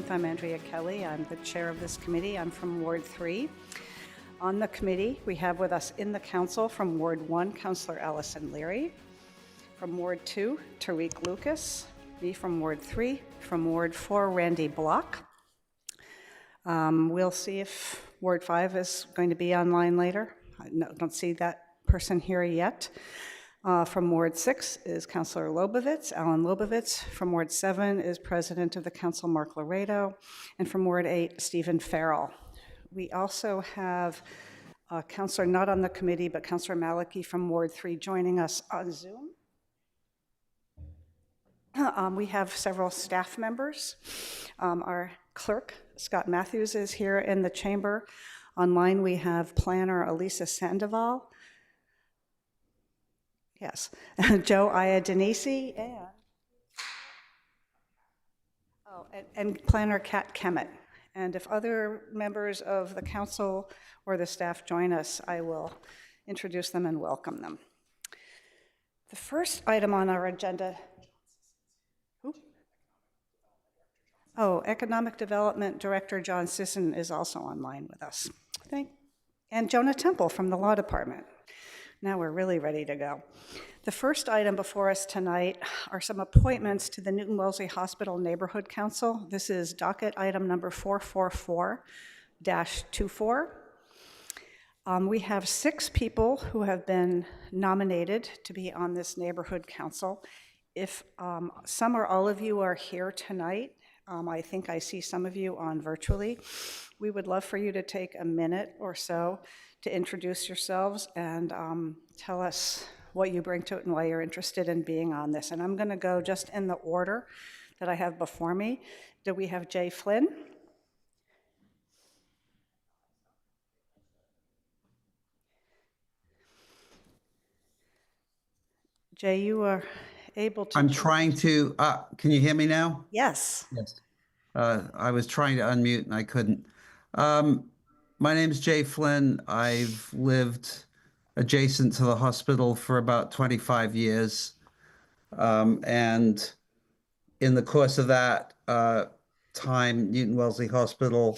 I'm Andrea Kelly. I'm the chair of this committee. I'm from Ward 3. On the committee, we have with us in the council from Ward 1, Councillor Allison Leary. From Ward 2, Tariq Lucas. Me from Ward 3. From Ward 4, Randy Block. We'll see if Ward 5 is going to be online later. I don't see that person here yet. From Ward 6 is Councillor Lobovitz, Alan Lobovitz. From Ward 7 is President of the Council, Mark Laredo. And from Ward 8, Stephen Farrell. We also have a councillor not on the committee, but Councillor Maliki from Ward 3 joining us on Zoom. We have several staff members. Our clerk, Scott Matthews, is here in the chamber. Online, we have planner Elisa Sandoval. Yes, Joe Iadenisi and planner Kat Kemet. And if other members of the council or the staff join us, I will introduce them and welcome them. The first item on our agenda. Economic Development Director John Sisson is also online with us. And Jonah Temple from the Law Department. Now we're really ready to go. The first item before us tonight are some appointments to the Newton Wellesley Hospital Neighborhood Council. This is docket item number 444-24. We have 6 people who have been nominated to be on this neighborhood council. If some or all of you are here tonight, I think I see some of you on virtually. We would love for you to take a minute or so to introduce yourselves and tell us what you bring to it and why you're interested in being on this. And I'm going to go just in the order that I have before me. Do we have Jay Flynn? Jay, you are able to... I'm trying to, can you hear me now? Yes. Yes. I was trying to unmute and I couldn't. My name is Jay Flynn. I've lived adjacent to the hospital for about 25 years. And in the course of that time, Newton Wellesley Hospital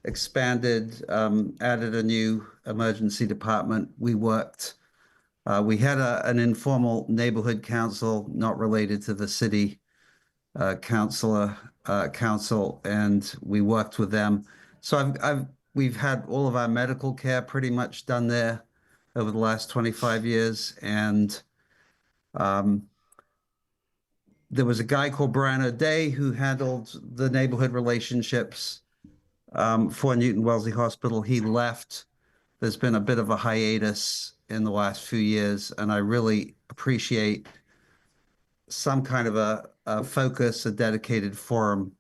expanded, added a new emergency department. We worked, we had an informal neighborhood council, not related to the city council, and we worked with them. So we've had all of our medical care pretty much done there over the last 25 years. And there was a guy called Brian O'Day who handled the neighborhood relationships for Newton Wellesley Hospital. He left. There's been a bit of a hiatus in the last few years, and I really appreciate some kind of a focus, a dedicated forum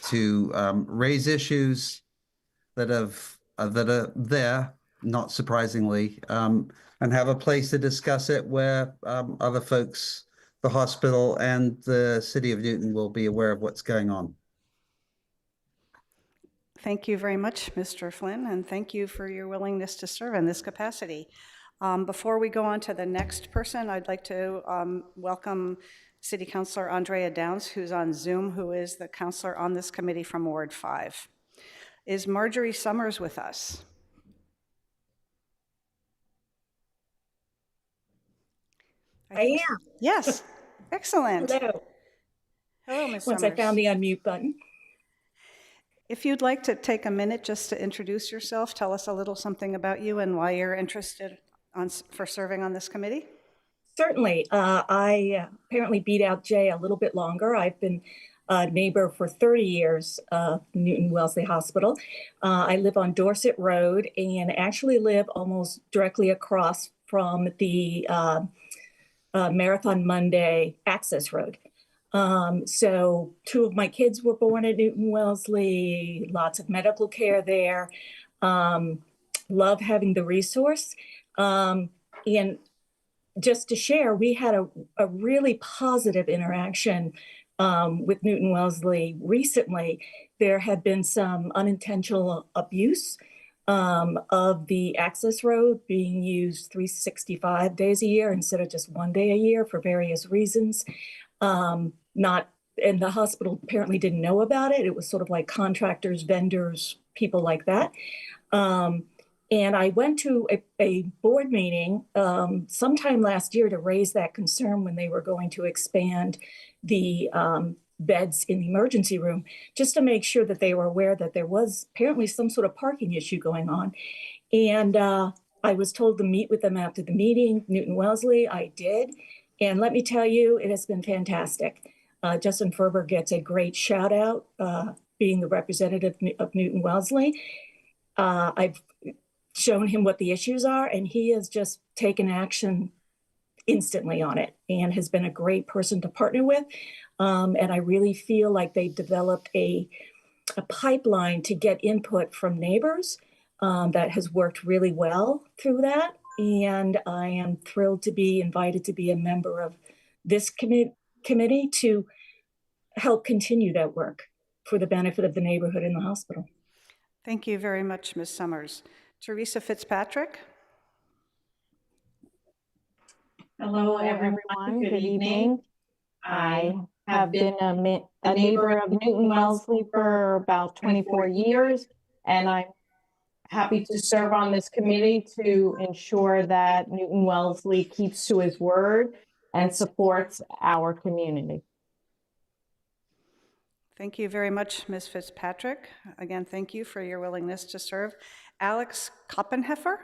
to raise issues that are there, not surprisingly, and have a place to discuss it where other folks, the hospital and the city of Newton, will be aware of what's going on. Thank you very much, Mr. Flynn, and thank you for your willingness to serve in this capacity. Before we go on to the next person, I'd like to welcome City Councilor Andrea Downs, who's on Zoom, who is the councilor on this committee from Ward 5. Is Marjorie Summers with us? I am. Yes. Excellent. Hello. Hello, Ms. Once Summers. I found the unmute button. If you'd like to take a minute just to introduce yourself, tell us a little something about you and why you're interested for serving on this committee. Certainly. I apparently beat out Jay a little bit longer. I've been a neighbor for 30 years of Newton Wellesley Hospital. I live on Dorset Road and actually live almost directly across from the Marathon Monday access road. So 2 of my kids were born at Newton Wellesley, lots of medical care there. Love having the resource. And just to share, we had a really positive interaction with Newton Wellesley recently. There had been some unintentional abuse of the access road being used 365 days a year instead of just 1 day a year for various reasons. Not and the hospital apparently didn't know about it. It was sort of like contractors, vendors, people like that. And I went to a board meeting sometime last year to raise that concern when they were going to expand the beds in the emergency room, just to make sure that they were aware that there was apparently some sort of parking issue going on. And I was told to meet with them after the meeting, Newton Wellesley. I did. And let me tell you, it has been fantastic. Justin Ferber gets a great shout out, being the representative of Newton Wellesley. I've shown him what the issues are, and he has just taken action instantly on it and has been a great person to partner with. And I really feel like they developed a pipeline to get input from neighbors that has worked really well through that. And I am thrilled to be invited to be a member of this committee to help continue that work for the benefit of the neighborhood and the hospital. Thank you very much, Ms. Summers. Teresa Fitzpatrick. Hello, everyone. Good evening. I have been a neighbor of Newton Wellesley for about 24 years, and I'm happy to serve on this committee to ensure that Newton Wellesley keeps to his word and supports our community. Thank you very much, Ms. Fitzpatrick. Again, thank you for your willingness to serve. Alex Koppenheffer.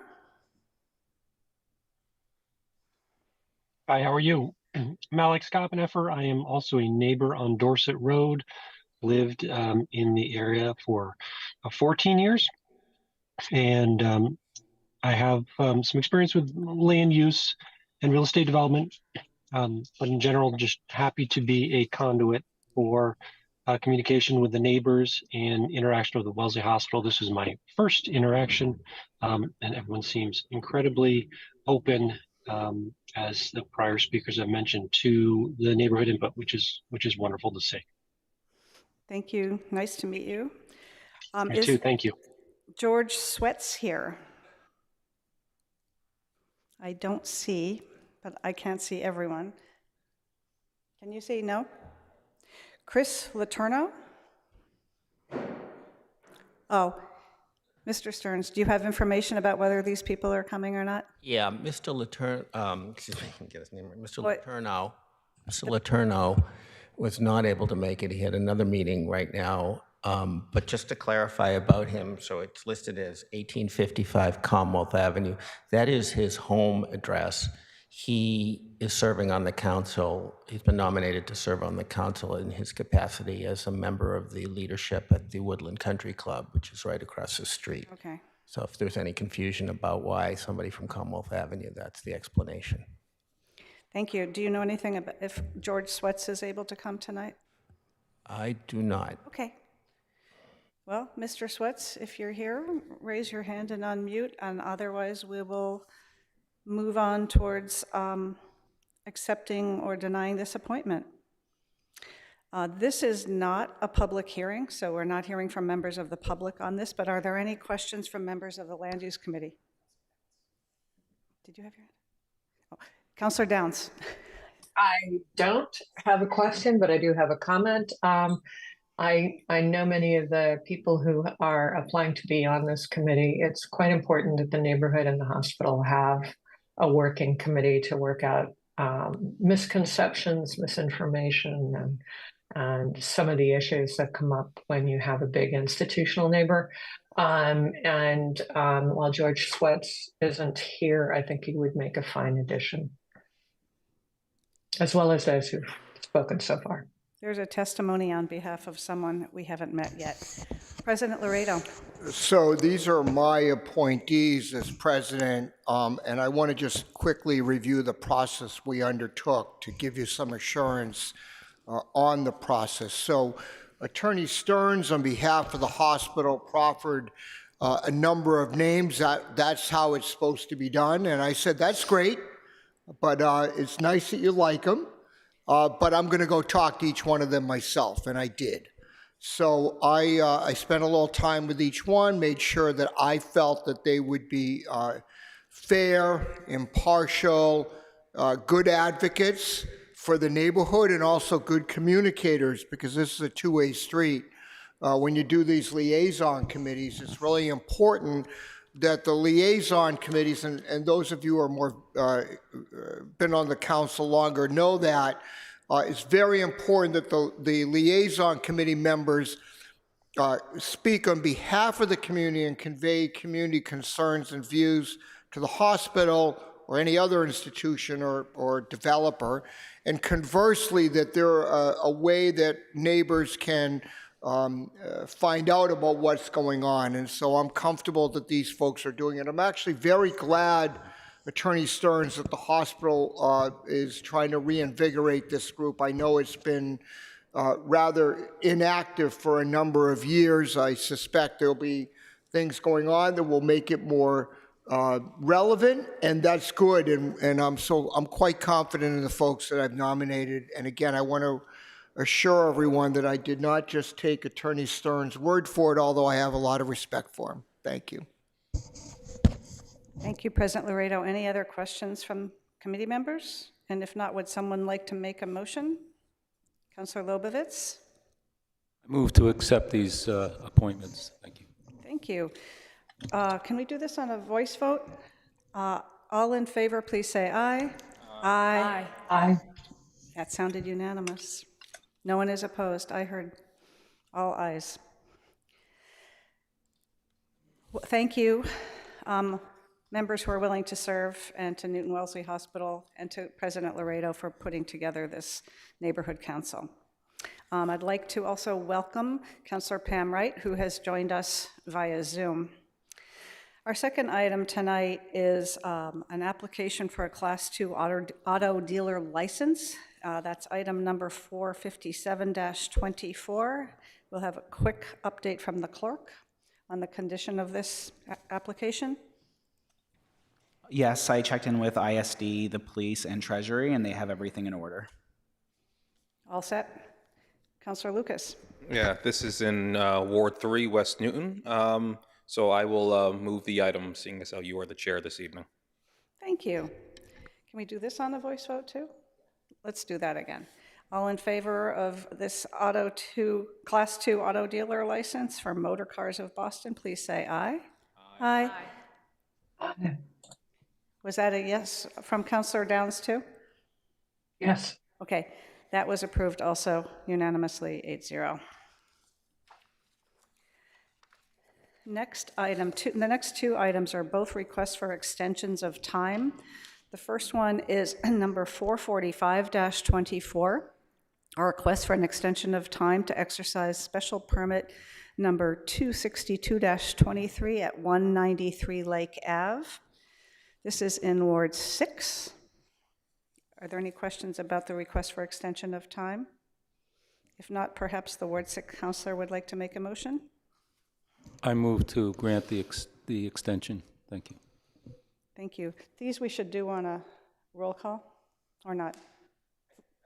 Hi, how are you? I'm Alex Koppenheffer. I am also a neighbor on Dorset Road, lived in the area for 14 years. And I have some experience with land use and real estate development, but in general, just happy to be a conduit for communication with the neighbors and interaction with the Wellesley Hospital. This is my first interaction, and everyone seems incredibly open, as the prior speakers have mentioned, to the neighborhood input, which is wonderful to see. Thank you. Nice to meet you. You too. Thank you. George Sweats here? I don't see, but I can't see everyone. Can you see no? Chris Letourneau? Oh, Mr. Stearns, do you have information about whether these people are coming or not? Yeah, Mr. Letourneau, excuse me, I can get his name right. Mr. What? Letourneau was not able to make it. He had another meeting right now. But just to clarify about him, so it's listed as 1855 Commonwealth Avenue. That is his home address. He is serving on the council. He's been nominated to serve on the council in his capacity as a member of the leadership at the Woodland Country Club, which is right across the street. Okay. So if there's any confusion about why somebody from Commonwealth Avenue, that's the explanation. Thank you. Do you know anything about if George Sweats is able to come tonight? I do not. Okay. Well, Mr. Sweats, if you're here, raise your hand and unmute, and otherwise we will move on towards accepting or denying this appointment. This is not a public hearing, so we're not hearing from members of the public on this, but are there any questions from members of the Land Use Committee? Did you have your hand? Oh, Councillor Downs. I don't have a question, but I do have a comment. I know many of the people who are applying to be on this committee. It's quite important that the neighborhood and the hospital have a working committee to work out misconceptions, misinformation, and some of the issues that come up when you have a big institutional neighbor. While George Sweats isn't here, I think he would make a fine addition, as well as those who've spoken so far. There's a testimony on behalf of someone we haven't met yet. President Laredo. So these are my appointees as president, and I want to just quickly review the process we undertook to give you some assurance on the process. So Attorney Stearns, on behalf of the hospital, proffered a number of names. That's how it's supposed to be done, and I said, that's great, but it's nice that you like them. But I'm going to go talk to each one of them myself, and I did. So I spent a little time with each one, made sure that I felt that they would be fair, impartial, good advocates for the neighborhood and also good communicators, because this is a two-way street. When you do these liaison committees, it's really important that the liaison committees, and those of you who are more been on the council longer know that it's very important that the liaison committee members speak on behalf of the community and convey community concerns and views to the hospital or any other institution or developer. And conversely, that they're a way that neighbors can find out about what's going on. And so I'm comfortable that these folks are doing it. I'm actually very glad, Attorney Stearns, that the hospital is trying to reinvigorate this group. I know it's been rather inactive for a number of years. I suspect there'll be things going on that will make it more relevant, and that's good. And I'm quite confident in the folks that I've nominated. And again, I want to assure everyone that I did not just take Attorney Stearns' word for it, although I have a lot of respect for him. Thank you. Thank you, President Laredo. Any other questions from committee members? And if not, would someone like to make a motion? Councilor Lobovitz? I move to accept these appointments. Thank you. Thank you. Can we do this on a voice vote? All in favor, please say aye. Aye. Aye. That sounded unanimous. No one is opposed. I heard all ayes. Well, thank you, members who are willing to serve, and to Newton Wellesley Hospital and to President Laredo for putting together this neighborhood council. I'd like to also welcome Councilor Pam Wright, who has joined us via Zoom. Our second item tonight is an application for a Class 2 auto dealer license. That's item number 457-24. We'll have a quick update from the clerk on the condition of this application. Yes, I checked in with ISD, the police, and Treasury, and they have everything in order. All set? Councilor Lucas. Yeah, this is in Ward 3, West Newton. So I will move the item, seeing as how you are the chair this evening. Thank you. Can we do this on a voice vote too? Let's do that again. All in favor of this Class 2 auto dealer license for Motor Cars of Boston, please say aye. Aye. Aye. Was that a yes from Councilor Downs too? Yes. Okay, that was approved also unanimously, 8-0. Next item, the next two items are both requests for extensions of time. The first one is number 445-24, a request for an extension of time to exercise special permit number 262-23 at 193 Lake Ave. This is in Ward 6. Are there any questions about the request for extension of time? If not, perhaps the Ward 6 councilor would like to make a motion? I move to grant the extension. Thank you. Thank you. These we should do on a roll call, or not?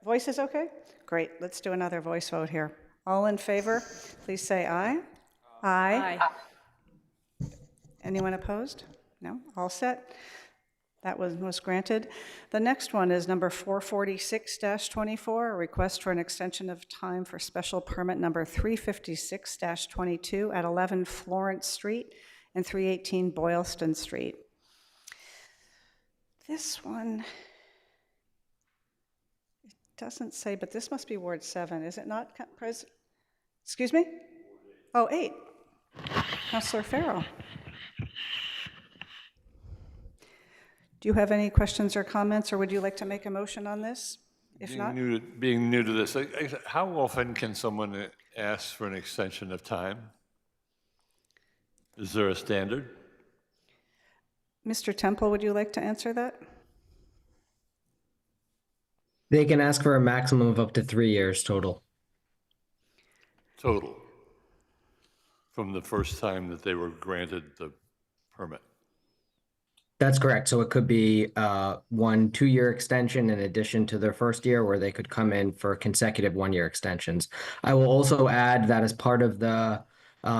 Voice is okay? Great, let's do another voice vote here. All in favor, please say aye. Aye. Anyone opposed? No, all set. That was granted. The next one is number 446-24, a request for an extension of time for special permit number 356-22 at 11 Florence Street and 318 Boylston Street. This one, it doesn't say, but this must be Ward 7, is it not, excuse me? Oh, 8. Councilor Farrell. Do you have any questions or comments, or would you like to make a motion on this? If not, Being new to this, how often can someone ask for an extension of time? Is there a standard? Mr. Temple, would you like to answer that? They can ask for a maximum of up to 3 years total. Total. From the first time that they were granted the permit. That's correct. So it could be 1 2-year extension in addition to their first year, where they could come in for consecutive 1-year extensions. I will also add that as part of the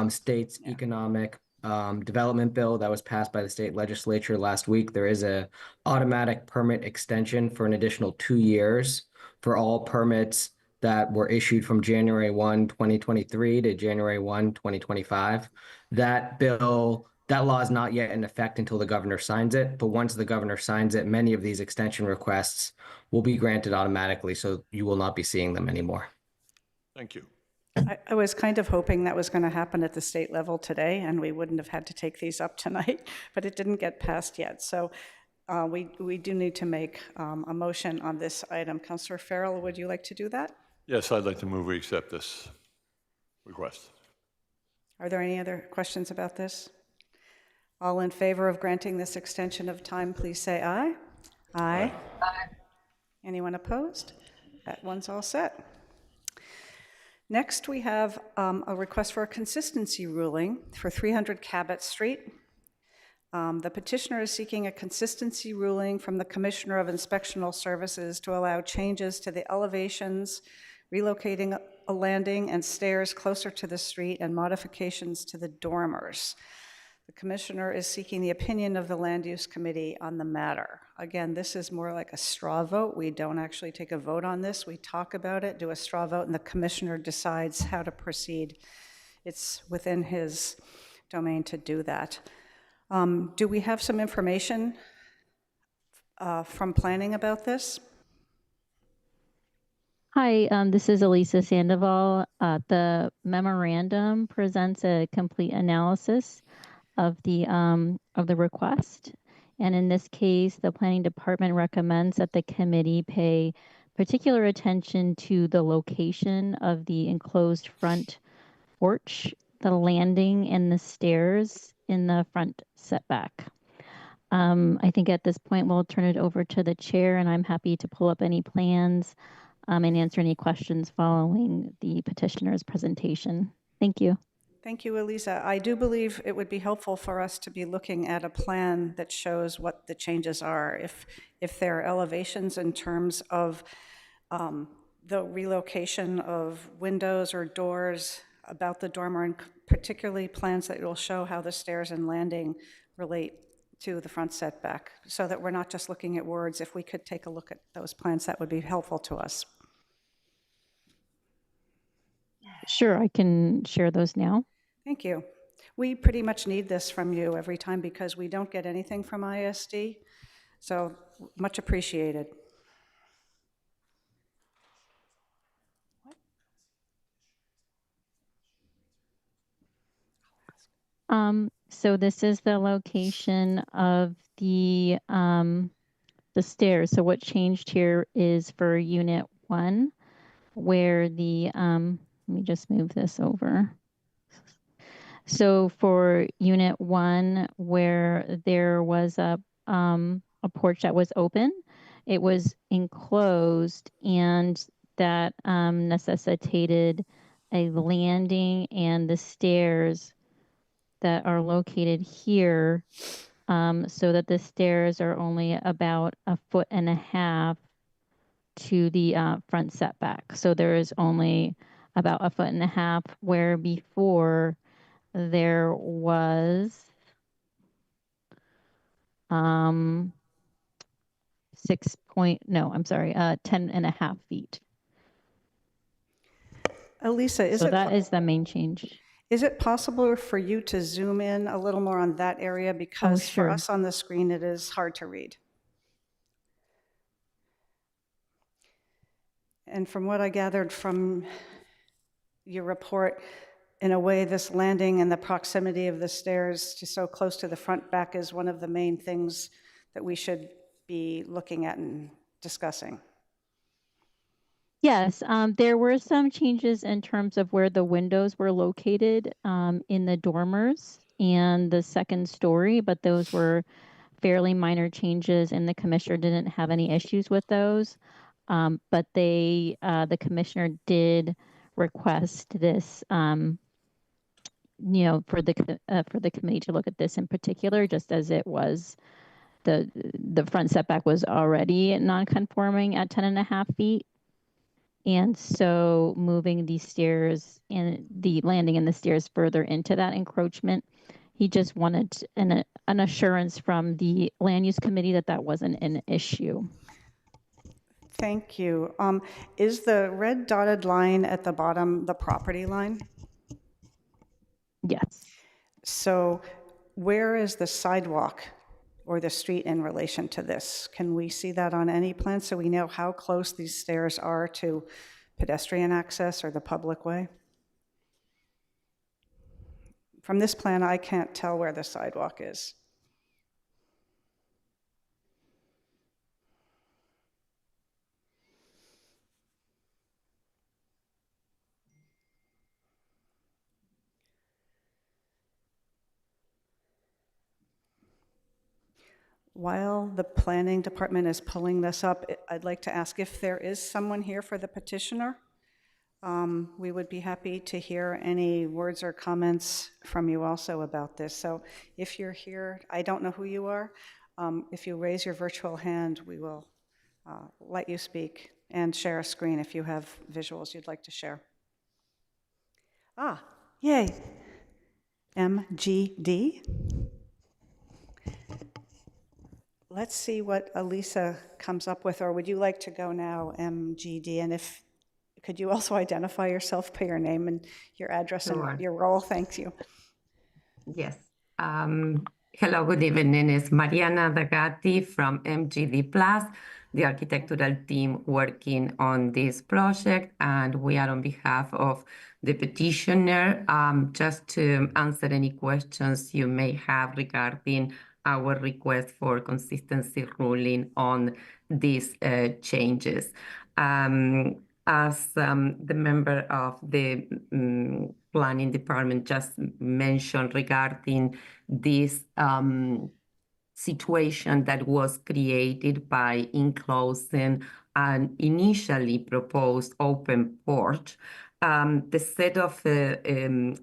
state's economic development bill that was passed by the state legislature last week, there is a automatic permit extension for an additional 2 years for all permits that were issued from January 1, 2023 to January 1, 2025. That law is not yet in effect until the governor signs it, but once the governor signs it, many of these extension requests will be granted automatically, so you will not be seeing them anymore. Thank you. I was kind of hoping that was going to happen at the state level today, and we wouldn't have had to take these up tonight, but it didn't get passed yet. So we do need to make a motion on this item. Councilor Farrell, would you like to do that? Yes, I'd like to move we accept this request. Are there any other questions about this? All in favor of granting this extension of time, please say aye. Aye. Aye. Anyone opposed? That one's all set. Next, we have a request for a consistency ruling for 300 Cabot Street. The petitioner is seeking a consistency ruling from the Commissioner of Inspectional Services to allow changes to the elevations, relocating a landing and stairs closer to the street, and modifications to the dormers. The Commissioner is seeking the opinion of the Land Use Committee on the matter. Again, this is more like a straw vote. We don't actually take a vote on this. We talk about it, do a straw vote, and the Commissioner decides how to proceed. It's within his domain to do that. Do we have some information from planning about this? Hi, this is Elisa Sandoval. The memorandum presents a complete analysis of the request. And in this case, the Planning Department recommends that the committee pay particular attention to the location of the enclosed front porch, the landing, and the stairs in the front setback. I think at this point, we'll turn it over to the chair, and I'm happy to pull up any plans and answer any questions following the petitioner's presentation. Thank you. Thank you, Elisa. I do believe it would be helpful for us to be looking at a plan that shows what the changes are. If there are elevations in terms of the relocation of windows or doors about the dormer, and particularly plans that will show how the stairs and landing relate to the front setback, so that we're not just looking at words. If we could take a look at those plans, that would be helpful to us. Sure, I can share those now. Thank you. We pretty much need this from you every time because we don't get anything from ISD, so much appreciated. So this is the location of the stairs. So what changed here is for Unit 1, where the let me just move this over. So for Unit 1, where there was a porch that was open, it was enclosed, and that necessitated a landing and the stairs that are located here, so that the stairs are only about 1.5 feet to the front setback. So there is only about 1.5 feet, where before there was 10.5 feet. Elisa, So that is the main change. Is it possible for you to zoom in a little more on that area? Because sure. for us on the screen, it is hard to read. And from what I gathered from your report, in a way, this landing and the proximity of the stairs to so close to the front back is one of the main things that we should be looking at and discussing. Yes, there were some changes in terms of where the windows were located in the dormers and the second story, but those were fairly minor changes, and the commissioner didn't have any issues with those. But the commissioner did request this, for the committee to look at this in particular, just as it was the front setback was already non-conforming at 10.5 feet. And so moving the stairs and the landing and the stairs further into that encroachment, He just wanted an assurance from the land use committee that that wasn't an issue. Thank you. Is the red dotted line at the bottom the property line? Yes. So where is the sidewalk or the street in relation to this? Can we see that on any plan so we know how close these stairs are to pedestrian access or the public way? From this plan, I can't tell where the sidewalk is. While the planning department is pulling this up, I'd like to ask if there is someone here for the petitioner. We would be happy to hear any words or comments from you also about this. So if you're here, I don't know who you are. If you raise your virtual hand, we will let you speak and share a screen if you have visuals you'd like to share. Ah, yay. MGD. Let's see what Elisa comes up with, or would you like to go now, MGD? And if, could you also identify yourself by your name and your address and your role? Thank you. Yes. Hello, good evening. It's Mariana Dagatti from MGD Plus, the architectural team working on this project, and we are on behalf of the petitioner, just to answer any questions you may have regarding our request for consistency ruling on these changes. As the member of the planning department just mentioned regarding this situation that was created by enclosing an initially proposed open porch, the set of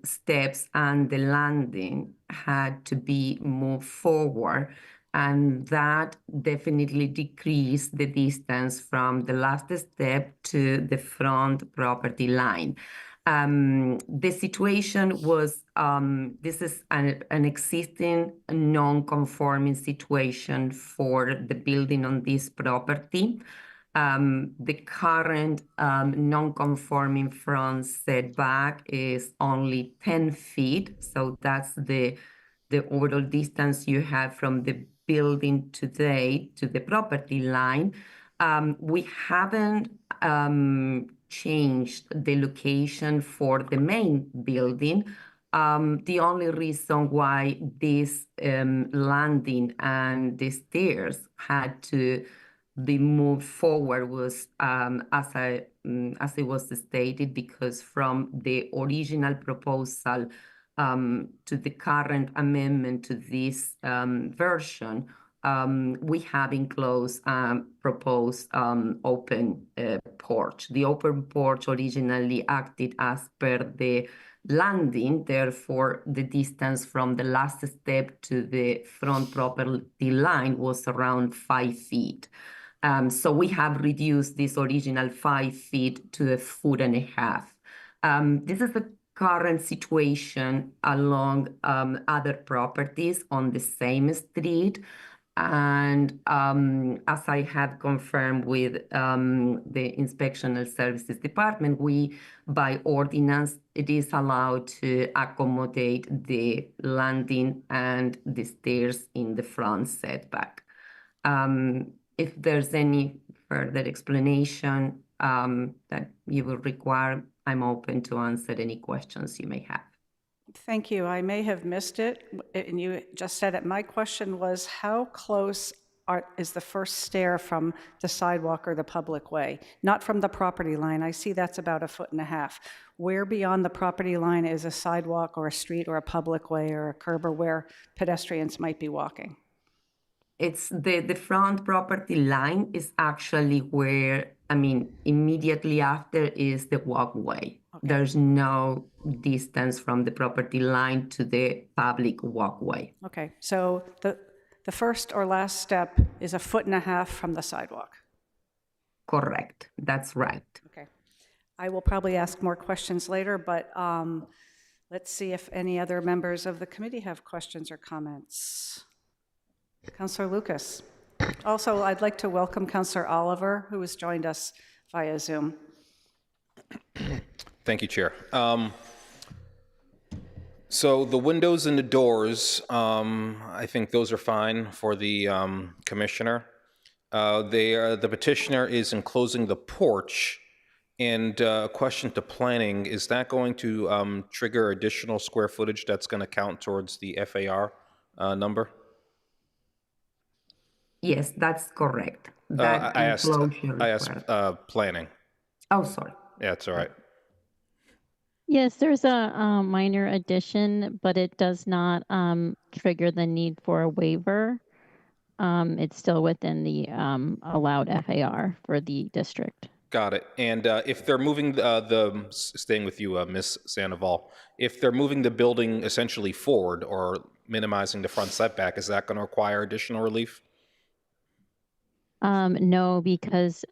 steps and the landing had to be moved forward, and that definitely decreased the distance from the last step to the front property line. The situation was, this is an existing non-conforming situation for the building on this property. The current non-conforming front setback is only 10 feet, so that's the overall distance you have from the building today to the property line. We haven't changed the location for the main building. The only reason why this landing and the stairs had to be moved forward was, as it was stated, because from the original proposal to the current amendment to this version, we have enclosed proposed open porch. The open porch originally acted as per the landing, therefore the distance from the last step to the front property line was around 5 feet. So we have reduced this original 5 feet to 1.5 feet. This is the current situation along other properties on the same street. And as I had confirmed with the Inspectional Services Department, we, by ordinance, it is allowed to accommodate the landing and the stairs in the front setback. If there's any further explanation that you will require, I'm open to answer any questions you may have. Thank you. I may have missed it, and you just said it. My question was, how close is the first stair from the sidewalk or the public way? Not from the property line. I see that's about 1.5 feet. Where beyond the property line is a sidewalk or a street or a public way or a curb or where pedestrians might be walking? It's the front property line is actually where, I mean, immediately after is the walkway. Okay. There's no distance from the property line to the public walkway. Okay, so the first or last step is 1.5 feet from the sidewalk. Correct, that's right. Okay, I will probably ask more questions later, but Let's see if any other members of the committee have questions or comments. Councillor Lucas. Also, I'd like to welcome Councillor Oliver, who has joined us via Zoom. Thank you, Chair. So the windows and the doors, I think those are fine for the commissioner. The petitioner is enclosing the porch, and a question to planning, is that going to trigger additional square footage that's going to count towards the FAR number? Yes, that's correct. That I asked enclosure planning. Oh, sorry. Yeah, it's all right. Yes, there's a minor addition, but it does not trigger the need for a waiver. It's still within the allowed FAR for the district. Got it. And if they're moving staying with you, Ms. Sandoval, if they're moving the building essentially forward or minimizing the front setback, is that going to require additional relief? No, because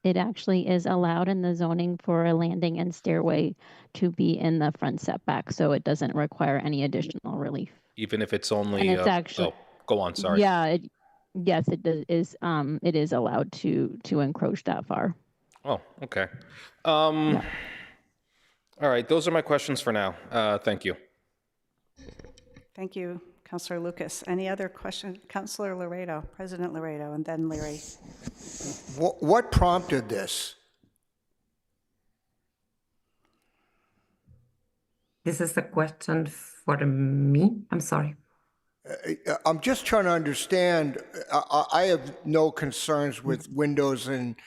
it actually is allowed in the zoning for a landing and stairway to be in the front setback, so it doesn't require any additional relief. Even if it's only... And it's actually... go on, sorry. Yeah, yes, it is allowed to encroach that far. Oh, okay. All right, those are my questions for now. Thank you. Thank you, Councillor Lucas. Any other questions? Councillor Laredo, President Laredo, and then Leary. What prompted this? This is a question for me. I'm sorry. I'm just trying to understand. I have no concerns with windows and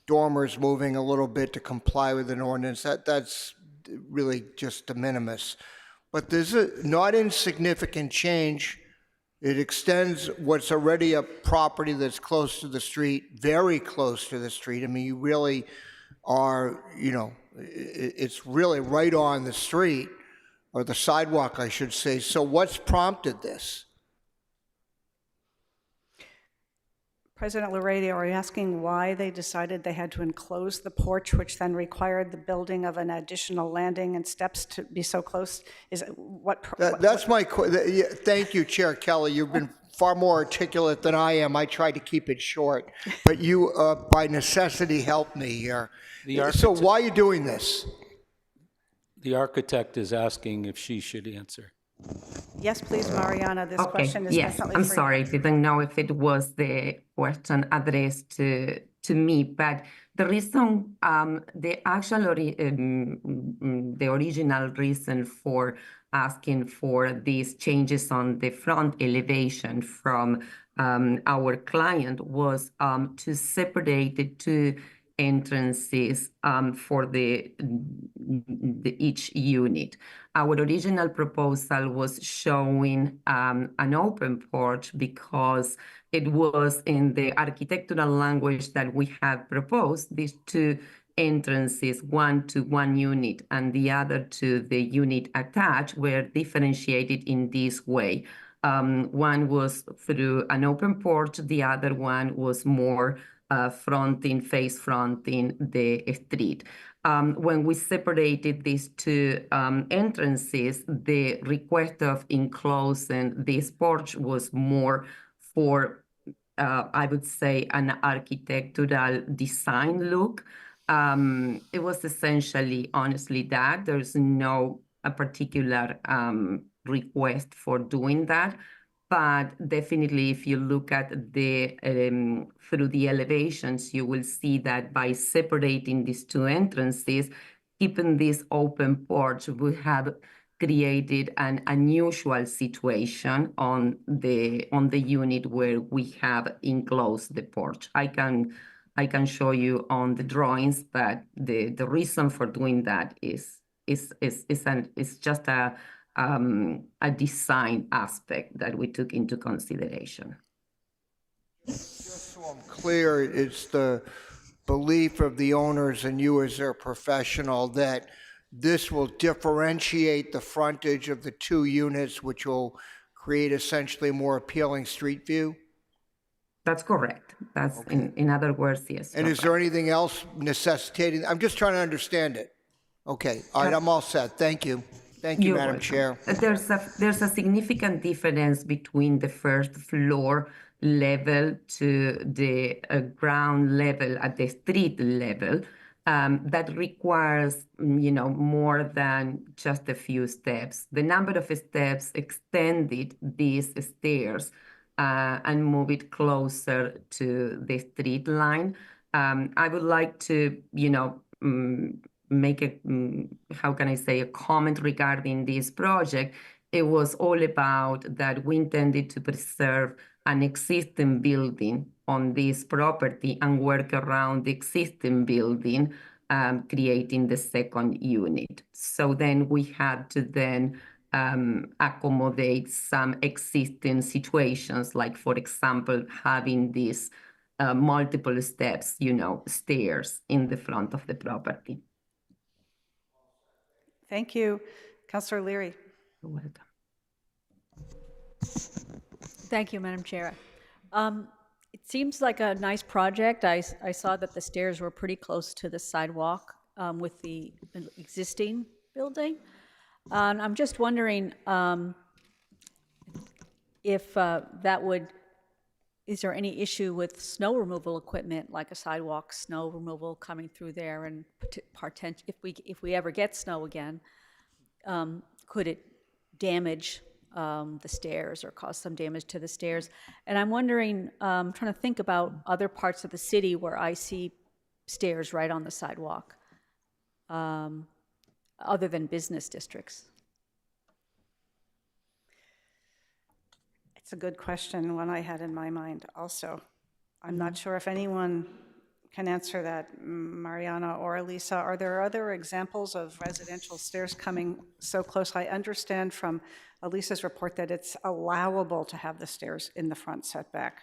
dormers moving a little bit to comply with an ordinance. That's really just de minimis. But there's a not insignificant change. It extends what's already a property that's close to the street, very close to the street. I mean, you really are, it's really right on the street, or the sidewalk, I should say. So what's prompted this? President Laredo, are you asking why they decided they had to enclose the porch, which then required the building of an additional landing and steps to be so close? Is it what? That's my. Thank you, Chair Kelly. You've been far more articulate than I am. I tried to keep it short, but you, by necessity, helped me here. So why are you doing this? The architect is asking if she should answer. Yes, please, Mariana. This question is definitely I'm for sorry. you. I didn't know if it was the question addressed to me, but the reason, the original reason for asking for these changes on the front elevation from our client was to separate the two entrances for the each unit. Our original proposal was showing an open porch because it was in the architectural language that we had proposed, these two entrances, one to one unit and the other to the unit attached, were differentiated in this way. One was through an open porch, the other one was more face fronting the street. When we separated these two entrances, the request of enclosing this porch was more for, I would say, an architectural design look. It was essentially, honestly, that. There's no particular request for doing that. But definitely, if you look at the through the elevations, you will see that by separating these two entrances, keeping this open porch would have created an unusual situation on the unit where we have enclosed the porch. I can show you on the drawings, but the reason for doing that is just a design aspect that we took into consideration. Just so I'm clear, it's the belief of the owners and you as their professional that this will differentiate the frontage of the two units, which will create essentially a more appealing street view? That's correct. That's okay. In other words, yes. And is there anything else necessitating? I'm just trying to understand it. Okay. All right. I'm all set. Thank you. Thank you, You're Madam welcome. Chair. There's a significant difference between the first floor level to the ground level at the street level that requires, more than just a few steps. The number of steps extended these stairs and move it closer to the street line. I would like to, make a, how can I say, a comment regarding this project. It was all about that we intended to preserve an existing building on this property and work around the existing building, creating the second unit. So then we had to then accommodate some existing situations, like, for example, having these multiple steps, stairs in the front of the property. Thank you. Councillor Leary. You're welcome. Thank you, Madam Chair. It seems like a nice project. I saw that the stairs were pretty close to the sidewalk with the existing building. And I'm just wondering if that would, is there any issue with snow removal equipment, like a sidewalk snow removal coming through there, and if we ever get snow again, could it damage the stairs or cause some damage to the stairs? And I'm wondering, trying to think about other parts of the city where I see stairs right on the sidewalk, other than business districts. It's a good question, one I had in my mind also. I'm not sure if anyone can answer that, Mariana or Elisa. Are there other examples of residential stairs coming so close? I understand from Elisa's report that it's allowable to have the stairs in the front setback.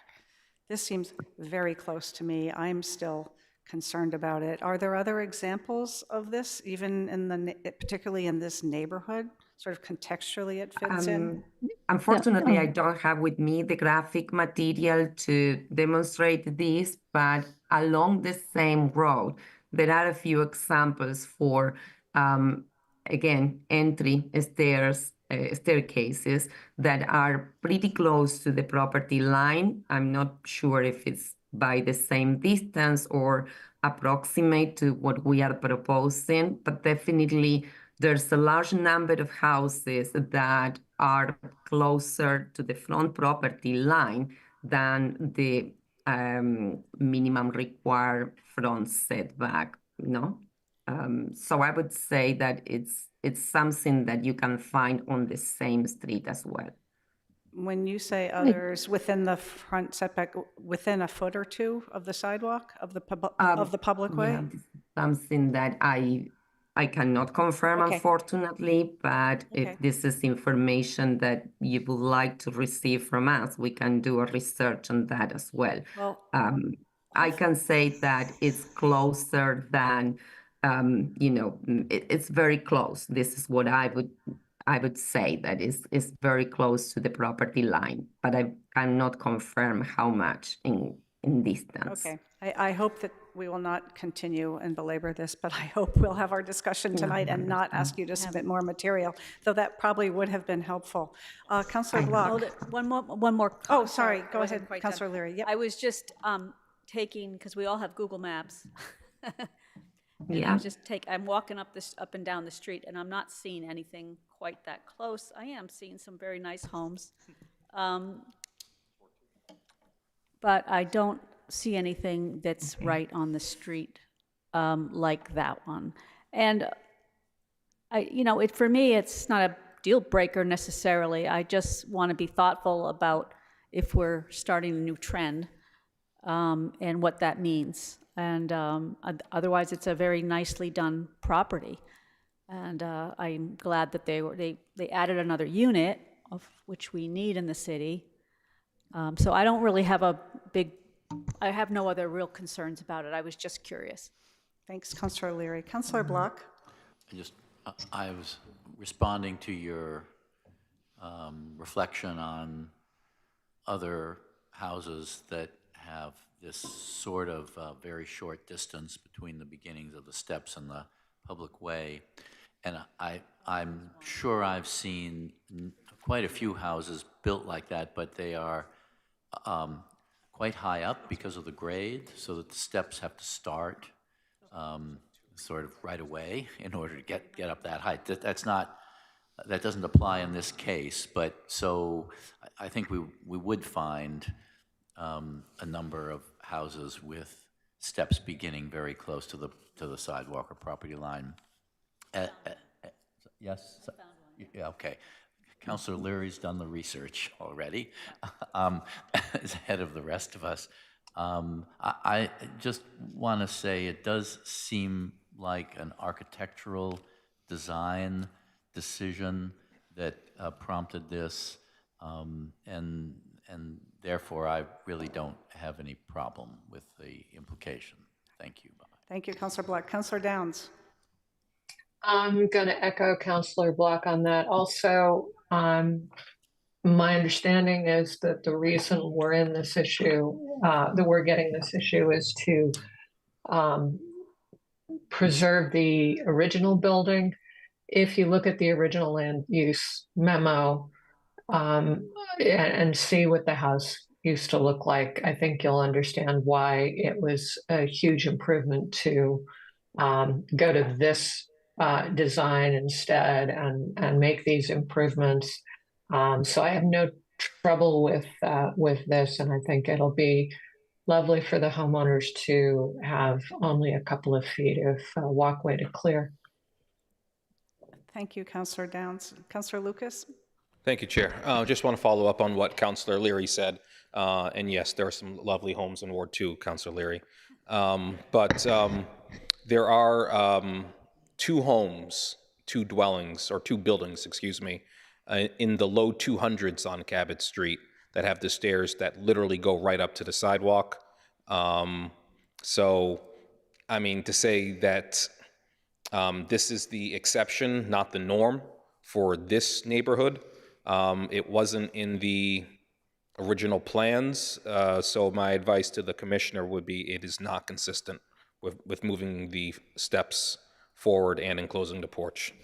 This seems very close to me. I'm still concerned about it. Are there other examples of this, even in particularly in this neighborhood? Sort of contextually it fits in? Unfortunately, I don't have with me the graphic material to demonstrate this, but along the same road, there are a few examples for, again, entry stairs, staircases that are pretty close to the property line. I'm not sure if it's by the same distance or approximate to what we are proposing, but definitely there's a large number of houses that are closer to the front property line than the minimum required front setback, So I would say that it's something that you can find on the same street as well. When you say others, within the front setback, within a foot or two of the sidewalk, of the public way? Yeah, this is something that I cannot confirm, unfortunately, but if this is information that you would like to receive from us, we can do a research on that as well. I can say that it's closer than, it's very close. This is what I would say, that is very close to the property line, but I cannot confirm how much in distance. Okay. I hope that we will not continue and belabor this, but I hope we'll have our discussion tonight and not ask you to submit more material, though that probably would have been helpful. Councillor Block. One more. Oh, sorry. Go ahead, Councillor Leary. Yep. I was just taking, because we all have Google Maps. Yeah. I'm walking up and down the street, and I'm not seeing anything quite that close. I am seeing some very nice homes, but I don't see anything that's right on the street like that one. And for me, it's not a deal breaker necessarily. I just want to be thoughtful about if we're starting a new trend and what that means. And otherwise, it's a very nicely done property. And I'm glad that they added another unit, of which we need in the city. So I don't really have I have no other real concerns about it. I was just curious. Thanks, Councillor Leary. Councillor Block. I was responding to your reflection on other houses that have this sort of very short distance between the beginnings of the steps and the public way. And I'm sure I've seen quite a few houses built like that, but they are quite high up because of the grade, so that the steps have to start sort of right away in order to get up that height. That doesn't apply in this case, but so I think we would find a number of houses with steps beginning very close to the sidewalk or property line. Yes? Yeah, okay. Councilor Leary's done the research already, is ahead of the rest of us. I just want to say it does seem like an architectural design decision that prompted this, and therefore I really don't have any problem with the implication. Thank you. Bye. Thank you, Councillor Black. Councillor Downs. I'm going to echo Councillor Block on that. Also, my understanding is that the reason we're in this issue, that we're getting this issue, is to preserve the original building. If you look at the original land use memo and see what the house used to look like, I think you'll understand why it was a huge improvement to go to this design instead and make these improvements. So I have no trouble with this, and I think it'll be lovely for the homeowners to have only a couple of feet of walkway to clear. Thank you, Councillor Downs. Councillor Lucas? Thank you, Chair. Just want to follow up on what Councillor Leary said. And yes, there are some lovely homes in Ward 2, Councillor Leary. But there are two dwellings, or two buildings, excuse me, in the low 200s on Cabot Street that have the stairs that literally go right up to the sidewalk. So, I mean, to say that this is the exception, not the norm for this neighborhood, it wasn't in the original plans. So my advice to the commissioner would be it is not consistent with moving the steps forward and enclosing the porch.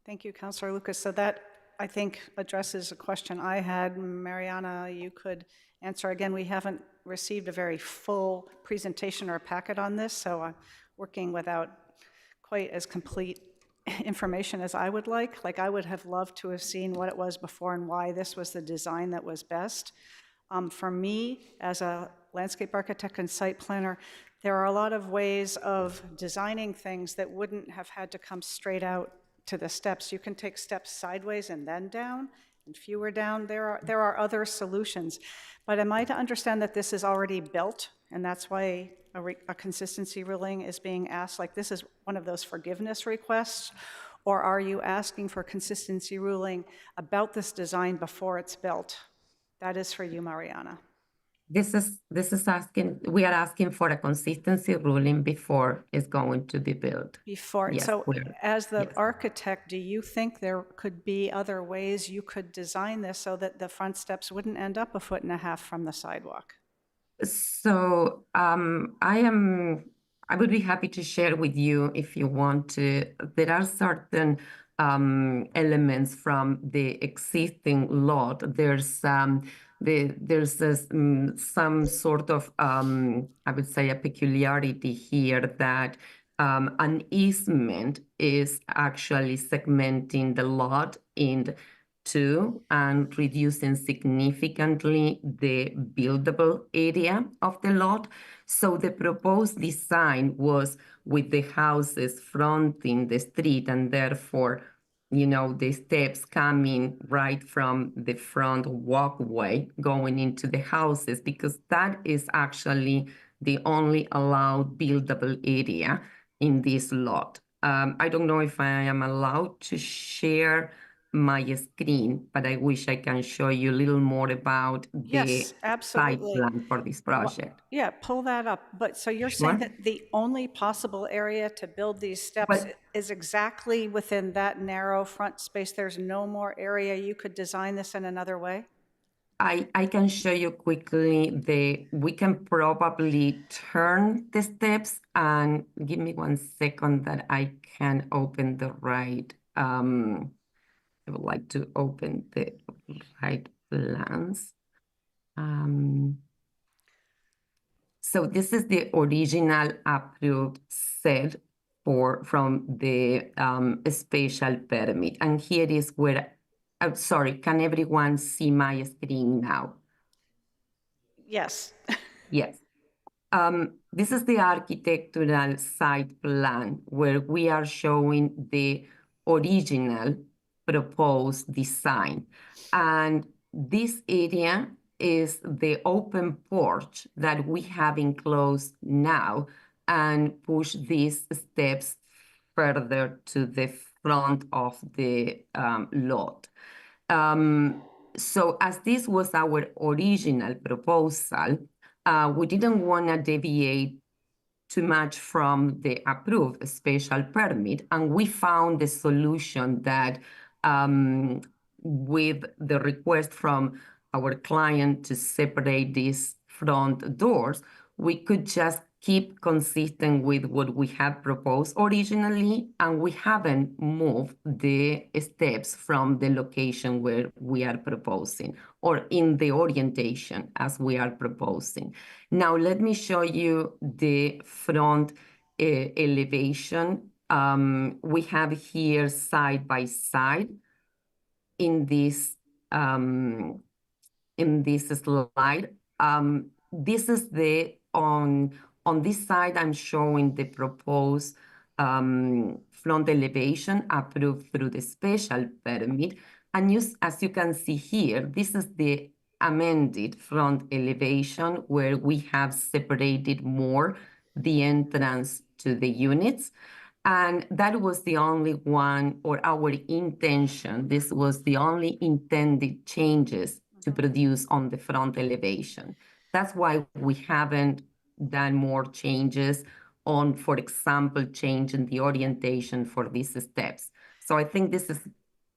Thank you, Councillor Lucas. So that, I think, addresses a question I had. Mariana, you could answer. Again, we haven't received a very full presentation or packet on this, so I'm working without quite as complete information as I would like. Like, I would have loved to have seen what it was before and why this was the design that was best. For me, as a landscape architect and site planner, there are a lot of ways of designing things that wouldn't have had to come straight out to the steps. You can take steps sideways and then down, and fewer down. There are other solutions. But am I to understand that this is already built, and that's why a consistency ruling is being asked? Like, this is one of those forgiveness requests? Or are you asking for consistency ruling about this design before it's built? That is for you, Mariana. This is asking, we are asking for a consistency ruling before it's going to be built. Before, Yes, so we're- as the architect, do you think there could be other ways you could design this so that the front steps wouldn't end up 1.5 feet from the sidewalk? So I would be happy to share with you if you want to. There are certain elements from the existing lot. There's some sort of I would say a peculiarity here that an easement is actually segmenting the lot in two and reducing significantly the buildable area of the lot. So the proposed design was with the houses fronting the street, and therefore, you know, the steps coming right from the front walkway going into the houses, because that is actually the only allowed buildable area in this lot. I don't know if I am allowed to share my screen, but I wish I can show you a little more about the Yes, site absolutely. plan for this project. Yeah, pull that up. But so you're saying Sure. that the only possible area to build these steps But- is exactly within that narrow front space? There's no more area you could design this in another way? I can show you quickly we can probably turn the steps, and give me 1 second that I can open the right, I would like to open the right plans. So this is the original approved set from the special permit. And here is where, sorry, can everyone see my screen now? Yes. Yes. This is the architectural site plan where we are showing the original proposed design. And this area is the open porch that we have enclosed now and push these steps further to the front of the lot. So as this was our original proposal, we didn't want to deviate too much from the approved special permit, and we found the solution that with the request from our client to separate these front doors, we could just keep consistent with what we had proposed originally, and we haven't moved the steps from the location where we are proposing or in the orientation as we are proposing. Now, let me show you the front elevation. We have here side by side in this slide. This is the on this side, I'm showing the proposed front elevation approved through the special permit. And as you can see here, this is the amended front elevation where we have separated more the entrance to the units. And that was the only one, or our intention. This was the only intended changes to produce on the front elevation. That's why we haven't done more changes on, for example, changing the orientation for these steps. So I think this is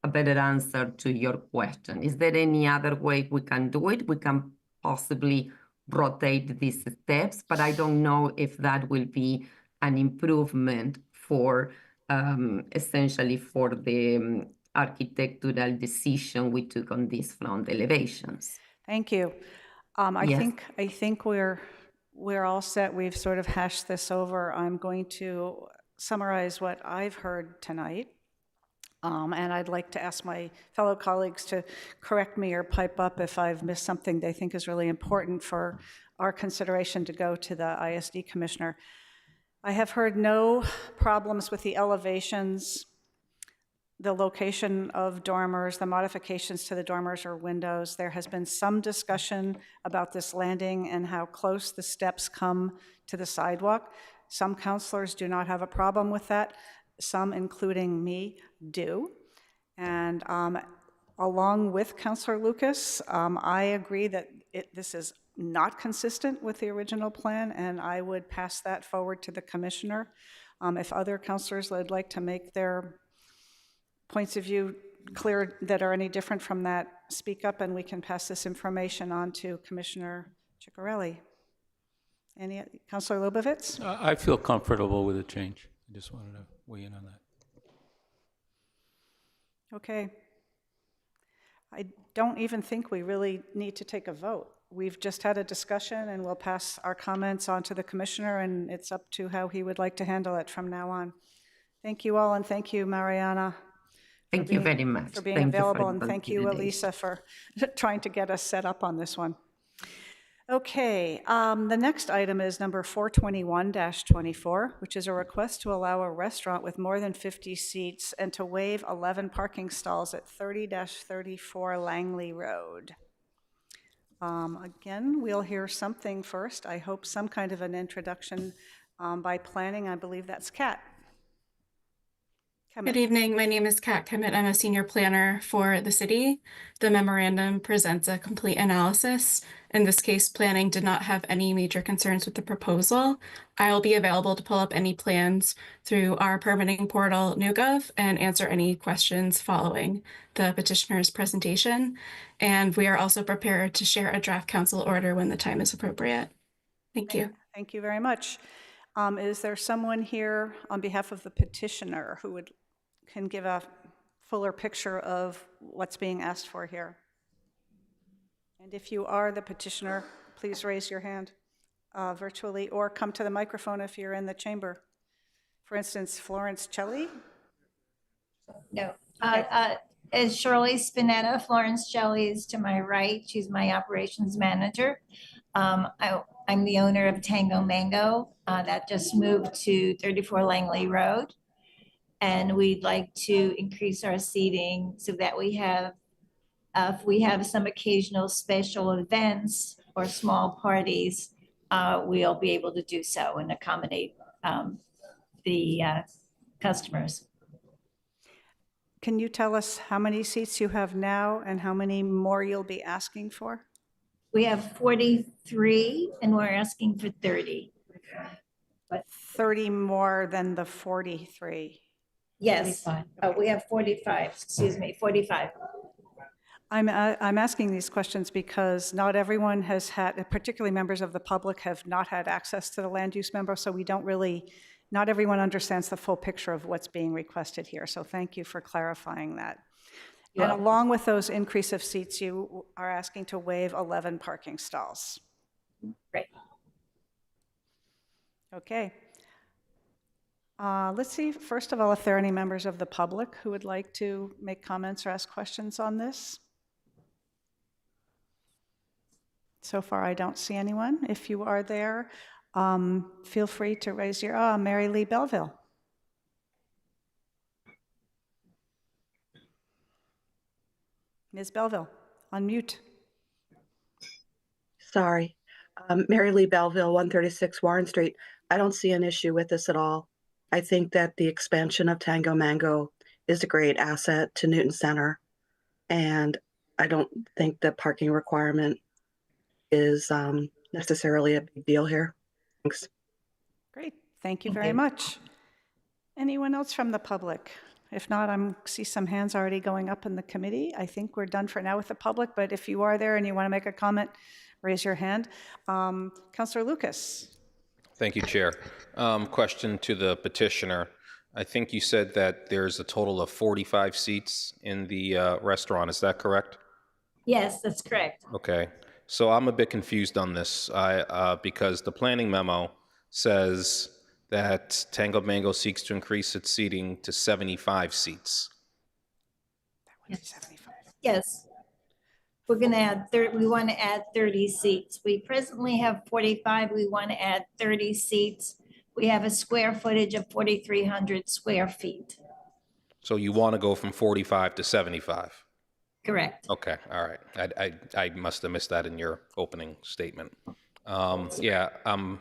a better answer to your question. Is there any other way we can do it? We can possibly rotate these steps, but I don't know if that will be an improvement for essentially for the architectural decision we took on these front elevations. Thank you. Yes. I think we're all set. We've sort of hashed this over. I'm going to summarize what I've heard tonight. And I'd like to ask my fellow colleagues to correct me or pipe up if I've missed something they think is really important for our consideration to go to the ISD commissioner. I have heard no problems with the elevations, the location of dormers, the modifications to the dormers or windows. There has been some discussion about this landing and how close the steps come to the sidewalk. Some counselors do not have a problem with that. Some, including me, do. And along with Councilor Lucas, I agree that this is not consistent with the original plan, and I would pass that forward to the commissioner. If other counselors would like to make their points of view clear that are any different from that, speak up and we can pass this information on to Commissioner Ciccarelli. Councilor Lubovitz? I feel comfortable with the change. I just wanted to weigh in on that. Okay. I don't even think we really need to take a vote. We've just had a discussion and we'll pass our comments on to the commissioner, and it's up to how he would like to handle it from now on. Thank you all, and thank you, Mariana. Thank you very much. For being available, and thank you, Elisa, for trying to get us set up on this one. Okay, the next item is number 421-24, which is a request to allow a restaurant with more than 50 seats and to waive 11 parking stalls at 30-34 Langley Road. Again, we'll hear something first. I hope some kind of an introduction by planning. I believe that's Kat. Kemet. Good evening. My name is Kat Kemet. I'm a senior planner for the city. The memorandum presents a complete analysis. In this case, planning did not have any major concerns with the proposal. I'll be available to pull up any plans through our permitting portal, NewGov, and answer any questions following the petitioner's presentation. And we are also prepared to share a draft council order when the time is appropriate. Thank you. Thank you very much. Is there someone here on behalf of the petitioner who can give a fuller picture of what's being asked for here? And if you are the petitioner, please raise your hand virtually or come to the microphone if you're in the chamber. For instance, Florence Celli? No. Is Shirley Spinetta. Florence Shelley is to my right. She's my operations manager. I'm the owner of Tango Mango that just moved to 34 Langley Road. And we'd like to increase our seating so that we have, if we have some occasional special events or small parties, we'll be able to do so and accommodate the customers. Can you tell us how many seats you have now and how many more you'll be asking for? We have 43 and we're asking for 30. But 30 more than the 43. Yes, we have 45, excuse me, 45. I'm asking these questions because not everyone has had, particularly members of the public, have not had access to the land use memo, so we don't really, not everyone understands the full picture of what's being requested here. So thank you for clarifying that. And along with those increase of seats, you are asking to waive 11 parking stalls. Right. Okay. Let's see, first of all, if there are any members of the public who would like to make comments or ask questions on this. So far, I don't see anyone. If you are there, feel free to raise your, Mary Lee Belleville. Ms. Belleville, unmute. Sorry. Mary Lee Belleville, 136 Warren Street. I don't see an issue with this at all. I think that the expansion of Tango Mango is a great asset to Newton Center. And I don't think the parking requirement is necessarily a big deal here. Thanks. Great. Thank you very much. Anyone else from the public? If not, I see some hands already going up in the committee. I think we're done for now with the public, but if you are there and you want to make a comment, raise your hand. Councillor Lucas. Thank you, Chair. Question to the petitioner. I think you said that there's a total of 45 seats in the restaurant. Is that correct? Yes, that's correct. Okay. So I'm a bit confused on this because the planning memo says that Tango Mango seeks to increase its seating to 75 seats. Yes. We're going to add, we want to add 30 seats. We presently have 45. We want to add 30 seats. We have a square footage of 4,300 square feet. So you want to go from 45 to 75? Correct. Okay, all right. I must have missed that in your opening statement. Yeah, I'm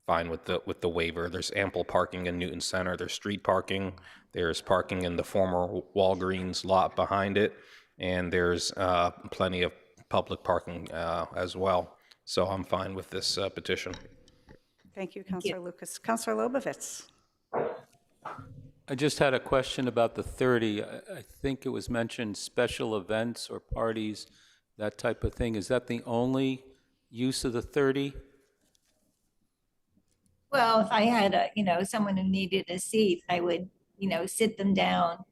fine with the waiver. There's ample parking in Newton Center. There's street parking. There's parking in the former Walgreens lot behind it. And there's plenty of public parking as well. So I'm fine with this petition. Thank you, Councillor Lucas. Councillor Lobovitz. I just had a question about the 30. I think it was mentioned special events or parties, that type of thing. Is that the only use of the 30? Well, if I had someone who needed a seat, I would, sit them down.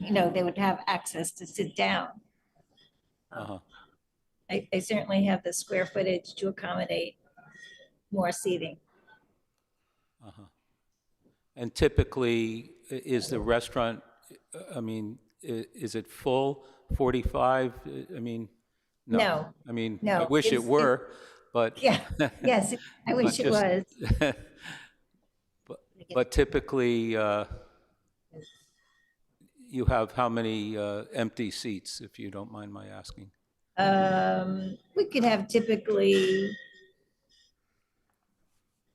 They would have access to sit down. I certainly have the square footage to accommodate more seating. And typically, is the restaurant, is it full, 45? I mean, no. I mean, No, I wish it were, but. Yeah, yes, I wish it was. But typically, you have how many empty seats, if you don't mind my asking? We could have typically,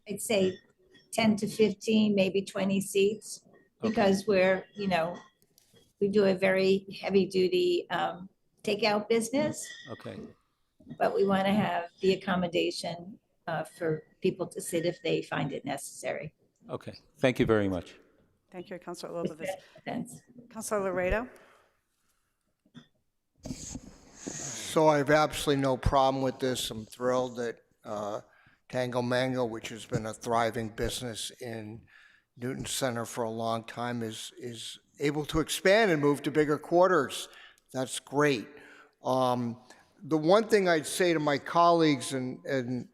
I'd say 10 to 15, maybe 20 seats. because we're, we do a very heavy duty takeout business, Okay. but we want to have the accommodation for people to sit if they find it necessary. Okay. Thank you very much. Thank you, Councilor Lobovitz. Thanks. Councilor Laredo? So I have absolutely no problem with this. I'm thrilled that Tango Mango, which has been a thriving business in Newton Center for a long time, is able to expand and move to bigger quarters. That's great. The one thing I'd say to my colleagues, and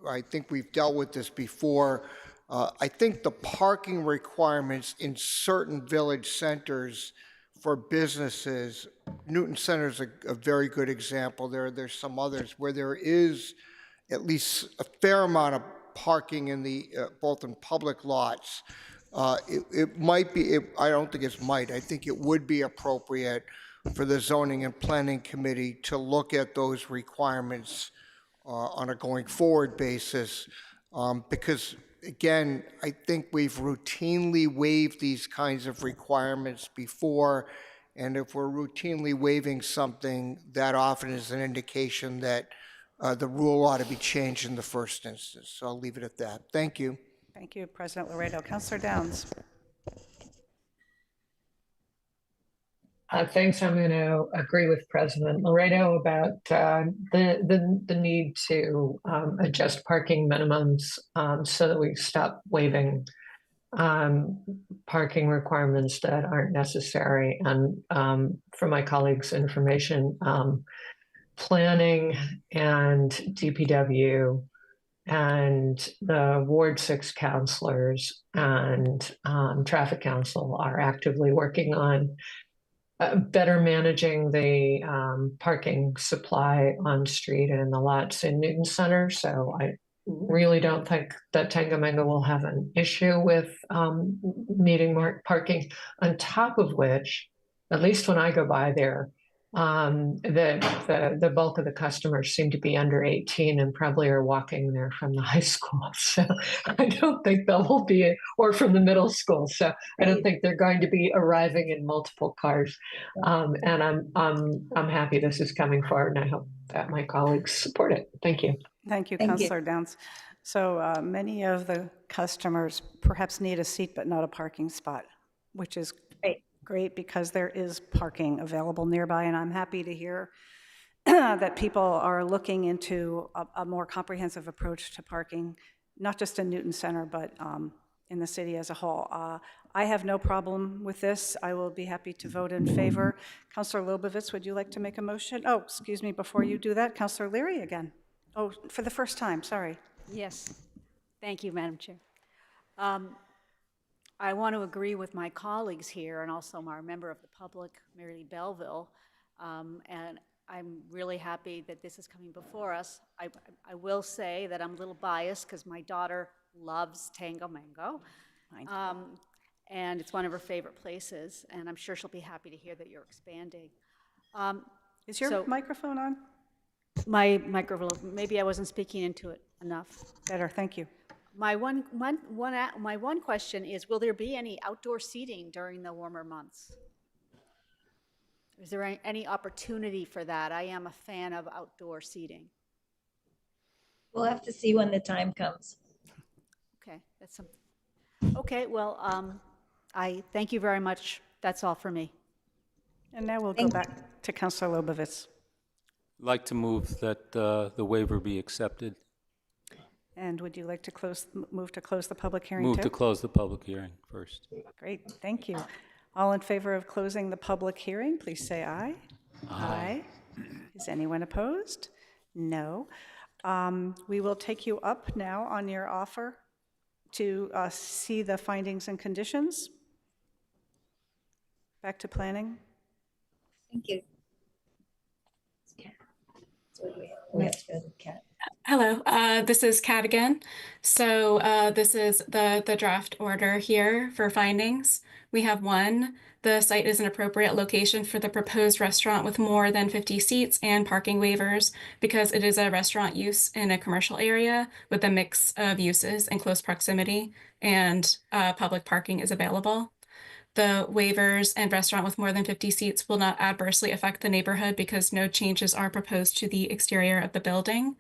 I think we've dealt with this before, I think the parking requirements in certain village centers for businesses, Newton Center is a very good example. There's some others where there is at least a fair amount of parking in the both in public lots. It might be, I don't think it's might, I think it would be appropriate for the Zoning and Planning Committee to look at those requirements on a going forward basis, because again, I think we've routinely waived these kinds of requirements before, and if we're routinely waiving something, that often is an indication that the rule ought to be changed in the first instance. So I'll leave it at that. Thank you. Thank you, President Laredo. Councilor Downs? Thanks. I'm going to agree with President Laredo about the need to adjust parking minimums so that we stop waiving parking requirements that aren't necessary. And for my colleagues' information, planning and DPW and the Ward 6 counselors and Traffic Council are actively working on better managing the parking supply on street and in the lots in Newton Center. So I really don't think that Tango Mango will have an issue with meeting parking. On top of which, at least when I go by there, the bulk of the customers seem to be under 18 and probably are walking there from the high school. So I don't think they will be, or from the middle school. So I don't think they're going to be arriving in multiple cars. And I'm happy this is coming forward, and I hope that my colleagues support it. Thank you. Thank you, Thank you. Councilor Downs. So many of the customers perhaps need a seat but not a parking spot, which is great because there is parking available nearby, and I'm happy to hear that people are looking into a more comprehensive approach to parking, not just in Newton Center, but in the city as a whole. I have no problem with this. I will be happy to vote in favor. Councilor Lobovitz, would you like to make a motion? Oh, excuse me, before you do that, Councilor Leary again. Oh, for the first time, sorry. Yes, thank you, Madam Chair. I want to agree with my colleagues here and also our member of the public, Mary Lee Belleville, and I'm really happy that this is coming before us. I will say that I'm a little biased because my daughter loves Tango Mango, and it's one of her favorite places, and I'm sure she'll be happy to hear that you're expanding. Is your microphone on? My microphone, maybe I wasn't speaking into it enough. Better, thank you. My one question is, will there be any outdoor seating during the warmer months? Is there any opportunity for that? I am a fan of outdoor seating. We'll have to see when the time comes. Okay, that's something. Okay, well, I thank you very much. That's all for me. And now we'll go back to Councilor Lobovitz. I'd like to move that the waiver be accepted. And would you like to move to close the public hearing Move too? to close the public hearing first. Great, thank you. All in favor of closing the public hearing, please say aye. Aye. Is anyone opposed? No. We will take you up now on your offer to see the findings and conditions. Back to planning. Thank you. We have to go to Kat. Hello, this is Kat again. So this is the draft order here for findings. We have one, the site is an appropriate location for the proposed restaurant with more than 50 seats and parking waivers because it is a restaurant use in a commercial area with a mix of uses in close proximity, and public parking is available. The waivers and restaurant with more than 50 seats will not adversely affect the neighborhood because no changes are proposed to the exterior of the building.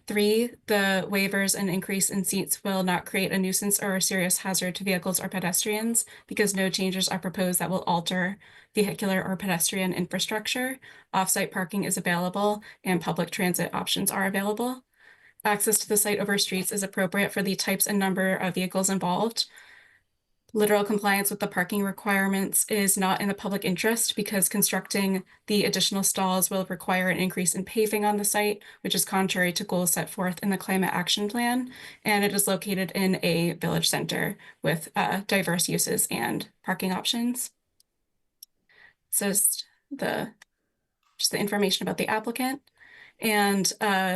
3, the waivers and increase in seats will not create a nuisance or a serious hazard to vehicles or pedestrians because no changes are proposed that will alter vehicular or pedestrian infrastructure. Off-site parking is available and public transit options are available. Access to the site over streets is appropriate for the types and number of vehicles involved. Literal compliance with the parking requirements is not in the public interest because constructing the additional stalls will require an increase in paving on the site, which is contrary to goals set forth in the Climate Action Plan. And it is located in a village center with diverse uses and parking options. So just the information about the applicant. And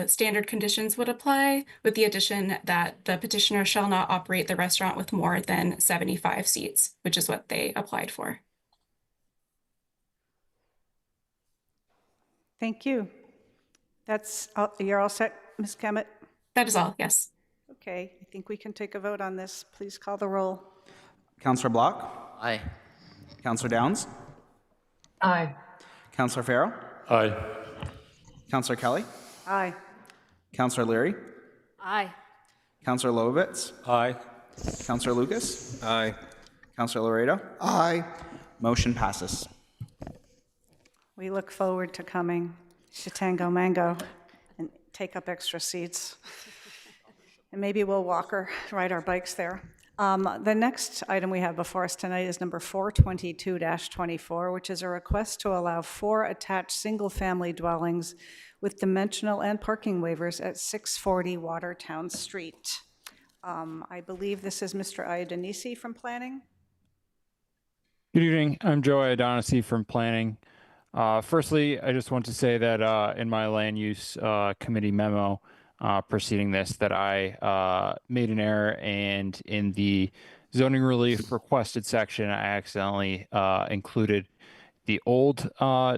standard conditions would apply with the addition that the petitioner shall not operate the restaurant with more than 75 seats, which is what they applied for. Thank you. You're all set, Ms. Kemet? That is all, yes. Okay, I think we can take a vote on this. Please call the roll. Councillor Block? Aye. Councillor Downs? Aye. Councillor Farrow? Aye. Councillor Kelly? Aye. Councillor Leary? Aye. Councillor Lovovitz? Aye. Councillor Lucas? Aye. Councillor Laredo? Aye. Motion passes. We look forward to coming to Tango Mango and take up extra seats. And maybe we'll walk or ride our bikes there. The next item we have before us tonight is number 422-24, which is a request to allow 4 attached single-family dwellings with dimensional and parking waivers at 640 Watertown Street. I believe this is Mr. Iadonisi from Planning. Good evening. I'm Joe Iadonisi from Planning. Firstly, I just want to say that in my land use committee memo preceding this, that I made an error, and in the zoning relief requested section, I accidentally included the old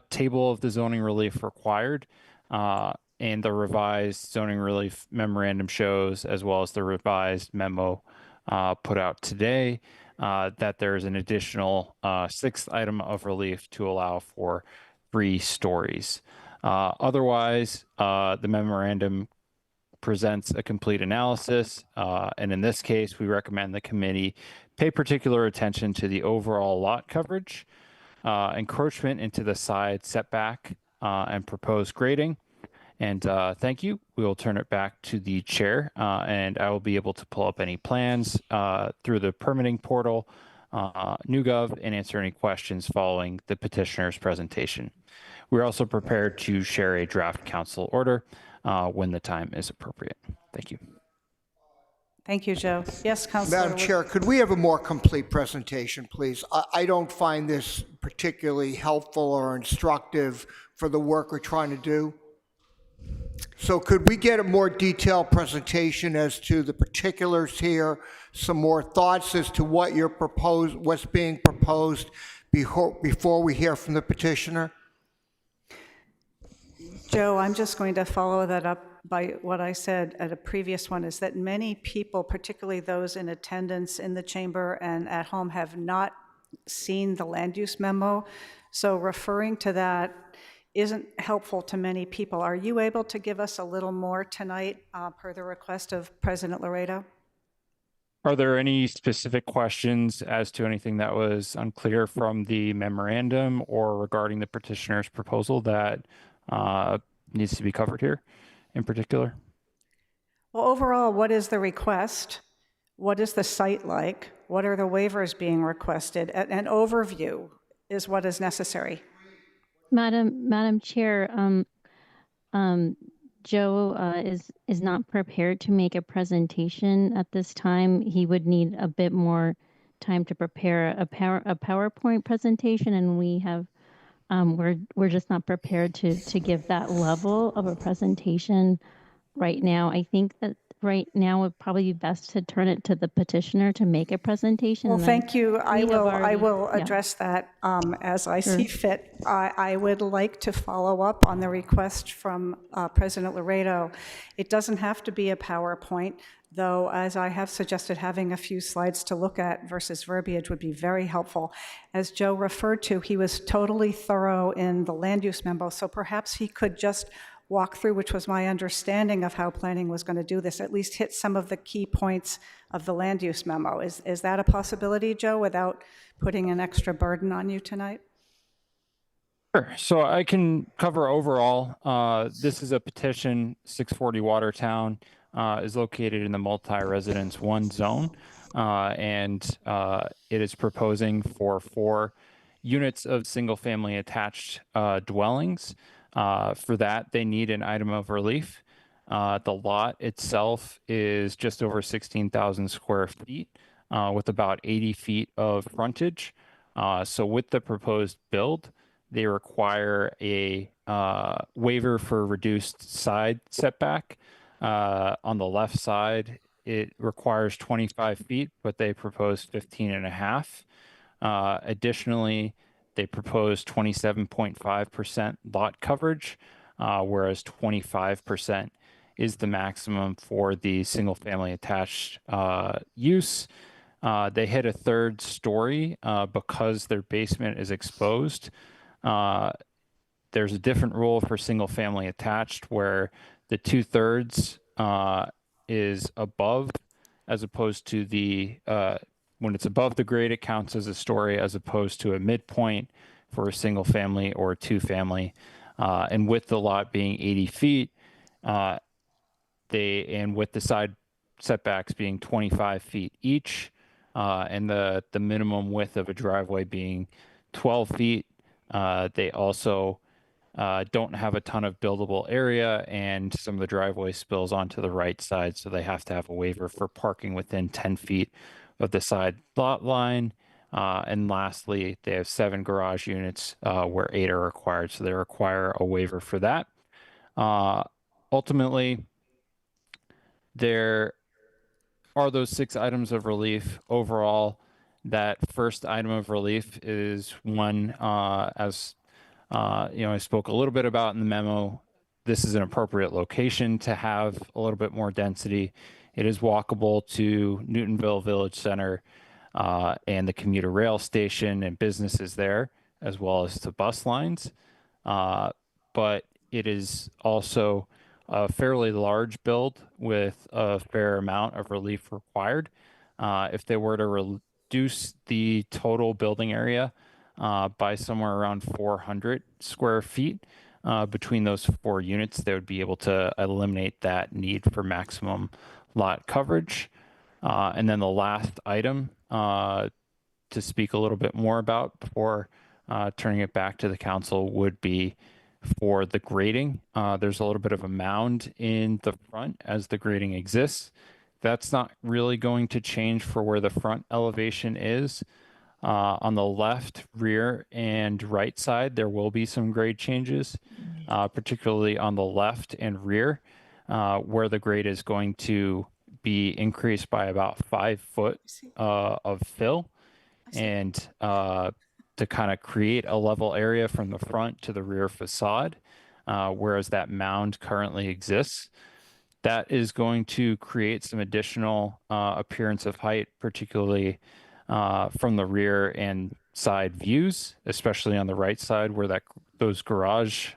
table of the zoning relief required, and the revised zoning relief memorandum shows, as well as the revised memo put out today, that there is an additional 6th item of relief to allow for 3 stories. Otherwise, the memorandum presents a complete analysis, and in this case, we recommend the committee pay particular attention to the overall lot coverage, encroachment into the side setback, and proposed grading. And thank you. We will turn it back to the chair, and I will be able to pull up any plans through the permitting portal, NewGov, and answer any questions following the petitioner's presentation. We're also prepared to share a draft council order when the time is appropriate. Thank you. Thank you, Joe. Yes, Councilor. Madam Chair, could we have a more complete presentation, please? I don't find this particularly helpful or instructive for the work we're trying to do. So could we get a more detailed presentation as to the particulars here, some more thoughts as to what's being proposed before we hear from the petitioner? Joe, I'm just going to follow that up by what I said at a previous one, is that many people, particularly those in attendance in the chamber and at home, have not seen the land use memo. So referring to that isn't helpful to many people. Are you able to give us a little more tonight per the request of President Laredo? Are there any specific questions as to anything that was unclear from the memorandum or regarding the petitioner's proposal that needs to be covered here in particular? Well, overall, what is the request? What is the site like? What are the waivers being requested? An overview is what is necessary. Madam Chair, Joe is not prepared to make a presentation at this time. He would need a bit more time to prepare a PowerPoint presentation, and we have we're just not prepared to give that level of a presentation right now. I think that right now would probably be best to turn it to the petitioner to make a presentation. Well, and then thank you. I we have will, I already- will yeah. address that as I see Sure. fit. I would like to follow up on the request from President Laredo. It doesn't have to be a PowerPoint, though, as I have suggested, having a few slides to look at versus verbiage would be very helpful. As Joe referred to, he was totally thorough in the land use memo, so perhaps he could just walk through, which was my understanding of how planning was going to do this, at least hit some of the key points of the land use memo. Is that a possibility, Joe, without putting an extra burden on you tonight? Sure. So I can cover overall. This is a petition. 640 Watertown is located in the multi-residence 1 zone, and it is proposing for 4 units of single-family attached dwellings. For that, they need an item of relief. The lot itself is just over 16,000 square feet with about 80 feet of frontage. So with the proposed build, they require a waiver for reduced side setback. On the left side, it requires 25 feet, but they propose 15 and a half. Additionally, they propose 27.5% lot coverage, whereas 25% is the maximum for the single family attached use. They hit a 3rd story because their basement is exposed. There's a different rule for single family attached where the 2/3 is above, as opposed to the when it's above the grade, it counts as a story, as opposed to a midpoint for a single family or a 2-family. And with the lot being 80 feet, and with the side setbacks being 25 feet each, and the minimum width of a driveway being 12 feet, they also don't have a ton of buildable area, and some of the driveway spills onto the right side, so they have to have a waiver for parking within 10 feet of the side lot line. And lastly, they have 7 garage units where 8 are required, so they require a waiver for that. Ultimately, there are those 6 items of relief. Overall, that first item of relief is one, as I spoke a little bit about in the memo. This is an appropriate location to have a little bit more density. It is walkable to Newtonville Village Center and the commuter rail station and businesses there, as well as to bus lines. But it is also a fairly large build with a fair amount of relief required. If they were to reduce the total building area by somewhere around 400 square feet between those 4 units, they would be able to eliminate that need for maximum lot coverage. And then the last item to speak a little bit more about before turning it back to the council would be for the grading. There's a little bit of a mound in the front as the grading exists. That's not really going to change for where the front elevation is. On the left, rear, and right side, there will be some grade changes, particularly on the left and rear, where the grade is going to be increased by about 5 foot of fill, and to kind of create a level area from the front to the rear facade, whereas that mound currently exists. That is going to create some additional appearance of height, particularly from the rear and side views, especially on the right side where those garage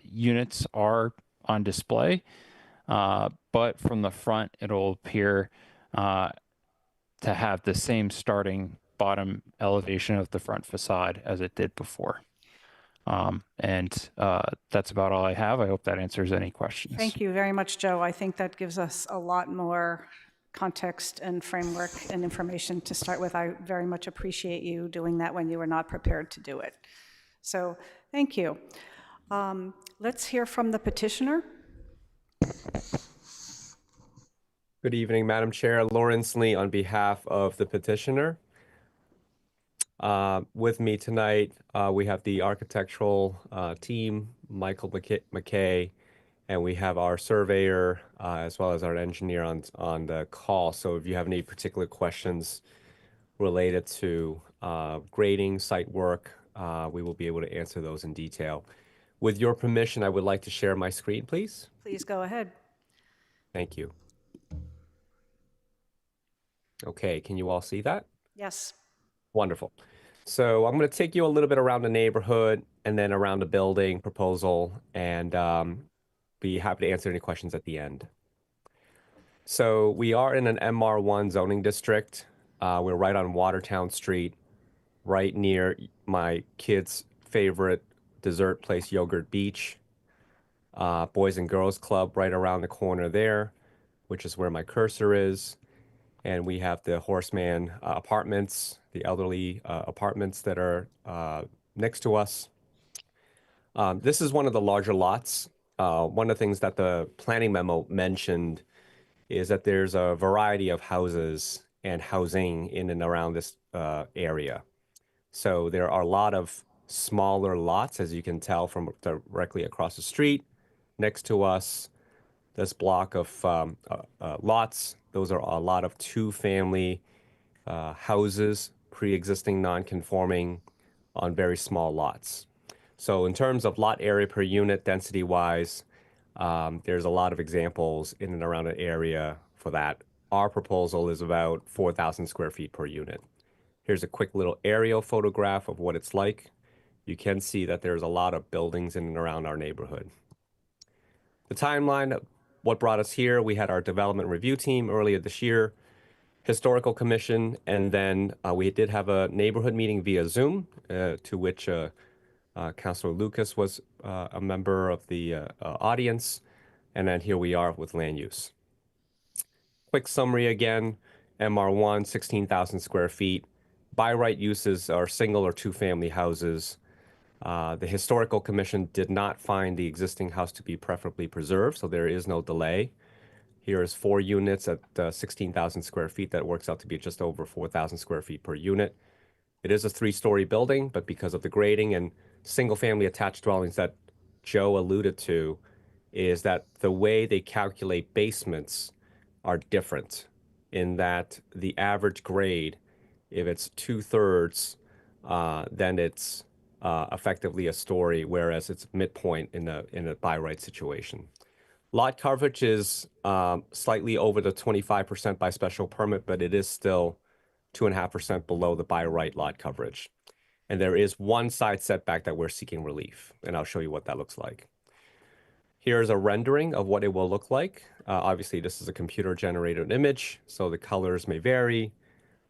units are on display. But from the front, it'll appear to have the same starting bottom elevation of the front facade as it did before. And that's about all I have. I hope that answers any questions. Thank you very much, Joe. I think that gives us a lot more context and framework and information to start with. I very much appreciate you doing that when you were not prepared to do it. So thank you. Let's hear from the petitioner. Good evening, Madam Chair. Lawrence Lee on behalf of the petitioner. With me tonight, we have the architectural team, Michael McKay And we have our surveyor as well as our engineer on the call. So if you have any particular questions related to grading, site work, we will be able to answer those in detail. With your permission, I would like to share my screen, please. Please go ahead. Thank you. Okay, can you all see that? Yes. Wonderful. So I'm going to take you a little bit around the neighborhood and then around the building proposal, and be happy to answer any questions at the end. So we are in an MR1 zoning district. We're right on Watertown Street, right near my kids' favorite dessert place, Yogurt Beach. Boys and Girls Club right around the corner there, which is where my cursor is. And we have the Horseman apartments, the elderly apartments that are next to us. This is one of the larger lots. One of the things that the planning memo mentioned is that there's a variety of houses and housing in and around this area. So there are a lot of smaller lots, as you can tell from directly across the street. Next to us, this block of lots, those are a lot of two-family houses, pre-existing non-conforming on very small lots. So in terms of lot area per unit, density-wise, there's a lot of examples in and around the area for that. Our proposal is about 4,000 square feet per unit. Here's a quick little aerial photograph of what it's like. You can see that there's a lot of buildings in and around our neighborhood. The timeline, what brought us here, we had our development review team earlier this year, historical commission, and then we did have a neighborhood meeting via Zoom, to which Councilor Lucas was a member of the audience, and then here we are with land use. Quick summary again, MR1, 16,000 square feet. By right uses are single or two-family houses. The Historical Commission did not find the existing house to be preferably preserved, so there is no delay. Here is 4 units at 16,000 square feet. That works out to be just over 4,000 square feet per unit. It is a 3-story building, but because of the grading and single-family attached dwellings that Joe alluded to, is that the way they calculate basements are different in that the average grade, if it's 2/3, then it's effectively a story, whereas it's midpoint in a by right situation. Lot coverage is slightly over the 25% by special permit, but it is still 2.5% below the by right lot coverage. And there is one side setback that we're seeking relief, and I'll show you what that looks like. Here's a rendering of what it will look like. Obviously, this is a computer-generated image, so the colors may vary,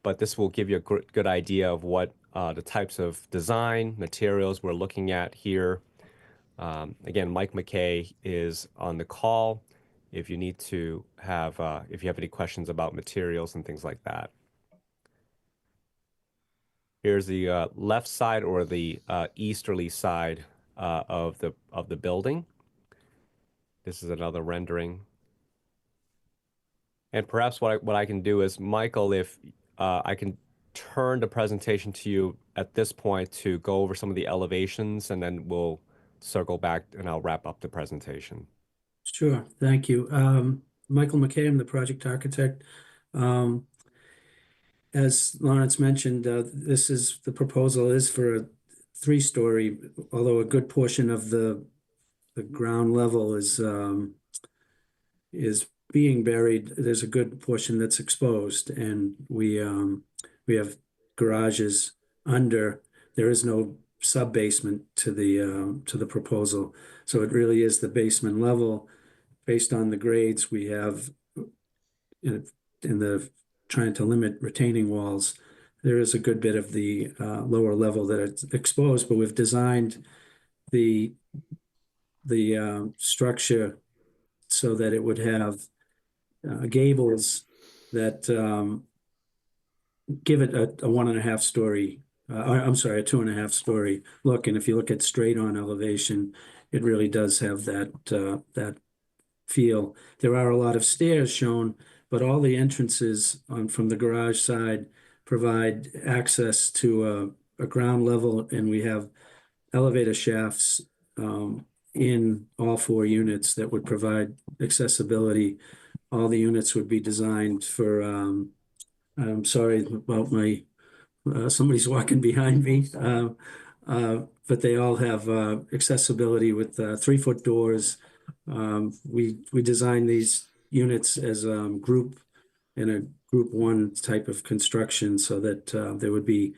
but this will give you a good idea of what the types of design, materials we're looking at here. Again, Mike McKay is on the call if you need to have, if you have any questions about materials and things like that. Here's the left side, or the easterly side of the building. This is another rendering. And perhaps what I can do is, Michael, if I can turn the presentation to you at this point to go over some of the elevations, and then we'll circle back and I'll wrap up the presentation. Sure, thank you. Michael McKay, I'm the project architect. As Lawrence mentioned, the proposal is for a 3-story, although a good portion of the ground level is being buried. There's a good portion that's exposed, and we have garages under. There is no sub-basement to the proposal, so it really is the basement level based on the grades we have in the trying to limit retaining walls. There is a good bit of the lower level that it's exposed, but we've designed the structure so that it would have gables that give it a 1.5 story. I'm sorry, a 2.5 story look. And if you look at straight on elevation, it really does have that feel. There are a lot of stairs shown, but all the entrances from the garage side provide access to a ground level, and we have elevator shafts in all 4 units that would provide accessibility. All the units would be designed for, I'm sorry about my, somebody's walking behind me. But they all have accessibility with 3-foot doors. We designed these units as group in a group 1 type of construction so that there would be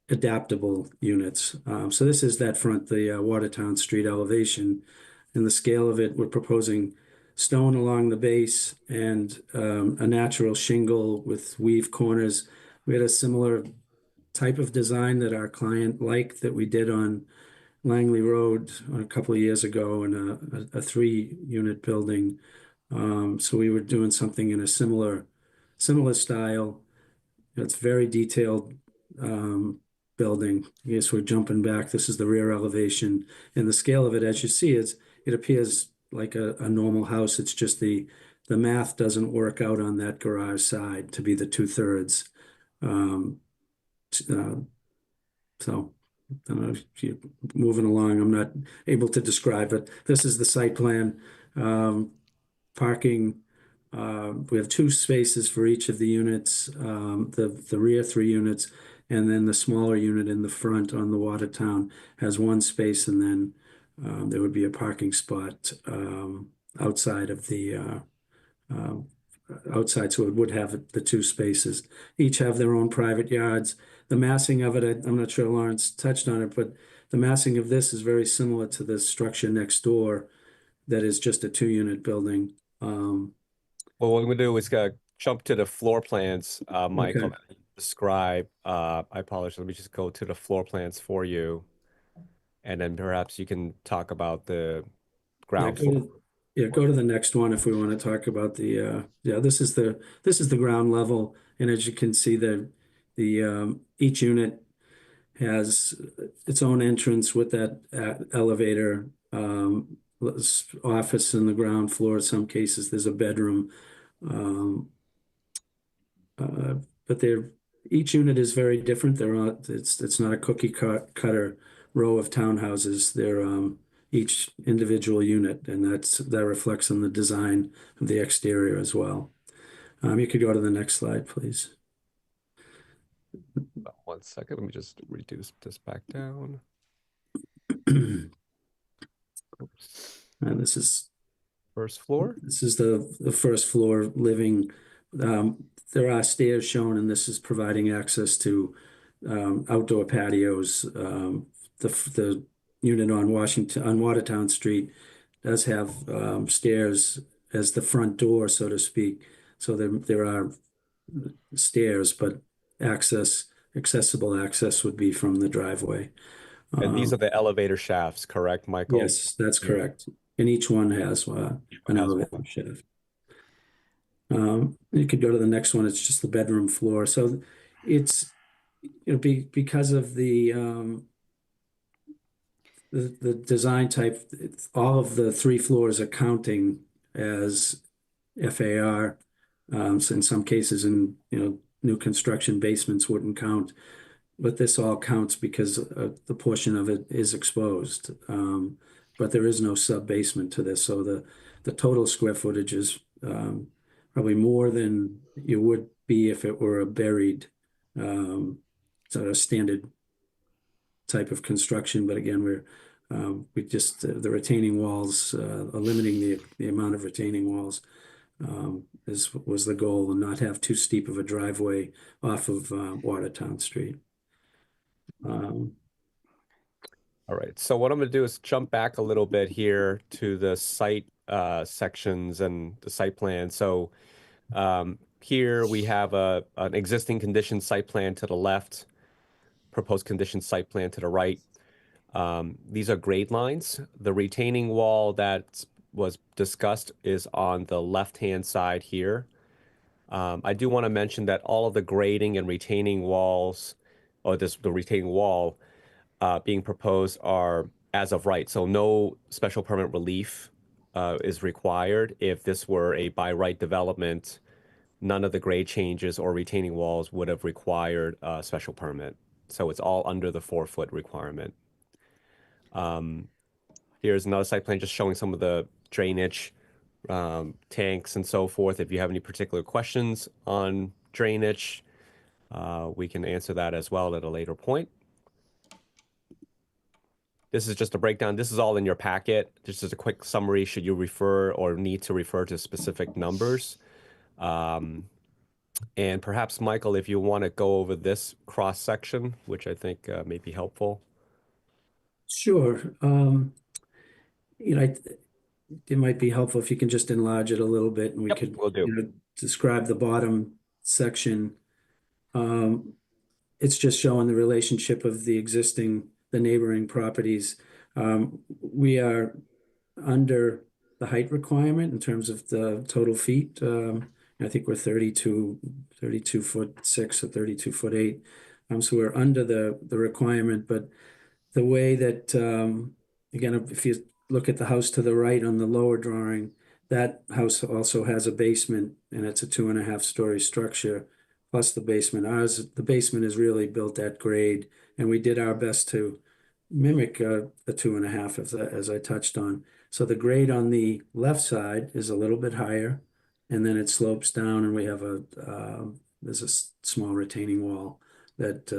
adaptable units. So this is that front, the Watertown Street elevation. And the scale of it, we're proposing stone along the base and a natural shingle with weave corners. We had a similar type of design that our client liked that we did on Langley Road a couple of years ago in a 3-unit building. So we were doing something in a similar style. It's very detailed building. I guess we're jumping back. This is the rear elevation. And the scale of it, as you see, it appears like a normal house. It's just the math doesn't work out on that garage side to be the 2/3. So I don't know if you're moving along. I'm not able to describe it. This is the site plan. Parking. We have 2 spaces for each of the units. The rear 3 units, and then the smaller unit in the front on the Watertown has 1 space, and then there would be a parking spot outside of the outside, so it would have the 2 spaces. Each have their own private yards. The massing of it, I'm not sure Lawrence touched on it, but the massing of this is very similar to the structure next door that is just a 2-unit building. Well, what I'm gonna do is jump to the floor plans, Michael, Okay. that you describe. I apologize. Let me just go to the floor plans for you, and then perhaps you can talk about the ground floor. Go to the next one if we want to talk about the this is the ground level, and as you can see, the each unit has its own entrance with that elevator, office in the ground floor. In some cases, there's a bedroom, but each unit is very different. It's not a cookie cutter row of townhouses. They're each individual unit, and that reflects on the design of the exterior as well. You could go to the next slide, please. 1 second. Let me just reduce this back down. And this is first floor. This is the first floor living. There are stairs shown, and this is providing access to outdoor patios. The unit on Watertown Street does have stairs as the front door, so to speak. So there are stairs, but accessible access would be from the driveway. And these are the elevator shafts, correct, Michael? Yes, that's correct. And each one has an elevator shaft. You could go to the next one. It's just the bedroom floor. So it's because of the design type, all of the 3 floors are counting as FAR. So in some cases, new construction basements wouldn't count, but this all counts because the portion of it is exposed. But there is no sub basement to this, so the total square footage is probably more than you would be if it were a buried sort of standard type of construction. But again, we just the retaining walls, limiting the amount of retaining walls was the goal, and not have too steep of a driveway off of Watertown Street. All right, so what I'm going to do is jump back a little bit here to the site sections and the site plan. So here we have an existing condition site plan to the left, proposed condition site plan to the right. These are grade lines. The retaining wall that was discussed is on the left-hand side here. I do want to mention that all of the grading and retaining walls, or the retaining wall being proposed are as of right. So no special permit relief is required. If this were a by right development, none of the grade changes or retaining walls would have required a special permit. So it's all under the 4-foot requirement. Here's another site plan just showing some of the drainage, tanks and so forth. If you have any particular questions on drainage, we can answer that as well at a later point. This is just a breakdown. This is all in your packet. Just as a quick summary, should you refer or need to refer to specific numbers. And perhaps, Michael, if you want to go over this cross section, which I think may be helpful. Sure. It might be helpful if you can just enlarge it a little bit and we could will do. Describe the bottom section. It's just showing the relationship of the neighboring properties. We are under the height requirement in terms of the total feet. I think we're 32'6" or 32'8". So we're under the requirement, but the way that, again, if you look at the house to the right on the lower drawing, that house also has a basement and it's a 2.5-story structure plus the basement. The basement is really built at grade, and we did our best to mimic the 2.5 as I touched on. So the grade on the left side is a little bit higher, and then it slopes down, and we have there's a small retaining wall that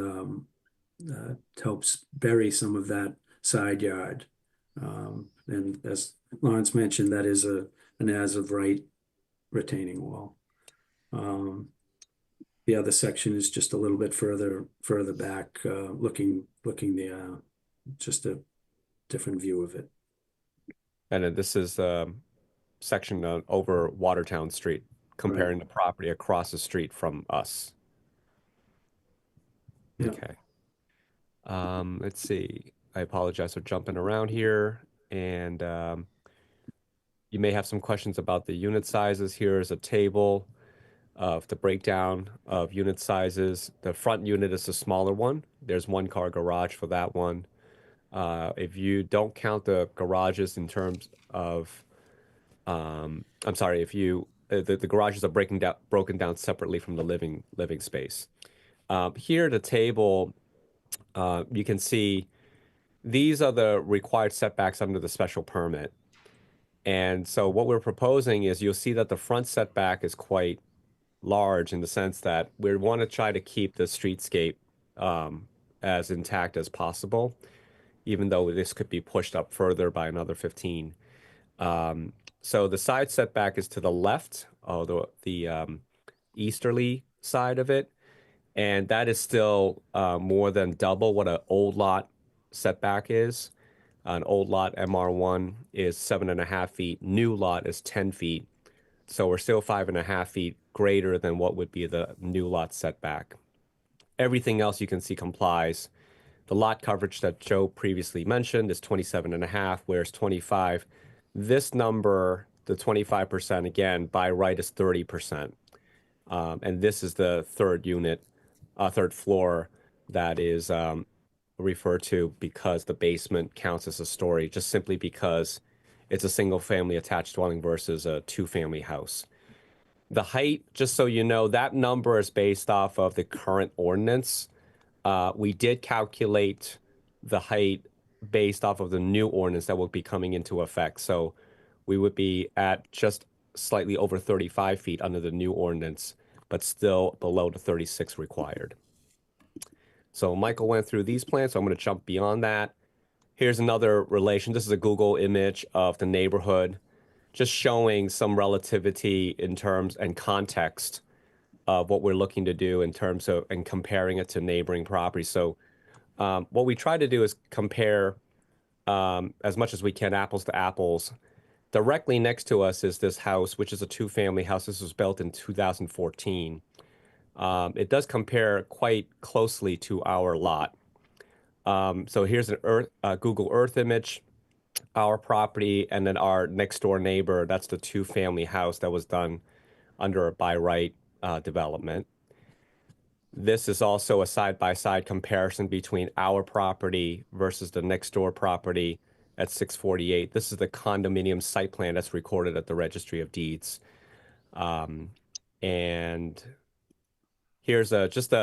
helps bury some of that side yard. And as Lawrence mentioned, that is an as of right retaining wall. The other section is just a little bit further back, looking just a different view of it. And this is section over Watertown Street, comparing the property across the street from us. Yeah. Okay. Let's see. I apologize for jumping around here, and you may have some questions about the unit sizes. Here is a table of the breakdown of unit sizes. The front unit is the smaller one. There's 1-car garage for that one. If you don't count the garages in terms of, I'm sorry, if you the garages are broken down separately from the living space. Here, the table, you can see these are the required setbacks under the special permit. And so what we're proposing is you'll see that the front setback is quite large in the sense that we want to try to keep the streetscape as intact as possible, even though this could be pushed up further by another 15. So the side setback is to the left, the easterly side of it, and that is still more than double what an old lot setback is. An old lot MR1 is 7.5 feet. New lot is 10 feet. So we're still 5.5 feet greater than what would be the new lot setback. Everything else you can see complies. The lot coverage that Joe previously mentioned is 27.5, whereas 25. This number, the 25%, again, by right is 30%. And this is the third floor that is referred to because the basement counts as a story, just simply because it's a single-family attached dwelling versus a two-family house. The height, just so you know, that number is based off of the current ordinance. We did calculate the height based off of the new ordinance that will be coming into effect. So we would be at just slightly over 35 feet under the new ordinance, but still below the 36 required. So Michael went through these plans, so I'm going to jump beyond that. Here's another relation. This is a Google image of the neighborhood, just showing some relativity in terms and context of what we're looking to do in terms of and comparing it to neighboring properties. So what we try to do is compare as much as we can apples to apples. Directly next to us is this house, which is a two-family house. This was built in 2014. It does compare quite closely to our lot. So here's an Google Earth image, our property, and then our next door neighbor. That's the two-family house that was done under a by right development. This is also a side-by-side comparison between our property versus the next door property at 648. This is the condominium site plan that's recorded at the Registry of Deeds. And here's just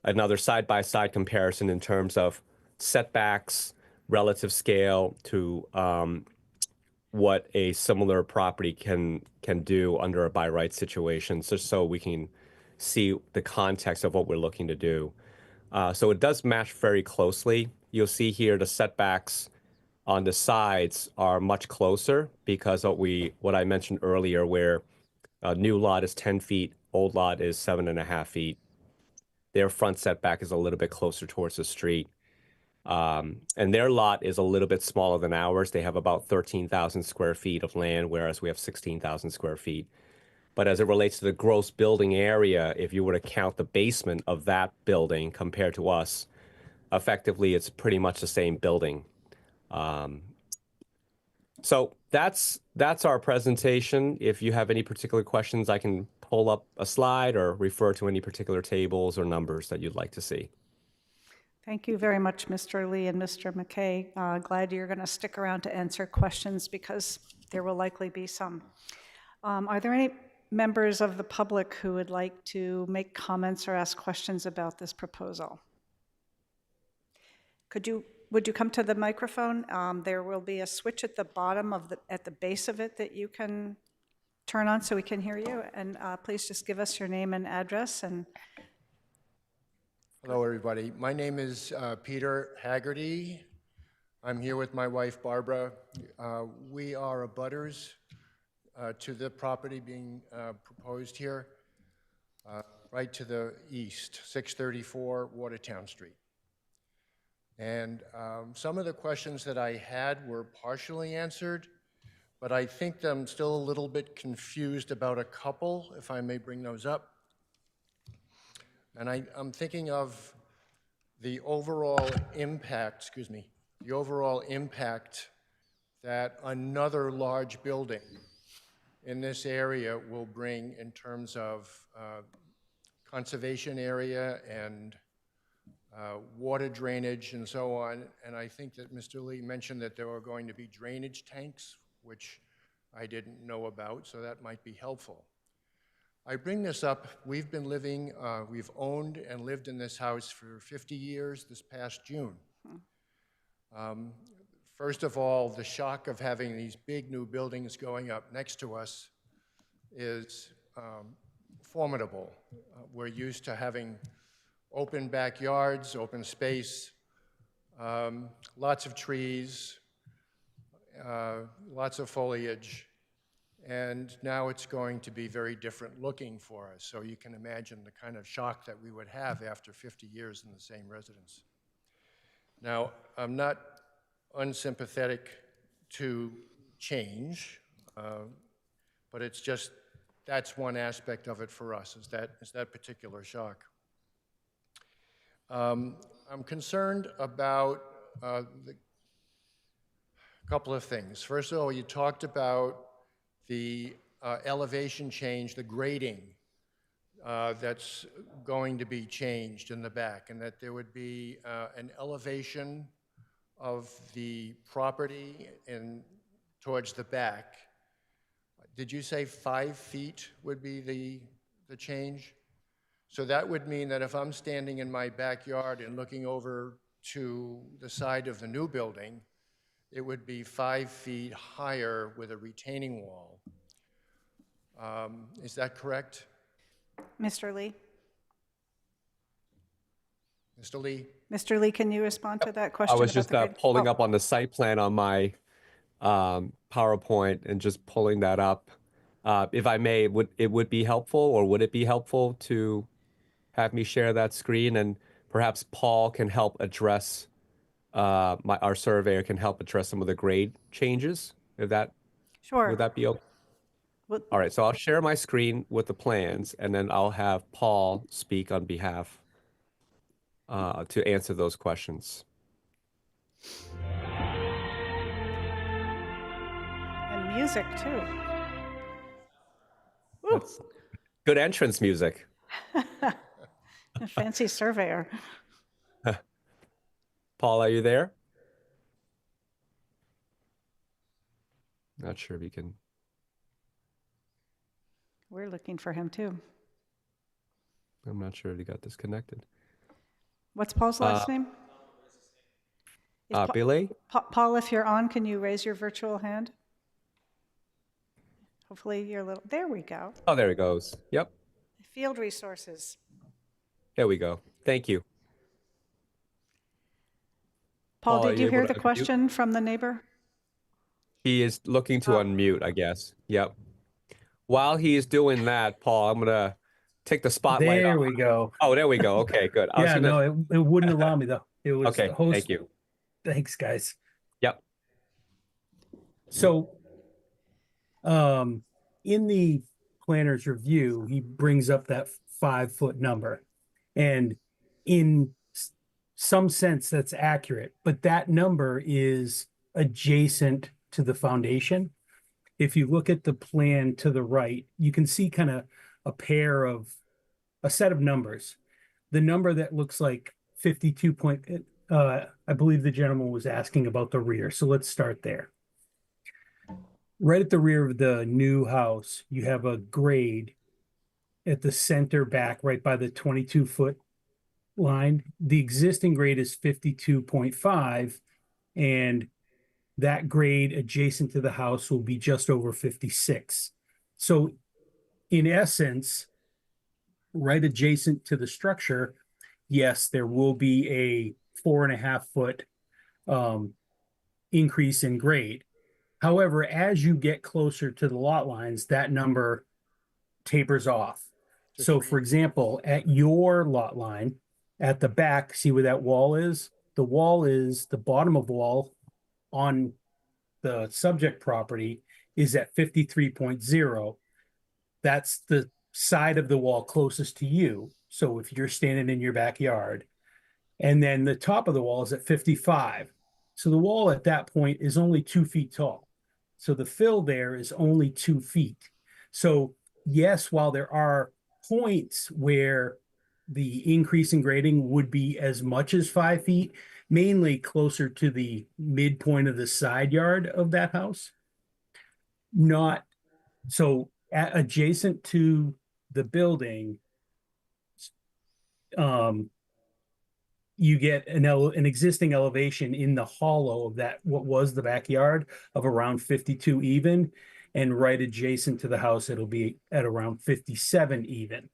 another side-by-side comparison in terms of setbacks relative scale to what a similar property can do under a by right situation, just so we can see the context of what we're looking to do. So it does match very closely. You'll see here the setbacks on the sides are much closer because of what I mentioned earlier, where new lot is 10 feet, old lot is 7.5 feet. Their front setback is a little bit closer towards the street. And their lot is a little bit smaller than ours. They have about 13,000 square feet of land, whereas we have 16,000 square feet. But as it relates to the gross building area, if you were to count the basement of that building compared to us, effectively it's pretty much the same building. So that's our presentation. If you have any particular questions, I can pull up a slide or refer to any particular tables or numbers that you'd like to see. Thank you very much, Mr. Lee and Mr. McKay. Glad you're going to stick around to answer questions because there will likely be some. Are there any members of the public who would like to make comments or ask questions about this proposal? Would you come to the microphone? There will be a switch at the bottom at the base of it that you can turn on so we can hear you. And please just give us your name and address. And hello, everybody. My name is Peter Haggerty. I'm here with my wife, Barbara. We are abutters to the property being proposed here, right to the east, 634 Watertown Street. And some of the questions that I had were partially answered, but I think I'm still a little bit confused about a couple, if I may bring those up. And I'm thinking of the overall impact, the overall impact that another large building in this area will bring in terms of conservation area and water drainage and so on. And I think that Mr. Lee mentioned that there were going to be drainage tanks, which I didn't know about, so that might be helpful. I bring this up, we've owned and lived in this house for 50 years this past June. First of all, the shock of having these big new buildings going up next to us is formidable. We're used to having open backyards, open space, lots of trees, lots of foliage, and now it's going to be very different looking for us. So you can imagine the kind of shock that we would have after 50 years in the same residence. Now, I'm not unsympathetic to change, but it's just, that's one aspect of it for us, is that particular shock. I'm concerned about a couple of things. First of all, you talked about the elevation change, the grading that's going to be changed in the back, and that there would be an elevation of the property towards the back. Did you say 5 feet would be the change? So that would mean that if I'm standing in my backyard and looking over to the side of the new building, it would be 5 feet higher with a retaining wall. Is that correct? Mr. Lee? Mr. Lee? Mr. Lee, can you respond to that question? I was about just the grade? pulling up on the site plan on my PowerPoint and just pulling that up. If I may, would it be helpful to have me share that screen, and perhaps Paul can help address, our surveyor can help address some of the grade changes? Sure. Would that be okay? All right, so I'll share my screen with the plans, and then I'll have Paul speak on behalf to answer those questions. And music, too. That's good entrance music. A fancy surveyor. Paul, are you there? Not sure if you can. We're looking for him, too. I'm not sure if he got disconnected. What's Paul's last name? Billy? Paul, if you're on, can you raise your virtual hand? Hopefully you're a little, there we go. Oh, there he goes. Yep. Field resources. There we go. Thank you. Paul, Paul, are did you you hear able to the unmute? question from the neighbor? He is looking to unmute, I guess. Yep. While he is doing that, Paul, I'm gonna take the spotlight There off. we go. Oh, there we go. Okay, good. I was Yeah, gonna... no, it wouldn't allow me though. It was Okay, the host. thank you. Thanks, guys. Yep. So, in the planner's review, he brings up that 5-foot number, and in some sense, that's accurate. But that number is adjacent to the foundation. If you look at the plan to the right, you can see kind of a set of numbers. The number that looks like 52 point, I believe the gentleman was asking about the rear. So let's start there. Right at the rear of the new house, you have a grade at the center back, right by the 22-foot line. The existing grade is 52.5, and that grade adjacent to the house will be just over 56. So in essence, right adjacent to the structure, yes, there will be a 4.5-foot increase in grade. However, as you get closer to the lot lines, that number tapers off. So for example, at your lot line, at the back, see where that wall is? The wall is the bottom of the wall on the subject property is at 53.0. That's the side of the wall closest to you. So if you're standing in your backyard, and then the top of the wall is at 55. So the wall at that point is only 2 feet tall. So the fill there is only 2 feet. So yes, while there are points where the increase in grading would be as much as 5 feet, mainly closer to the midpoint of the side yard of that house. Not so adjacent to the building, you get an existing elevation in the hollow of that, what was the backyard, of around 52 even, and right adjacent to the house, it'll be at around 57 even.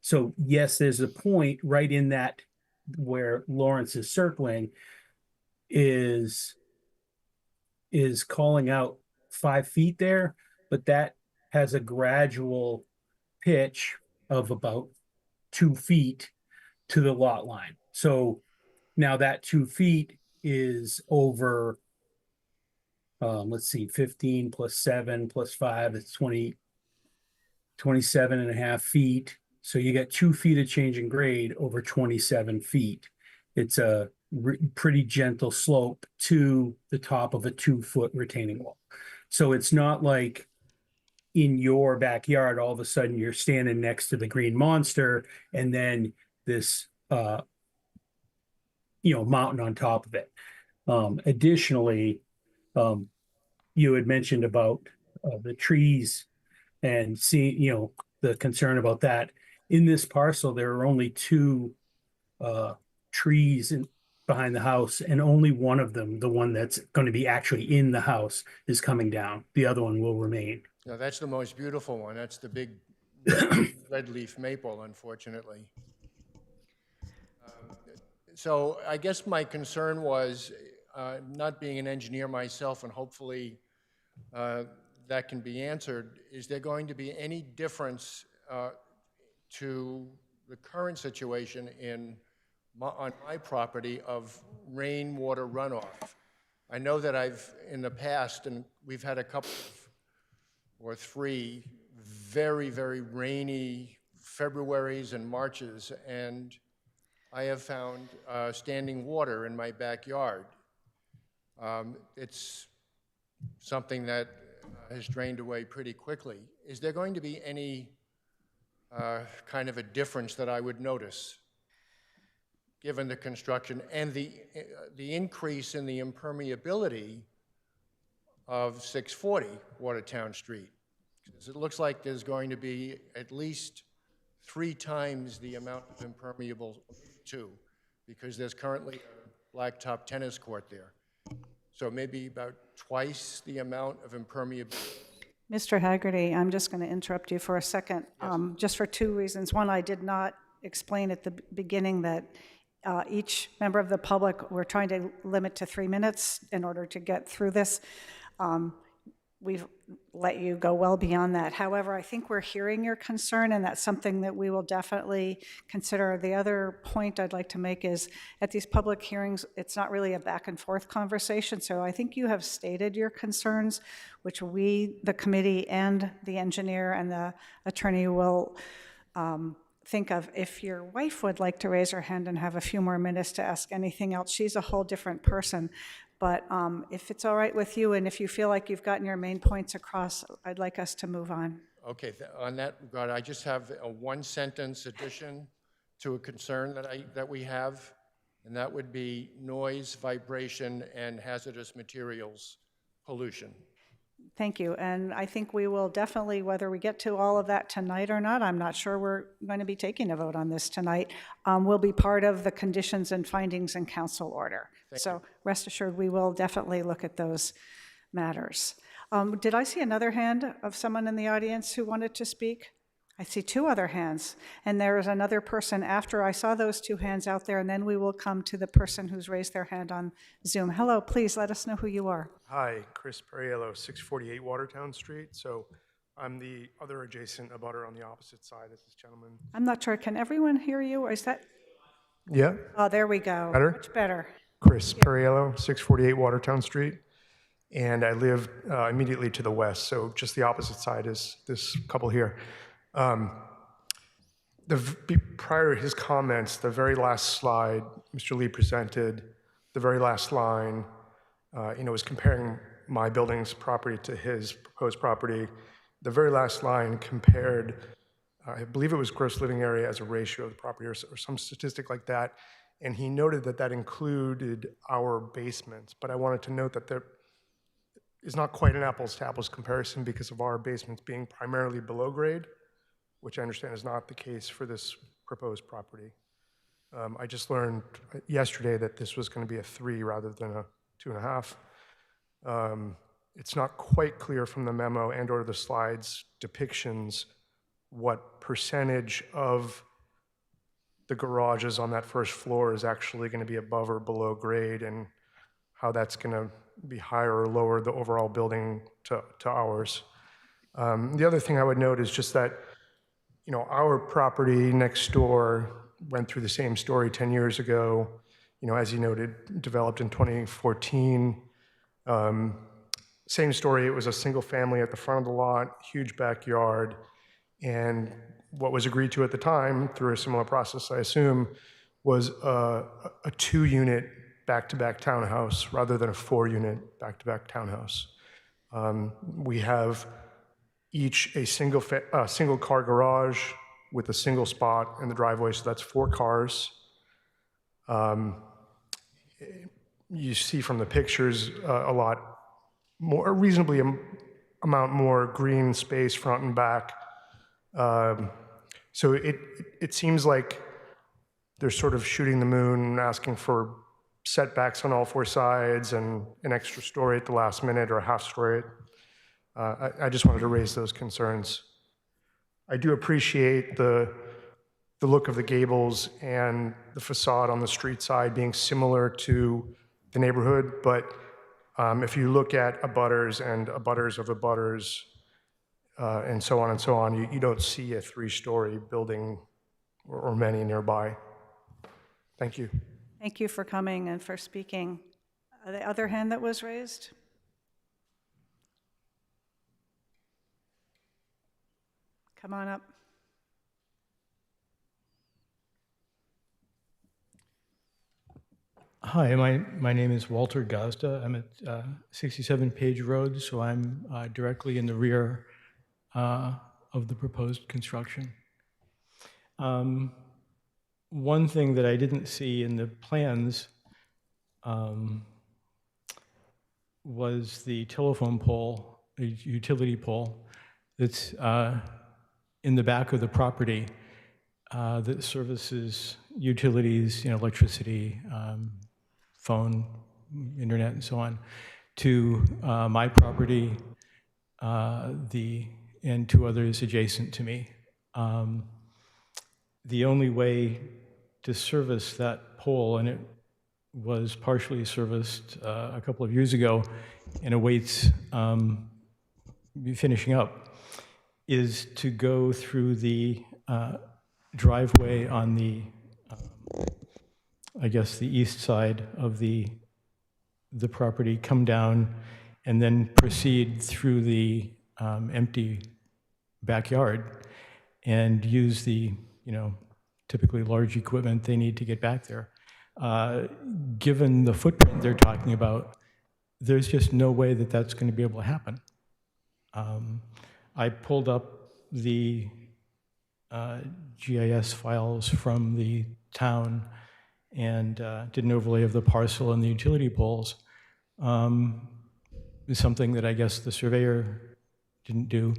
So yes, there's a point right in that where Lawrence is circling is calling out 5 feet there, but that has a gradual pitch of about 2 feet to the lot line. So now that 2 feet is over, let's see, 15 plus 7 plus 5, it's 27.5 feet. So you get 2 feet of change in grade over 27 feet. It's a pretty gentle slope to the top of a 2-foot retaining wall. So it's not like in your backyard, all of a sudden you're standing next to the green monster and then this, mountain on top of it. Additionally, you had mentioned about the trees and seeing, the concern about that. In this parcel, there are only 2 trees behind the house, and only one of them, the one that's going to be actually in the house, is coming down. The other one will remain. No, that's the most beautiful one. That's the big red leaf maple, unfortunately. So I guess my concern was, not being an engineer myself, and hopefully that can be answered, is there going to be any difference to the current situation on my property of rainwater runoff? I know that in the past, and we've had a couple or 3 very, very rainy Februaries and Marches, and I have found standing water in my backyard. It's something that has drained away pretty quickly. Is there going to be any kind of a difference that I would notice, given the construction and the increase in the impermeability of 640 Watertown Street? Because it looks like there's going to be at least 3 times the amount of impermeable too, because there's currently blacktop tennis court there. So maybe about twice the amount of impermeability. Mr. Haggerty, I'm just going to interrupt you for a second, just for two reasons. One, I did not explain at the beginning that each member of the public, we're trying to limit to 3 minutes in order to get through this. We've let you go well beyond that. However, I think we're hearing your concern, and that's something that we will definitely consider. The other point I'd like to make is at these public hearings, it's not really a back and forth conversation. So I think you have stated your concerns, which we, the committee and the engineer and the attorney will think of. If your wife would like to raise her hand and have a few more minutes to ask anything else, she's a whole different person. But if it's all right with you, and if you feel like you've gotten your main points across, I'd like us to move on. Okay, on that regard, I just have a one-sentence addition to a concern that we have, and that would be noise, vibration, and hazardous materials pollution. Thank you. And I think we will definitely, whether we get to all of that tonight or not, I'm not sure we're going to be taking a vote on this tonight, will be part of the conditions and findings in council order. So rest assured, we will definitely look at those matters. Did I see another hand of someone in the audience who wanted to speak? I see two other hands, and there is another person after I saw those two hands out there, and then we will come to the person who's raised their hand on Zoom. Hello, please let us know who you are. Hi, Chris Perriello, 648 Watertown Street. So I'm the other adjacent abutter on the opposite side as this gentleman. I'm not sure, can everyone hear you, or is that? Yeah. Oh, there we go. Better? Much better. Chris Perriello, 648 Watertown Street. And I live immediately to the west, so just the opposite side is this couple here. Prior to his comments, the very last slide Mr. Lee presented, the very last line, was comparing my building's property to his proposed property. The very last line compared, I believe it was gross living area as a ratio of the property or some statistic like that. And he noted that that included our basements. But I wanted to note that there is not quite an apples to apples comparison because of our basements being primarily below grade, which I understand is not the case for this proposed property. I just learned yesterday that this was going to be a 3 rather than a 2.5. It's not quite clear from the memo and or the slides depictions what percentage of the garages on that first floor is actually going to be above or below grade, and how that's going to be higher or lower the overall building to ours. The other thing I would note is just that our property next door went through the same story 10 years ago, as you noted, developed in 2014. Same story, it was a single family at the front of the lot, huge backyard, and what was agreed to at the time, through a similar process, I assume, was a 2-unit back-to-back townhouse rather than a 4-unit back-to-back townhouse. We have each a single car garage with a single spot in the driveway, so that's 4 cars. You see from the pictures a lot more, a reasonably amount more green space front and back. So it seems like they're sort of shooting the moon, asking for setbacks on all 4 sides and an extra story at the last minute or a half story. I just wanted to raise those concerns. I do appreciate the look of the gables and the facade on the street side being similar to the neighborhood, but if you look at abutters and abutters of abutters and so on, you don't see a 3-story building or many nearby. Thank you. Thank you for coming and for speaking. The other hand that was raised? Come on up. Hi, my name is Walter Gazda. I'm at 67 Page Road, so I'm directly in the rear of the proposed construction. One thing that I didn't see in the plans was the telephone pole, a utility pole that's in the back of the property that services utilities, electricity, phone, internet, and so on, to my property, and two others adjacent to me. The only way to service that pole, and it was partially serviced a couple of years ago and awaits finishing up, is to go through the driveway on the, I guess, the east side of the property, come down, and then proceed through the empty backyard and use the, typically large equipment they need to get back there. Given the footprint they're talking about, there's just no way that that's going to be able to happen. I pulled up the GIS files from the town and did an overlay of the parcel and the utility poles. Is something that I guess the surveyor didn't do.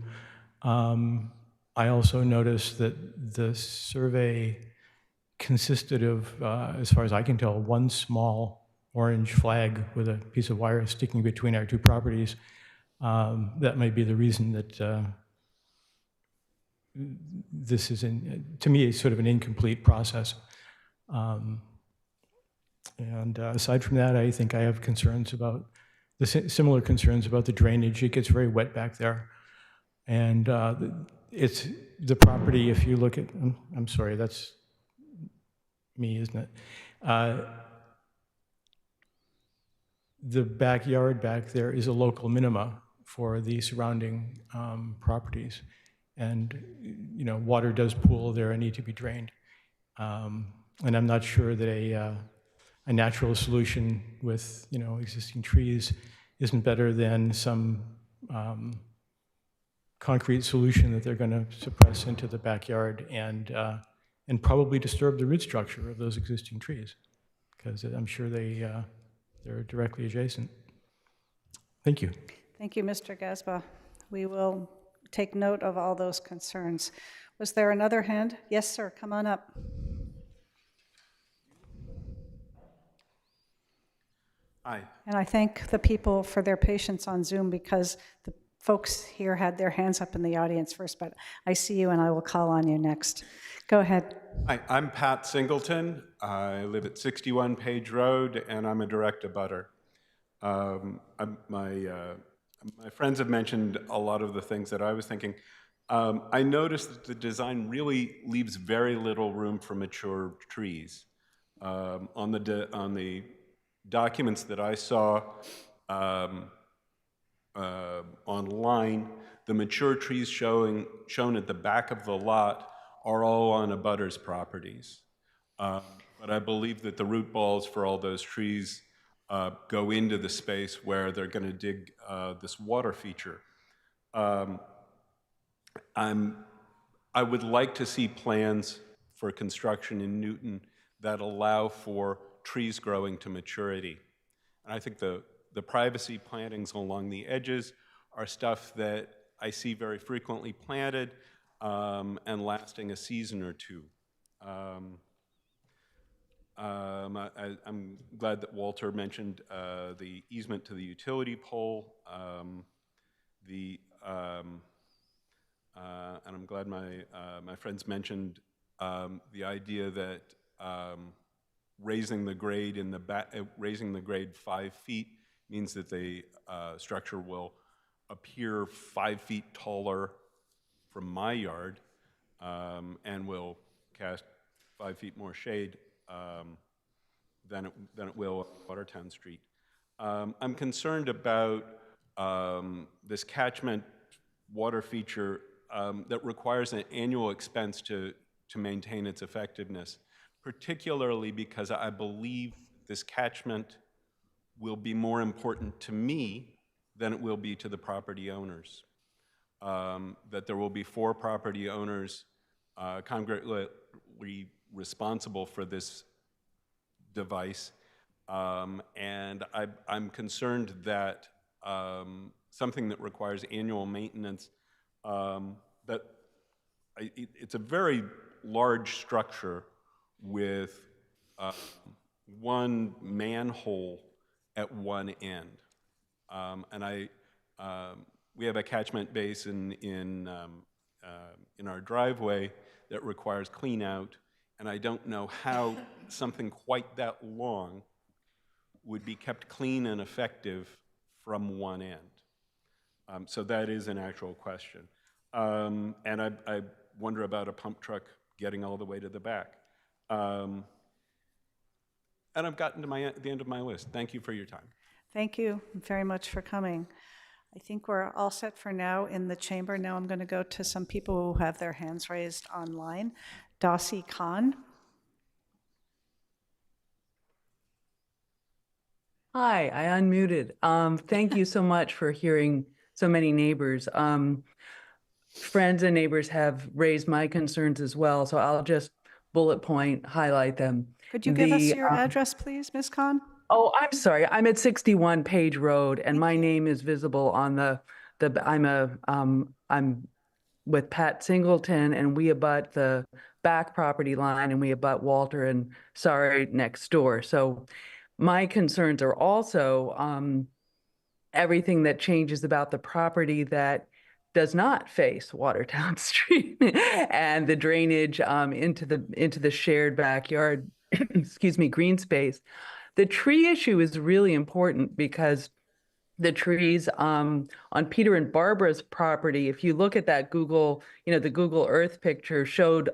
I also noticed that the survey consisted of, as far as I can tell, one small orange flag with a piece of wire sticking between our two properties. That might be the reason that this is, to me, sort of an incomplete process. And aside from that, I think I have concerns about similar concerns about the drainage. It gets very wet back there. And it's the property, if you look at, I'm sorry, that's me, isn't it? The backyard back there is a local minima for the surrounding properties. And, water does pool there and need to be drained. And I'm not sure that a natural solution with, existing trees isn't better than some concrete solution that they're going to suppress into the backyard and probably disturb the root structure of those existing trees, because I'm sure they're directly adjacent. Thank you. Thank you, Mr. Gasba. We will take note of all those concerns. Was there another hand? Yes, sir, come on up. Hi. And I thank the people for their patience on Zoom, because the folks here had their hands up in the audience first, but I see you and I will call on you next. Go ahead. Hi, I'm Pat Singleton. I live at 61 Page Road, and I'm a direct abutter. My friends have mentioned a lot of the things that I was thinking. I noticed that the design really leaves very little room for mature trees. On the documents that I saw online, the mature trees shown at the back of the lot are all on abutters' properties. But I believe that the root balls for all those trees go into the space where they're going to dig this water feature. I would like to see plans for construction in Newton that allow for trees growing to maturity. And I think the privacy plantings along the edges are stuff that I see very frequently planted and lasting a season or two. I'm glad that Walter mentioned the easement to the utility pole. And I'm glad my friends mentioned the idea that raising the grade in the back, raising the grade 5 feet means that the structure will appear 5 feet taller from my yard and will cast 5 feet more shade than it will on Watertown Street. I'm concerned about this catchment water feature that requires an annual expense to maintain its effectiveness, particularly because I believe this catchment will be more important to me than it will be to the property owners. That there will be 4 property owners congruently responsible for this device, and I'm concerned that something that requires annual maintenance, it's a very large structure with one manhole at one end. We have a catchment basin in our driveway that requires clean out, and I don't know how something quite that long would be kept clean and effective from one end. So that is an actual question. And I wonder about a pump truck getting all the way to the back. And I've gotten to the end of my list. Thank you for your time. Thank you very much for coming. I think we're all set for now in the chamber. Now I'm going to go to some people who have their hands raised online. Dossie Khan. Hi, I unmuted. Thank you so much for hearing so many neighbors. Friends and neighbors have raised my concerns as well, so I'll just bullet point, highlight them. Could you give us your address, please, Ms. Khan? Oh, I'm sorry. I'm at 61 Page Road, and my name is visible on I'm with Pat Singleton, and we abut the back property line, and we abut Walter and Sorry next door. So my concerns are also everything that changes about the property that does not face Watertown Street and the drainage into the shared backyard, excuse me, green space. The tree issue is really important because the trees on Peter and Barbara's property, if you look at that Google, the Google Earth picture showed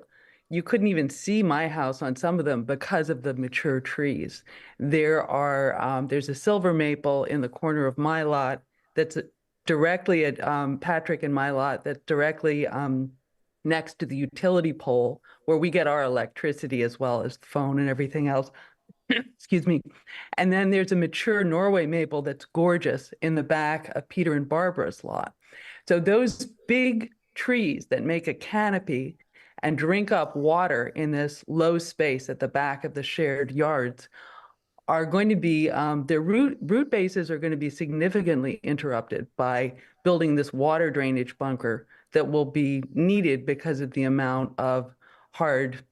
you couldn't even see my house on some of them because of the mature trees. There's a silver maple in the corner of my lot that's directly at Patrick and my lot, that's directly next to the utility pole where we get our electricity as well as the phone and everything else. Excuse me. And then there's a mature Norway maple that's gorgeous in the back of Peter and Barbara's lot. So those big trees that make a canopy and drink up water in this low space at the back of the shared yards are going to be, their root bases are going to be significantly interrupted by building this water drainage bunker that will be needed because of the amount of hard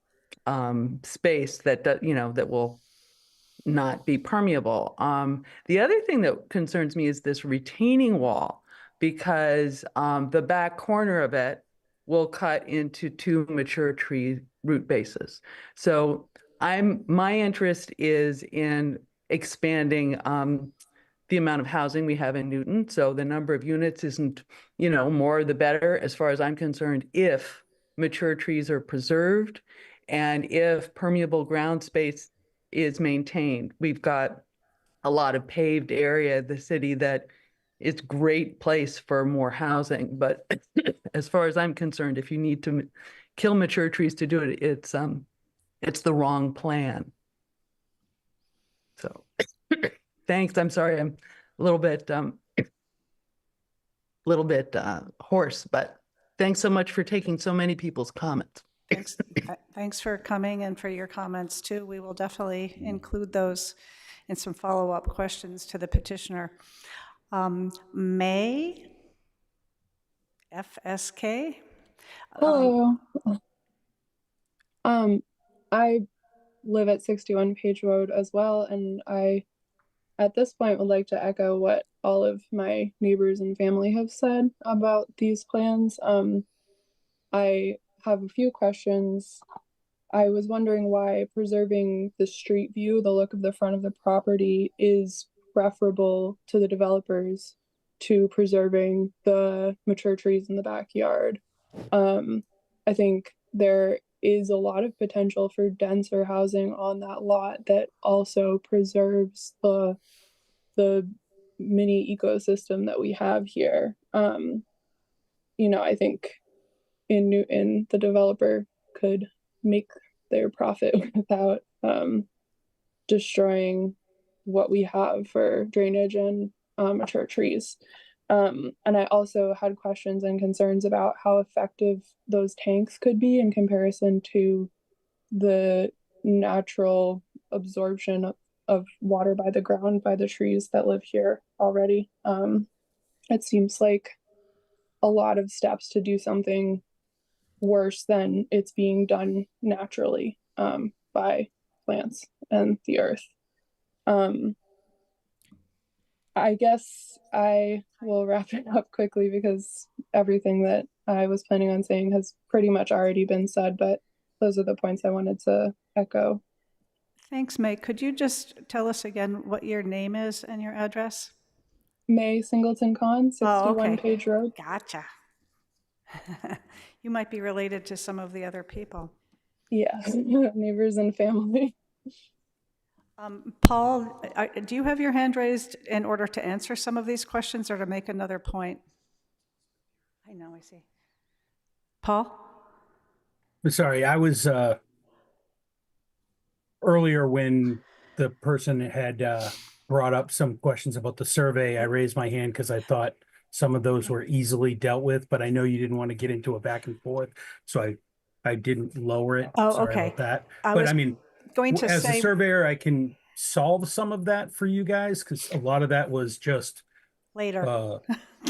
space that will not be permeable. The other thing that concerns me is this retaining wall, because the back corner of it will cut into two mature tree root bases. So my interest is in expanding the amount of housing we have in Newton. So the number of units isn't, more the better as far as I'm concerned, if mature trees are preserved and if permeable ground space is maintained. We've got a lot of paved area of the city that is great place for more housing. But as far as I'm concerned, if you need to kill mature trees to do it, it's the wrong plan. So thanks. I'm sorry. I'm a little bit hoarse, but thanks so much for taking so many people's comments. Thanks for coming and for your comments too. We will definitely include those in some follow-up questions to the petitioner. May FSK. Hello. I live at 61 Page Road as well, and I, at this point, would like to echo what all of my neighbors and family have said about these plans. I have a few questions. I was wondering why preserving the street view, the look of the front of the property, is preferable to the developers to preserving the mature trees in the backyard. I think there is a lot of potential for denser housing on that lot that also preserves the mini ecosystem that we have here. I think in Newton, the developer could make their profit without destroying what we have for drainage and mature trees. And I also had questions and concerns about how effective those tanks could be in comparison to the natural absorption of water by the ground by the trees that live here already. It seems like a lot of steps to do something worse than it's being done naturally by plants and the earth. I guess I will wrap it up quickly because everything that I was planning on saying has pretty much already been said, but those are the points I wanted to echo. Thanks, May. Could you just tell us again what your name is and your address? May Singleton Khan, 61 okay. Page Road. Gotcha. You might be related to some of the other people. Yeah, neighbors and family. Paul, do you have your hand raised in order to answer some of these questions or to make another point? I know, I see. Paul? Sorry, I was earlier when the person had brought up some questions about the survey. I raised my hand because I thought some of those were easily dealt with, but I know you didn't want to get into a back and forth, so I didn't lower it. Oh, Sorry okay. about that. I But was I mean, going to as say a surveyor, I can solve some of that for you guys because a lot of that was just later.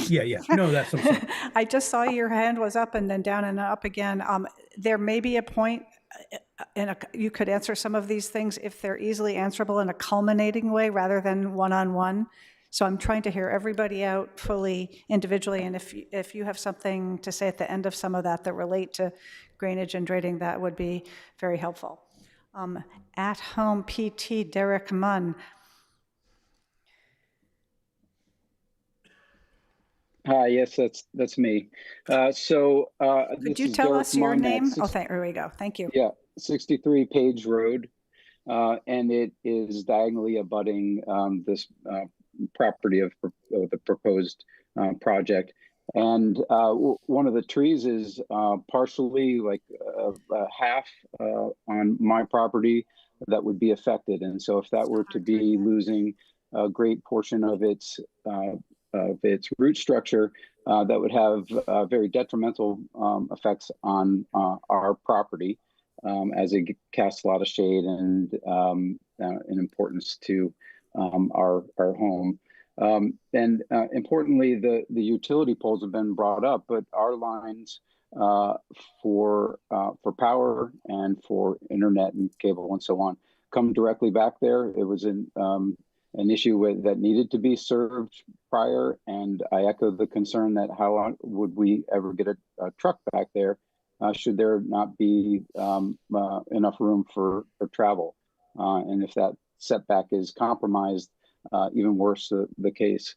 Yeah. No, that's what I'm saying. I just saw your hand was up and then down and up again. There may be a point, you could answer some of these things if they're easily answerable in a culminating way rather than one-on-one. So I'm trying to hear everybody out fully individually, and if you have something to say at the end of some of that relate to drainage and draining, that would be very helpful. At Home PT Derek Munn. Hi, yes, that's me. Could you tell us your name? There we go. Thank you. Yeah, 63 Page Road, and it is diagonally abutting this property of the proposed project. And one of the trees is partially, like half on my property that would be affected. And so if that were to be losing a great portion of its root structure, that would have very detrimental effects on our property, as it casts a lot of shade and an importance to our home. And importantly, the utility poles have been brought up, but our lines for power and for internet and cable and so on come directly back there. It was an issue that needed to be served prior, and I echo the concern that how would we ever get a truck back there should there not be enough room for travel, and if that setback is compromised, even worse the case.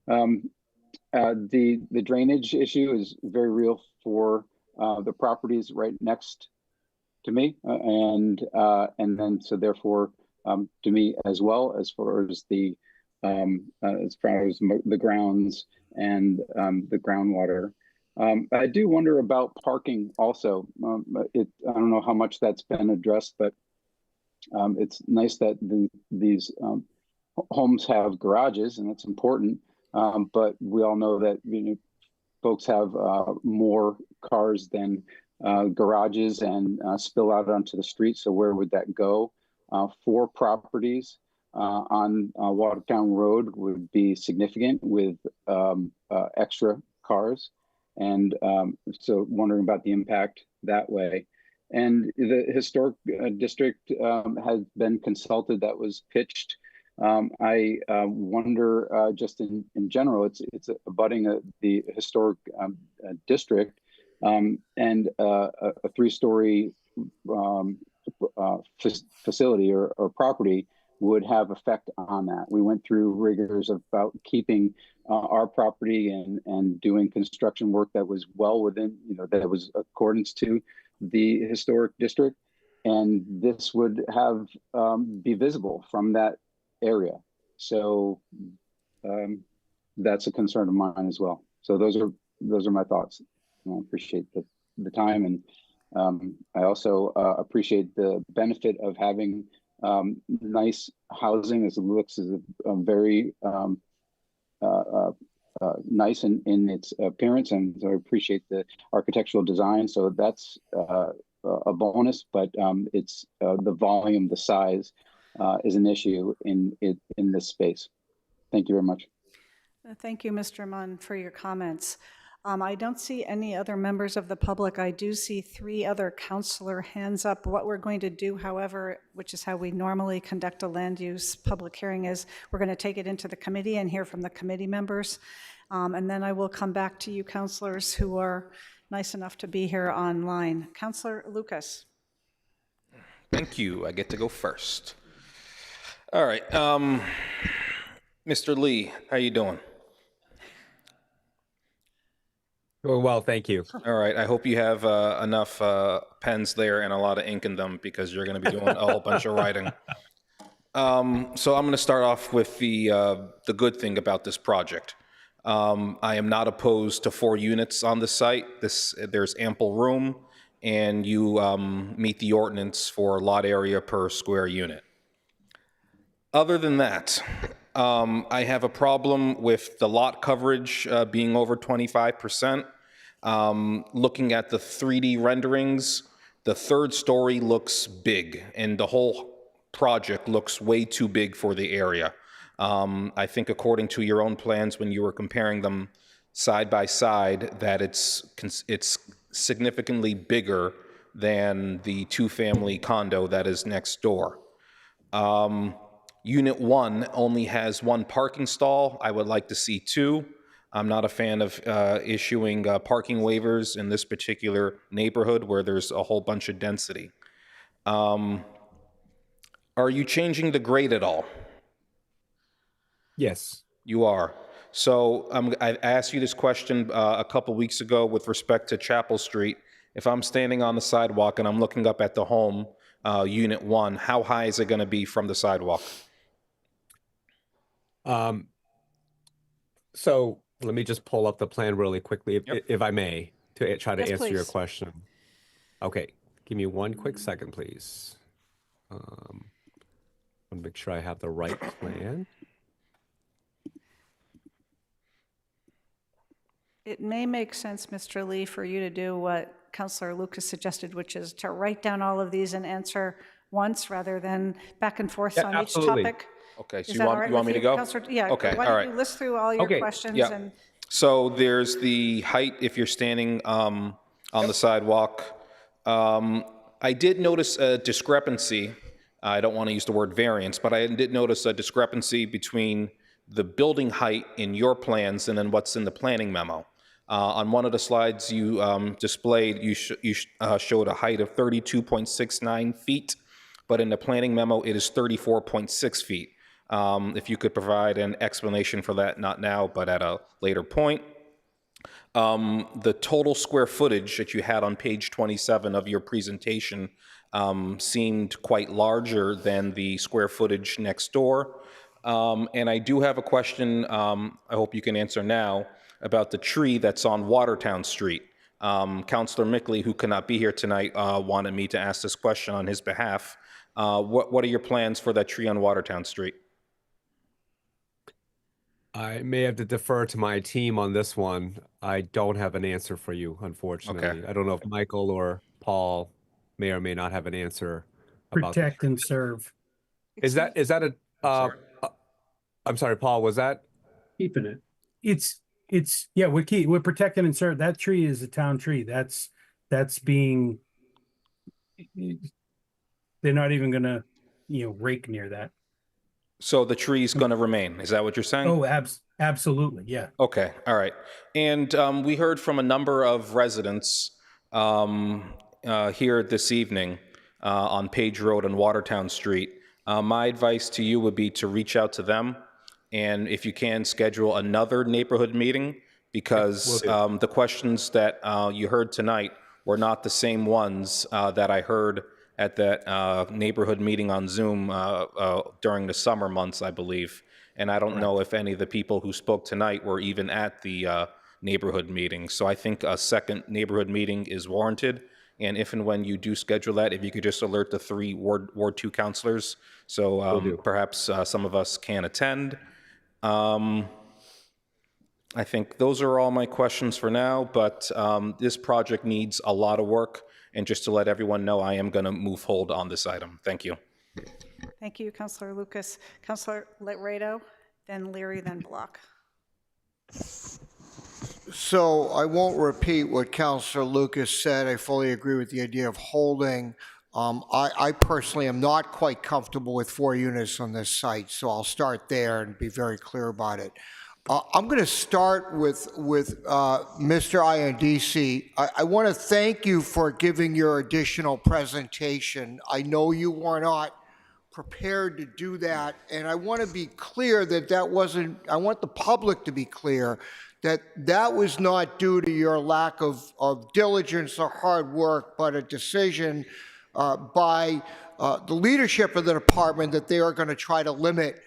The drainage issue is very real for the properties right next to me, and then so therefore to me as well, as far as the grounds and the groundwater. I do wonder about parking also. I don't know how much that's been addressed, but it's nice that these homes have garages, and it's important. But we all know that folks have more cars than garages and spill out onto the street. So where would that go? 4 properties on Watertown Road would be significant with extra cars. And so wondering about the impact that way. And the historic district has been consulted. That was pitched. I wonder, just in general, it's abutting the historic district, and a 3-story facility or property would have effect on that. We went through rigors about keeping our property and doing construction work that was well within, that was accordance to the historic district, and this would have be visible from that area. So that's a concern of mine as well. So those are my thoughts. I appreciate the time, and I also appreciate the benefit of having nice housing, as it looks as very nice in its appearance, and so I appreciate the architectural design. So that's a bonus, but it's the volume, the size is an issue in this space. Thank you very much. Thank you, Mr. Munn, for your comments. I don't see any other members of the public. I do see 3 other counselor hands up. What we're going to do, however, which is how we normally conduct a land use public hearing, is we're going to take it into the committee and hear from the committee members. And then I will come back to you counselors who are nice enough to be here online. Counselor Lucas. Thank you. I get to go first. All right. Mr. Lee, how you doing? Doing well, thank you. All right. I hope you have enough pens there and a lot of ink in them because you're going to be doing a whole bunch of writing. So I'm going to start off with the good thing about this project. I am not opposed to 4 units on the site. There's ample room, and you meet the ordinance for lot area per square unit. Other than that, I have a problem with the lot coverage being over 25%. Looking at the 3D renderings, the 3rd story looks big, and the whole project looks way too big for the area. I think according to your own plans, when you were comparing them side by side, that it's significantly bigger than the 2-family condo that is next door. Unit 1 only has 1 parking stall. I would like to see 2. I'm not a fan of issuing parking waivers in this particular neighborhood where there's a whole bunch of density. Are you changing the grade at all? Yes. You are. So I asked you this question a couple weeks ago with respect to Chapel Street. If I'm standing on the sidewalk and I'm looking up at the home, Unit 1, how high is it going to be from the sidewalk? So let me just pull up the plan really quickly, if I may, to try to Yes, answer your please. question. Okay, give me one quick second, please. I want to make sure I have the right plan. It may make sense, Mr. Lee, for you to do what Councilor Lucas suggested, which is to write down all of these and answer once rather than back and forth Yeah, on absolutely. each topic. Okay, so Is you that all want, right you want with me to go? Counselor? Yeah. Okay, Why all don't right. you list through all your Okay, questions Yeah. and So there's the height if you're standing on the sidewalk. I did notice a discrepancy. I don't want to use the word variance, but I did notice a discrepancy between the building height in your plans and then what's in the planning memo. On one of the slides you displayed, you showed a height of 32.69 feet, but in the planning memo it is 34.6 feet. If you could provide an explanation for that, not now, but at a later point. The total square footage that you had on page 27 of your presentation seemed quite larger than the square footage next door. And I do have a question, I hope you can answer now, about the tree that's on Watertown Street. Councilor Mickley, who could not be here tonight, wanted me to ask this question on his behalf. What are your plans for that tree on Watertown Street? I may have to defer to my team on this one. I don't have an answer for you, unfortunately. Okay. I don't know if Michael or Paul may or may not have an answer about that. Protect and serve. Is that a? I'm sorry, Paul. Was that? Keeping it. It's yeah, we're protecting and serve. That tree is a town tree. That's being, they're not even gonna, rake near that. So the tree's going to remain, is that what you're saying? Oh, absolutely, yeah. Okay, all right. And we heard from a number of residents here this evening on Page Road and Watertown Street. My advice to you would be to reach out to them, and if you can, schedule another neighborhood meeting, because the questions that you heard tonight were not the same ones that I heard at that neighborhood meeting on Zoom during the summer months, I believe. And I don't know if any of the people who spoke tonight were even at the neighborhood meeting. So I think a second neighborhood meeting is warranted. And if and when you do schedule that, if you could just alert the 3 Ward 2 councilors, so perhaps some of us can attend. I think those are all my questions for now, but this project needs a lot of work. And just to let everyone know, I am going to move hold on this item. Thank you. thank you, Councilor Lucas. Councilor Laredo, then Leary, then Block. So I won't repeat what Councilor Lucas said. I fully agree with the idea of holding. I personally am not quite comfortable with 4 units on this site, so I'll start there and be very clear about it. I'm going to start with Mr. Iandisi. I want to thank you for giving your additional presentation. I know you were not prepared to do that, and I want to be clear that that wasn't, I want the public to be clear that that was not due to your lack of diligence or hard work, but a decision by the leadership of the department that they are going to try to limit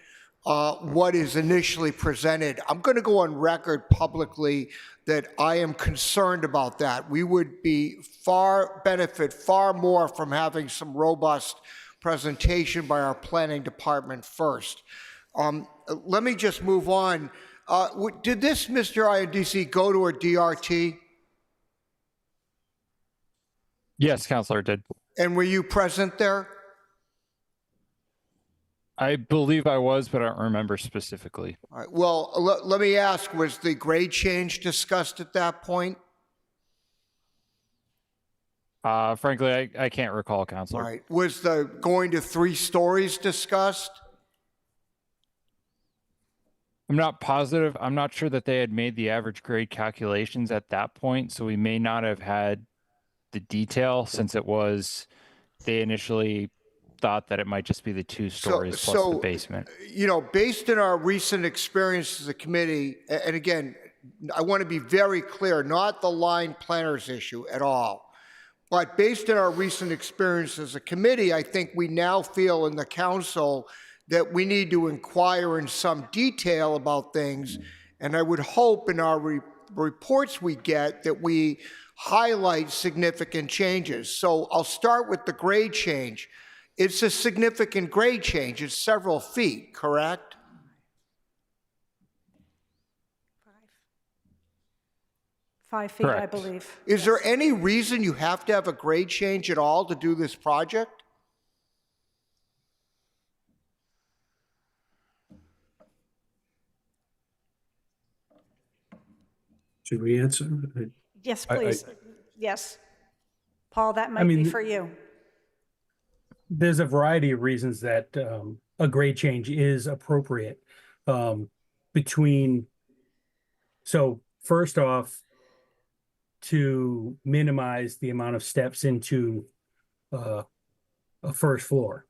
what is initially presented. I'm going to go on record publicly that I am concerned about that. We would benefit far more from having some robust presentation by our planning department first. Let me just move on. Did this, Mr. Iandisi, go to a DRT? Yes, Counselor, did. And were you present there? I believe I was, but I don't remember specifically. All right. Well, let me ask, was the grade change discussed at that point? Frankly, I can't recall, Counselor. All right. Was the going to 3 stories discussed? I'm not positive. I'm not sure that they had made the average grade calculations at that point, so we may not have had the detail since they initially thought that it might just be the 2 stories plus the basement. You know, based on our recent experience as a committee, and again, I want to be very clear, not the line planners issue at all, but based on our recent experience as a committee, I think we now feel in the council that we need to inquire in some detail about things, and I would hope in our reports we get that we highlight significant changes. So I'll start with the grade change. It's a significant grade change. It's several feet, correct? 5 feet, I Correct. believe. Is there any reason you have to have a grade change at all to do this project? Should we answer? Yes, I- please. Yes. Paul, that might mean, be for you. There's a variety of reasons that a grade change is appropriate. So first off, to minimize the amount of steps into a first floor.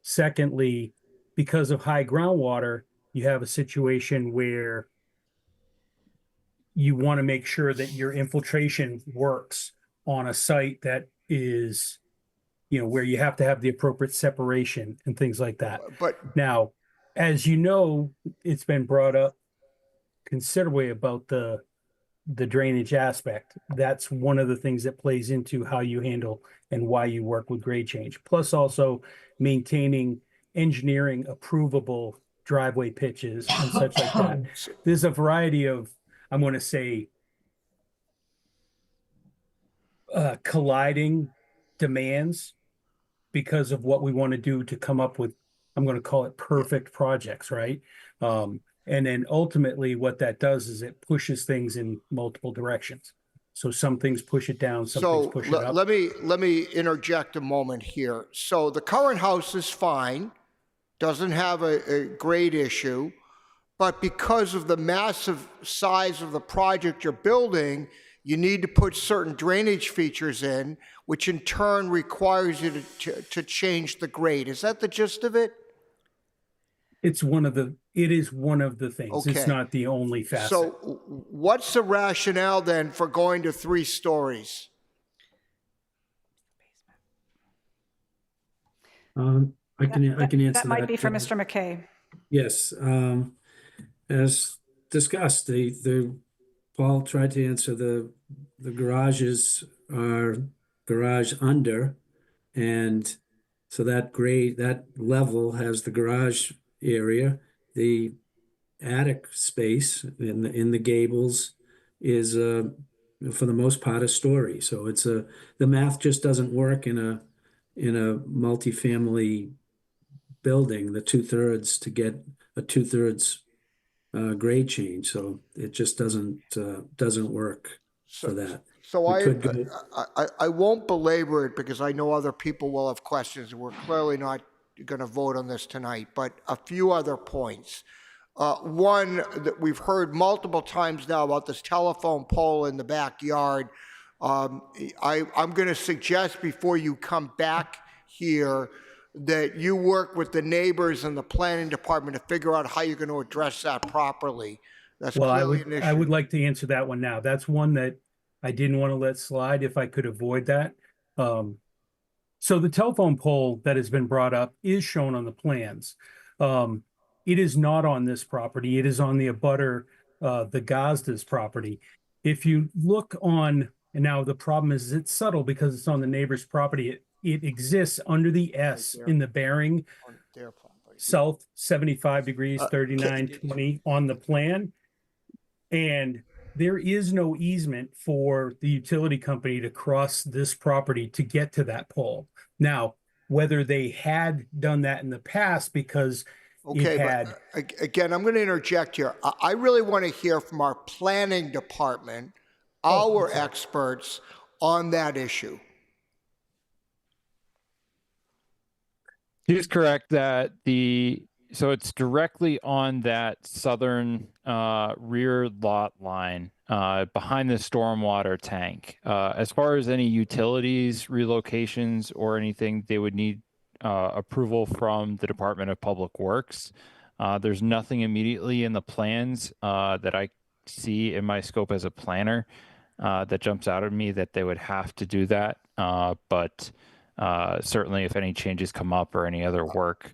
Secondly, because of high groundwater, you have a situation where you want to make sure that your infiltration works on a site that is, where you have to have the appropriate separation and things like that. But Now, as you know, it's been brought up considerably about the drainage aspect. That's one of the things that plays into how you handle and why you work with grade change. Plus also maintaining engineering approvable driveway pitches and such like that. There's a variety of, I'm going to say, colliding demands because of what we want to do to come up with, I'm going to call it perfect projects, right? And then ultimately what that does is it pushes things in multiple directions. So some things push it down, some things push it up. let me interject a moment here. So the current house is fine, doesn't have a grade issue, but because of the massive size of the project you're building, you need to put certain drainage features in, which in turn requires you to change the grade. Is that the gist of it? It is one of the things. Okay. It's not the only facet. So what's the rationale then for going to 3 stories? I can answer that. That might be for Mr. McKay. Yes, as discussed, Paul tried to answer the garages are garage under, and so that level has the garage area. The attic space in the gables is for the most part a story. So it's the math just doesn't work in a multifamily building, the 2/3 to get a 2/3 grade change, so it just doesn't work for that. So We could go- I won't belabor it because I know other people will have questions. We're clearly not going to vote on this tonight, but a few other points. One that we've heard multiple times now about this telephone pole in the backyard. I'm going to suggest before you come back here that you work with the neighbors and the planning department to figure out how you're going to address that properly. That's Well, clearly an issue. I would like to answer that one now. That's one that I didn't want to let slide if I could avoid that. So the telephone pole that has been brought up is shown on the plans. It is not on this property. It is on the abutter, the Gazda's property. If you look on, and now the problem is it's subtle because it's on the neighbor's property. It exists under the S in the bearing On their property. south 75 degrees, 3920 on the plan. And there is no easement for the utility company to cross this property to get to that pole. Now, whether they had done that in the past because Okay, it had, but again, I'm going to interject here. I really want to hear from our planning department, our experts on that issue. He's correct that so it's directly on that southern rear lot line behind the stormwater tank. As far as any utilities, relocations, or anything, they would need approval from the Department of Public Works. There's nothing immediately in the plans that I see in my scope as a planner that jumps out at me that they would have to do that. But certainly if any changes come up or any other work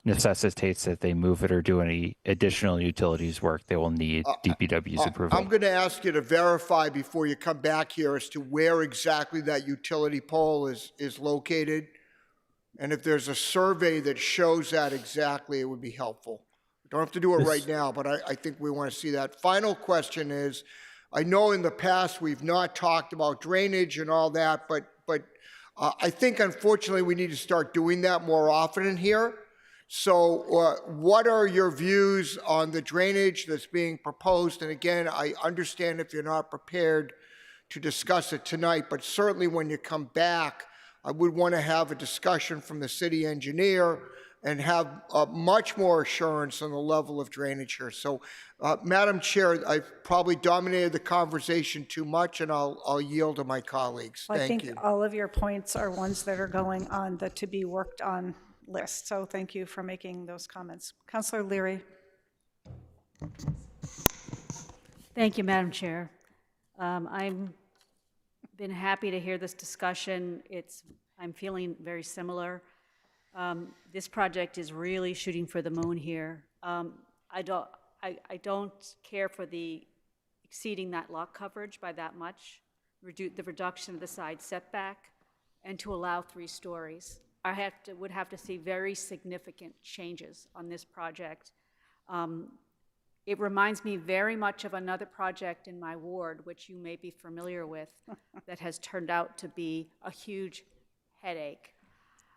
necessitates that they move it or do any additional utilities work, they will need DPW's approval. I'm going to ask you to verify before you come back here as to where exactly that utility pole is located. And if there's a survey that shows that exactly, it would be helpful. We don't have to do it right now, but I think we want to see that. Final question is, I know in the past we've not talked about drainage and all that, but I think unfortunately we need to start doing that more often in here. So what are your views on the drainage that's being proposed? And again, I understand if you're not prepared to discuss it tonight, but certainly when you come back, I would want to have a discussion from the city engineer and have much more assurance on the level of drainage here. So, Madam Chair, I've probably dominated the conversation too much, and I'll yield to my colleagues. I Thank think you. all of your points are ones that are going on the to be worked on list. So thank you for making those comments. Councillor Leary. Thank you, Madam Chair. I'm been happy to hear this discussion. I'm feeling very similar. This project is really shooting for the moon here. I don't care for the exceeding that lot coverage by that much, the reduction of the side setback, and to allow 3 stories. I would have to see very significant changes on this project. It reminds me very much of another project in my ward, which you may be familiar with, that has turned out to be a huge headache.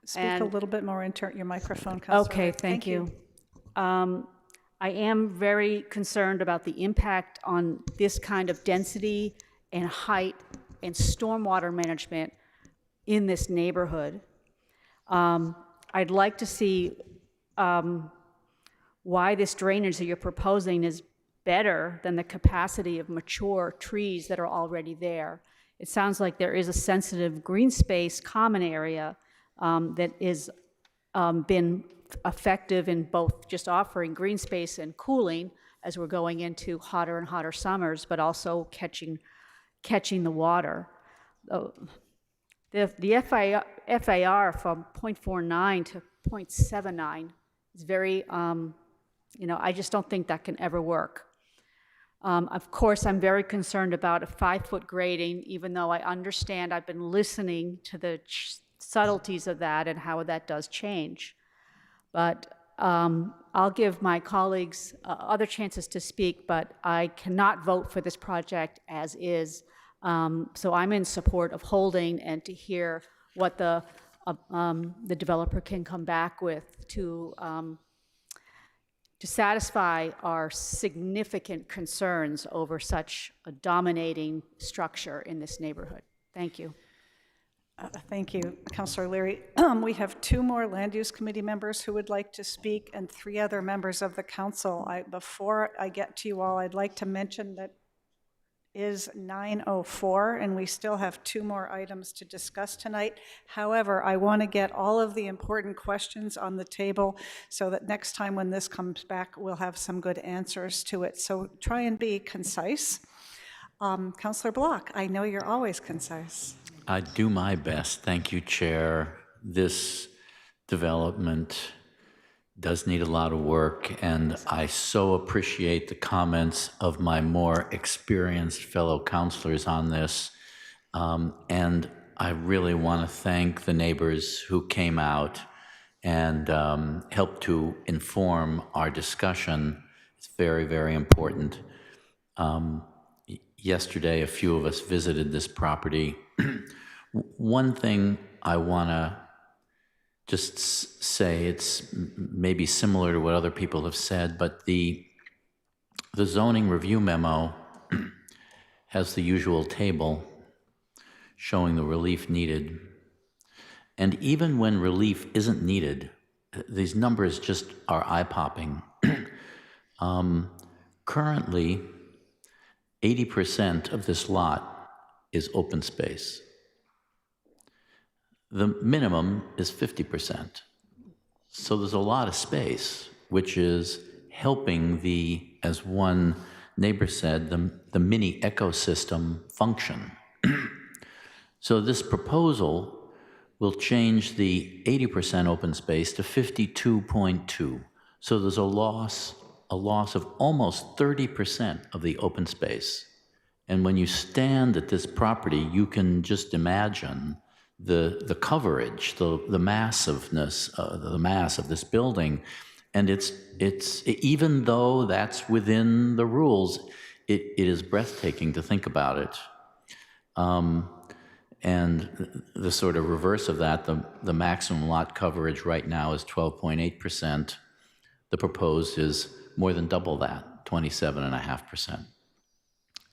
Speak a little bit more into your microphone, Councillor. Okay, thank you. I am very concerned about the impact on this kind of density and height and stormwater management in this neighborhood. I'd like to see why this drainage that you're proposing is better than the capacity of mature trees that are already there. It sounds like there is a sensitive green space common area that is been effective in both just offering green space and cooling as we're going into hotter and hotter summers, but also catching the water. The FAR from 0.49 to 0.79 is very, I just don't think that can ever work. Of course, I'm very concerned about a 5-foot grading, even though I understand I've been listening to the subtleties of that and how that does change. But I'll give my colleagues other chances to speak, but I cannot vote for this project as is. So I'm in support of holding and to hear what the developer can come back with to to satisfy our significant concerns over such a dominating structure in this neighborhood. Thank you. Thank you, Councilor Leary. We have 2 more Land Use Committee members who would like to speak and 3 other members of the council. Before I get to you all, I'd like to mention that is 9:04, and we still have 2 more items to discuss tonight. However, I want to get all of the important questions on the table so that next time when this comes back, we'll have some good answers to it. So try and be concise. Councilor Block, I know you're always concise. I do my best. Thank you, Chair. This development does need a lot of work, and I so appreciate the comments of my more experienced fellow councilors on this. And I really want to thank the neighbors who came out and helped to inform our discussion. It's very, very important. Yesterday, a few of us visited this property. One thing I want to just say, it's maybe similar to what other people have said, but the zoning review memo has the usual table showing the relief needed. And even when relief isn't needed, these numbers just are eye-popping. Currently, 80% of this lot is open space. The minimum is 50%. So there's a lot of space, which is helping the, as one neighbor said, the mini ecosystem function. So this proposal will change the 80% open space to 52.2. So there's a loss of almost 30% of the open space. And when you stand at this property, you can just imagine the coverage, the massiveness, the mass of this building. And it's even though that's within the rules, it is breathtaking to think about it. And the sort of reverse of that, the maximum lot coverage right now is 12.8%. The proposed is more than double that, 27.5%.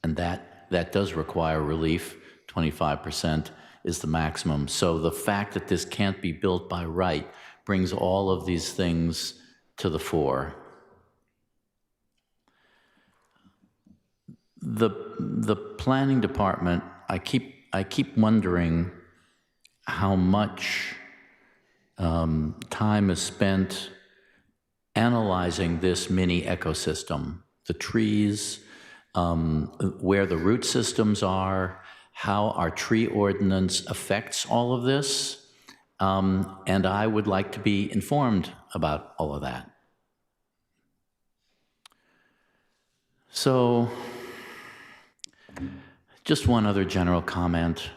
And that does require relief. 25% is the maximum. So the fact that this can't be built by right brings all of these things to the fore. The planning department, I keep wondering how much time is spent analyzing this mini ecosystem, the trees, where the root systems are, how our tree ordinance affects all of this. And I would like to be informed about all of that. So, just one other general comment.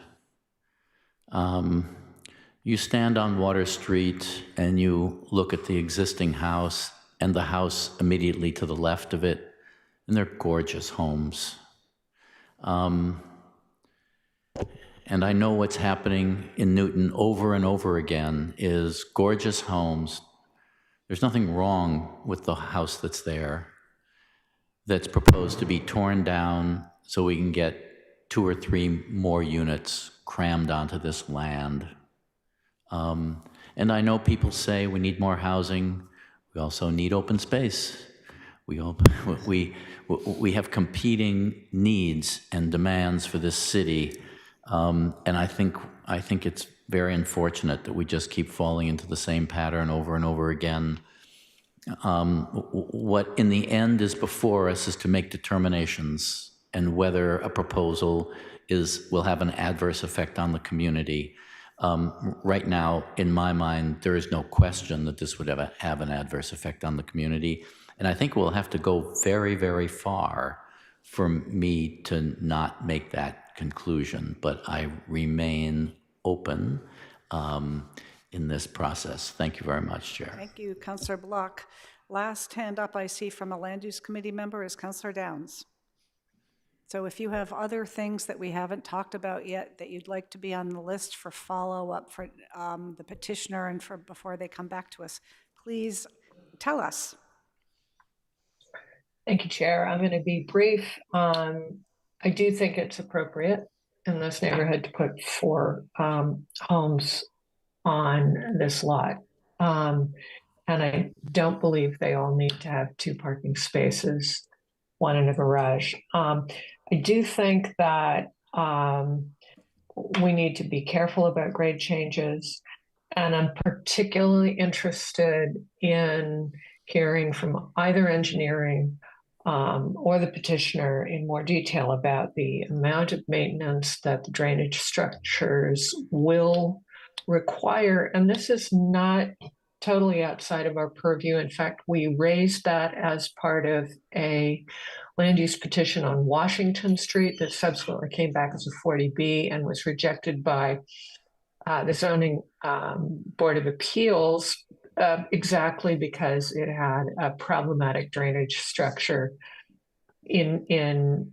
You stand on Water Street and you look at the existing house and the house immediately to the left of it, and they're gorgeous homes. And I know what's happening in Newton over and over again is gorgeous homes. There's nothing wrong with the house that's there, that's proposed to be torn down so we can get 2 or 3 more units crammed onto this land. And I know people say we need more housing. We also need open space. We have competing needs and demands for this city. And I think it's very unfortunate that we just keep falling into the same pattern over and over again. What in the end is before us is to make determinations and whether a proposal will have an adverse effect on the community. Right now, in my mind, there is no question that this would have an adverse effect on the community. And I think we'll have to go very, very far for me to not make that conclusion. But I remain open in this process. Thank you very much, Chair. Thank you, Councillor Block. Last hand up I see from a Land Use Committee member is Councillor Downs. So if you have other things that we haven't talked about yet that you'd like to be on the list for follow-up for the petitioner and for before they come back to us, please tell us. Thank you, Chair. I'm going to be brief. I do think it's appropriate in this neighborhood to put 4 homes on this lot. And I don't believe they all need to have 2 parking spaces, 1 in a garage. I do think that we need to be careful about grade changes. And I'm particularly interested in hearing from either engineering or the petitioner in more detail about the amount of maintenance that the drainage structures will require. And this is not totally outside of our purview. In fact, we raised that as part of a land use petition on Washington Street that subsequently came back as a 40B and was rejected by the zoning board of appeals exactly because it had a problematic drainage structure in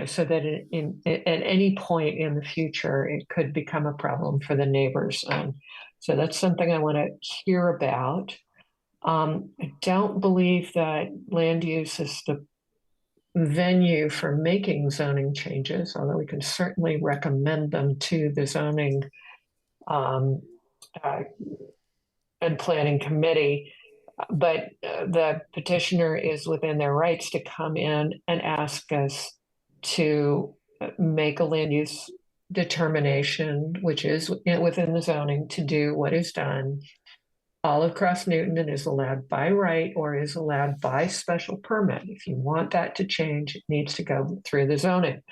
so that at any point in the future it could become a problem for the neighbors. So that's something I want to hear about. I don't believe that land use is the venue for making zoning changes, although we can certainly recommend them to the zoning and planning committee. But the petitioner is within their rights to come in and ask us to make a land use determination, which is within the zoning, to do what is done all across Newton and is allowed by right or is allowed by special permit. If you want that to change, it needs to go through the zoning,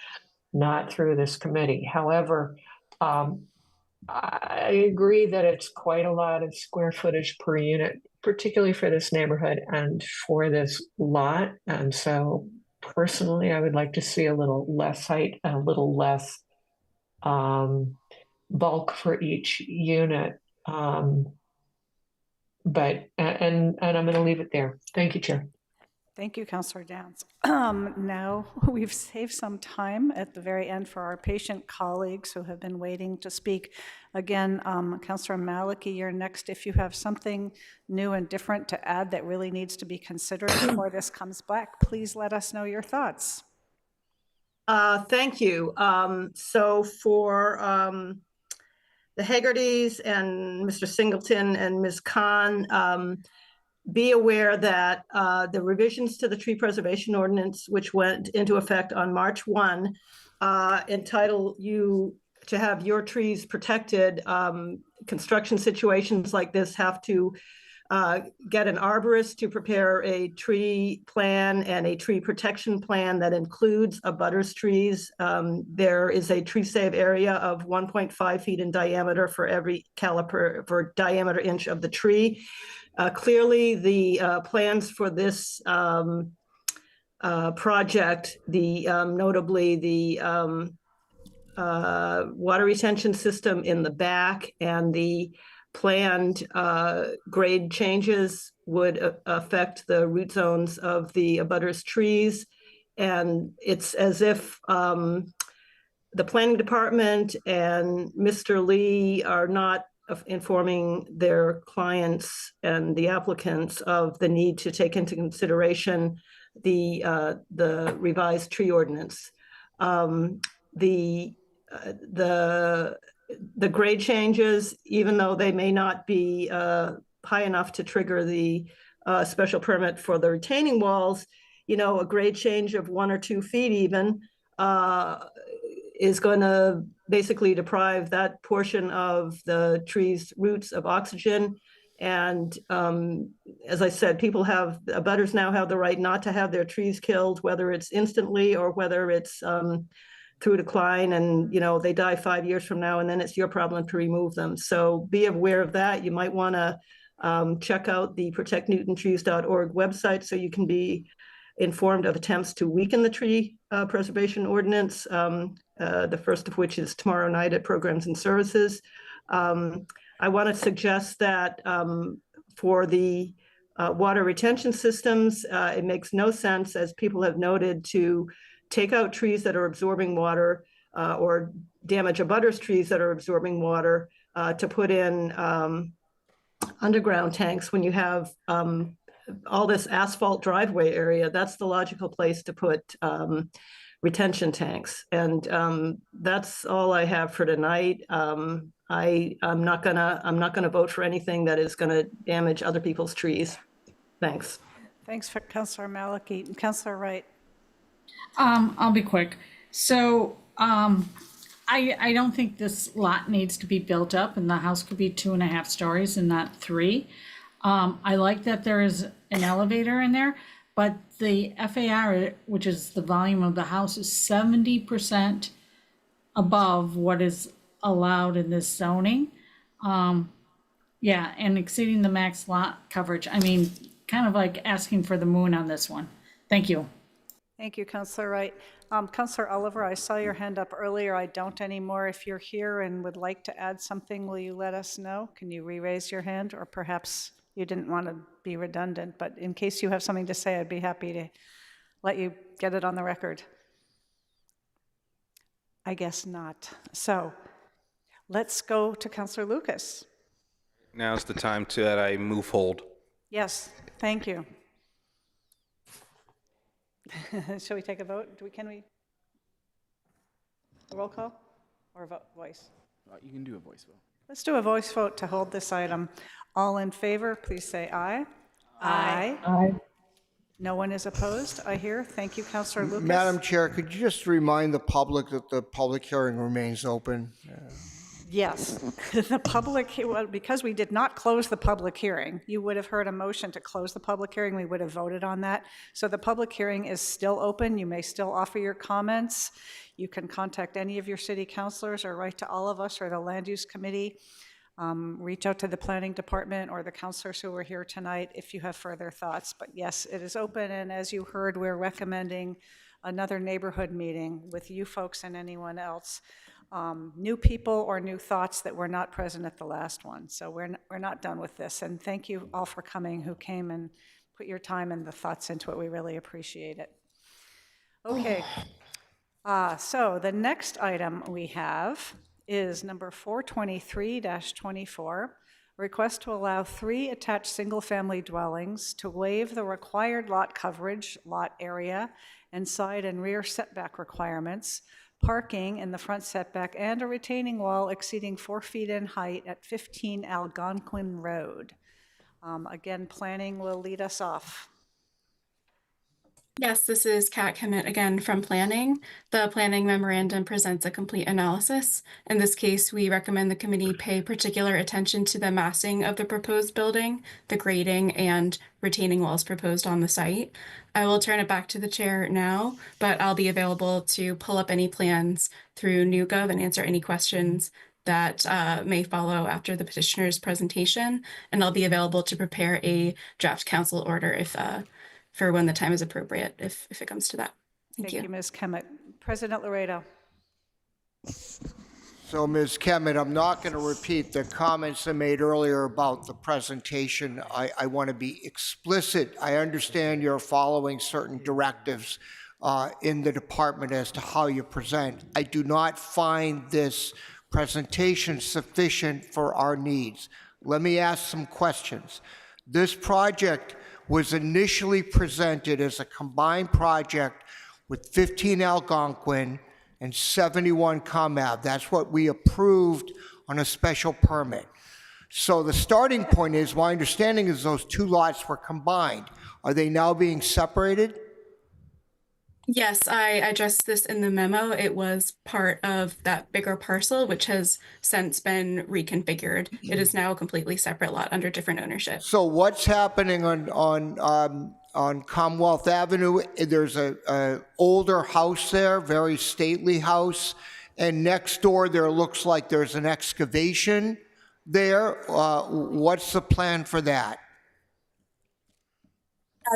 not through this committee. However, I agree that it's quite a lot of square footage per unit, particularly for this neighborhood and for this lot. And so personally, I would like to see a little less height and a little less bulk for each unit. But I'm going to leave it there. Thank you, Chair. Thank you, Councilor Downs. Now we've saved some time at the very end for our patient colleagues who have been waiting to speak. Again, Councilor Maliki, you're next. If you have something new and different to add that really needs to be considered before this comes back, please let us know your thoughts. Thank you. So for the Haggertys and Mr. Singleton and Ms. Khan, be aware that the revisions to the tree preservation ordinance, which went into effect on March 1, entitle you to have your trees protected. Construction situations like this have to get an arborist to prepare a tree plan and a tree protection plan that includes abutters trees. There is a tree save area of 1.5 feet in diameter for every caliper for diameter inch of the tree. Clearly, the plans for this project, notably the water retention system in the back and the planned grade changes would affect the root zones of the abutters trees. And it's as if the planning department and Mr. Lee are not informing their clients and the applicants of the need to take into consideration the revised tree ordinance. The grade changes, even though they may not be high enough to trigger the special permit for the retaining walls, a grade change of 1 or 2 feet even is going to basically deprive that portion of the tree's roots of oxygen. And as I said, abutters now have the right not to have their trees killed, whether it's instantly or whether it's through decline and they die 5 years from now, and then it's your problem to remove them. So be aware of that. You might want to check out the protectnewtontrees.org website so you can be informed of attempts to weaken the tree preservation ordinance, the first of which is tomorrow night at Programs and Services. I want to suggest that for the water retention systems, it makes no sense, as people have noted, to take out trees that are absorbing water or damage abutters trees that are absorbing water to put in underground tanks when you have all this asphalt driveway area, that's the logical place to put retention tanks. And that's all I have for tonight. I'm not gonna vote for anything that is gonna damage other people's trees. Thanks. Thanks for Councillor Maliki. Councillor Wright. I'll be quick. So, I don't think this lot needs to be built up, and the house could be 2.5 stories and not 3. I like that there is an elevator in there, but the FAR, which is the volume of the house, is 70% above what is allowed in this zoning. Yeah, and exceeding the max lot coverage. I mean, kind of like asking for the moon on this one. Thank you. Thank you, Councillor Wright. Councillor Oliver, I saw your hand up earlier. I don't anymore. If you're here and would like to add something, will you let us know? Can you re-raise your hand? Or perhaps you didn't want to be redundant, but in case you have something to say, I'd be happy to let you get it on the record. I guess not. So let's go to Councillor Lucas. Now's the time that I move hold. Yes, thank you. Shall we take a vote? Can we? A roll call or a voice? You can do a voice vote. Let's do a voice vote to hold this item. All in favor, please say aye. Aye. Aye. No one is opposed, I hear. Thank you, Councillor Lucas. Madam Chair, could you just remind the public that the public hearing remains open? Yes, the public, well, because we did not close the public hearing, you would have heard a motion to close the public hearing. We would have voted on that. So the public hearing is still open. You may still offer your comments. You can contact any of your city councilors or write to all of us or the land use committee. Reach out to the planning department or the councilors who were here tonight if you have further thoughts. But yes, it is open. And as you heard, we're recommending another neighborhood meeting with you folks and anyone else. New people or new thoughts that were not present at the last one. So we're not done with this. And thank you all for coming who came and put your time and the thoughts into it. We really appreciate it. Okay. So the next item we have is number 423-24, request to allow 3 attached single-family dwellings to waive the required lot coverage, lot area, and side and rear setback requirements, parking in the front setback, and a retaining wall exceeding 4 feet in height at 15 Algonquin Road. Again, planning will lead us off. Yes, this is Kat Kimmett again from Planning. The Planning Memorandum presents a complete analysis. In this case, we recommend the committee pay particular attention to the massing of the proposed building, the grading, and retaining walls proposed on the site. I will turn it back to the chair now, but I'll be available to pull up any plans through NewGov and answer any questions that may follow after the petitioner's presentation. And I'll be available to prepare a draft council order if for when the time is appropriate, if it comes to that. Thank you. Thank you, Ms. Kemet. President Laredo. So, Ms. Kemet, I'm not going to repeat the comments I made earlier about the presentation. I want to be explicit. I understand you're following certain directives in the department as to how you present. I do not find this presentation sufficient for our needs. Let me ask some questions. This project was initially presented as a combined project with 15 Algonquin and 71 Comm. That's what we approved on a special permit. So the starting point is, my understanding is those 2 lots were combined. Are they now being separated? Yes, I addressed this in the memo. It was part of that bigger parcel, which has since been reconfigured. It is now a completely separate lot under different ownership. So what's happening on Commonwealth Avenue? There's a older house there, very stately house, and next door there looks like there's an excavation there. What's the plan for that?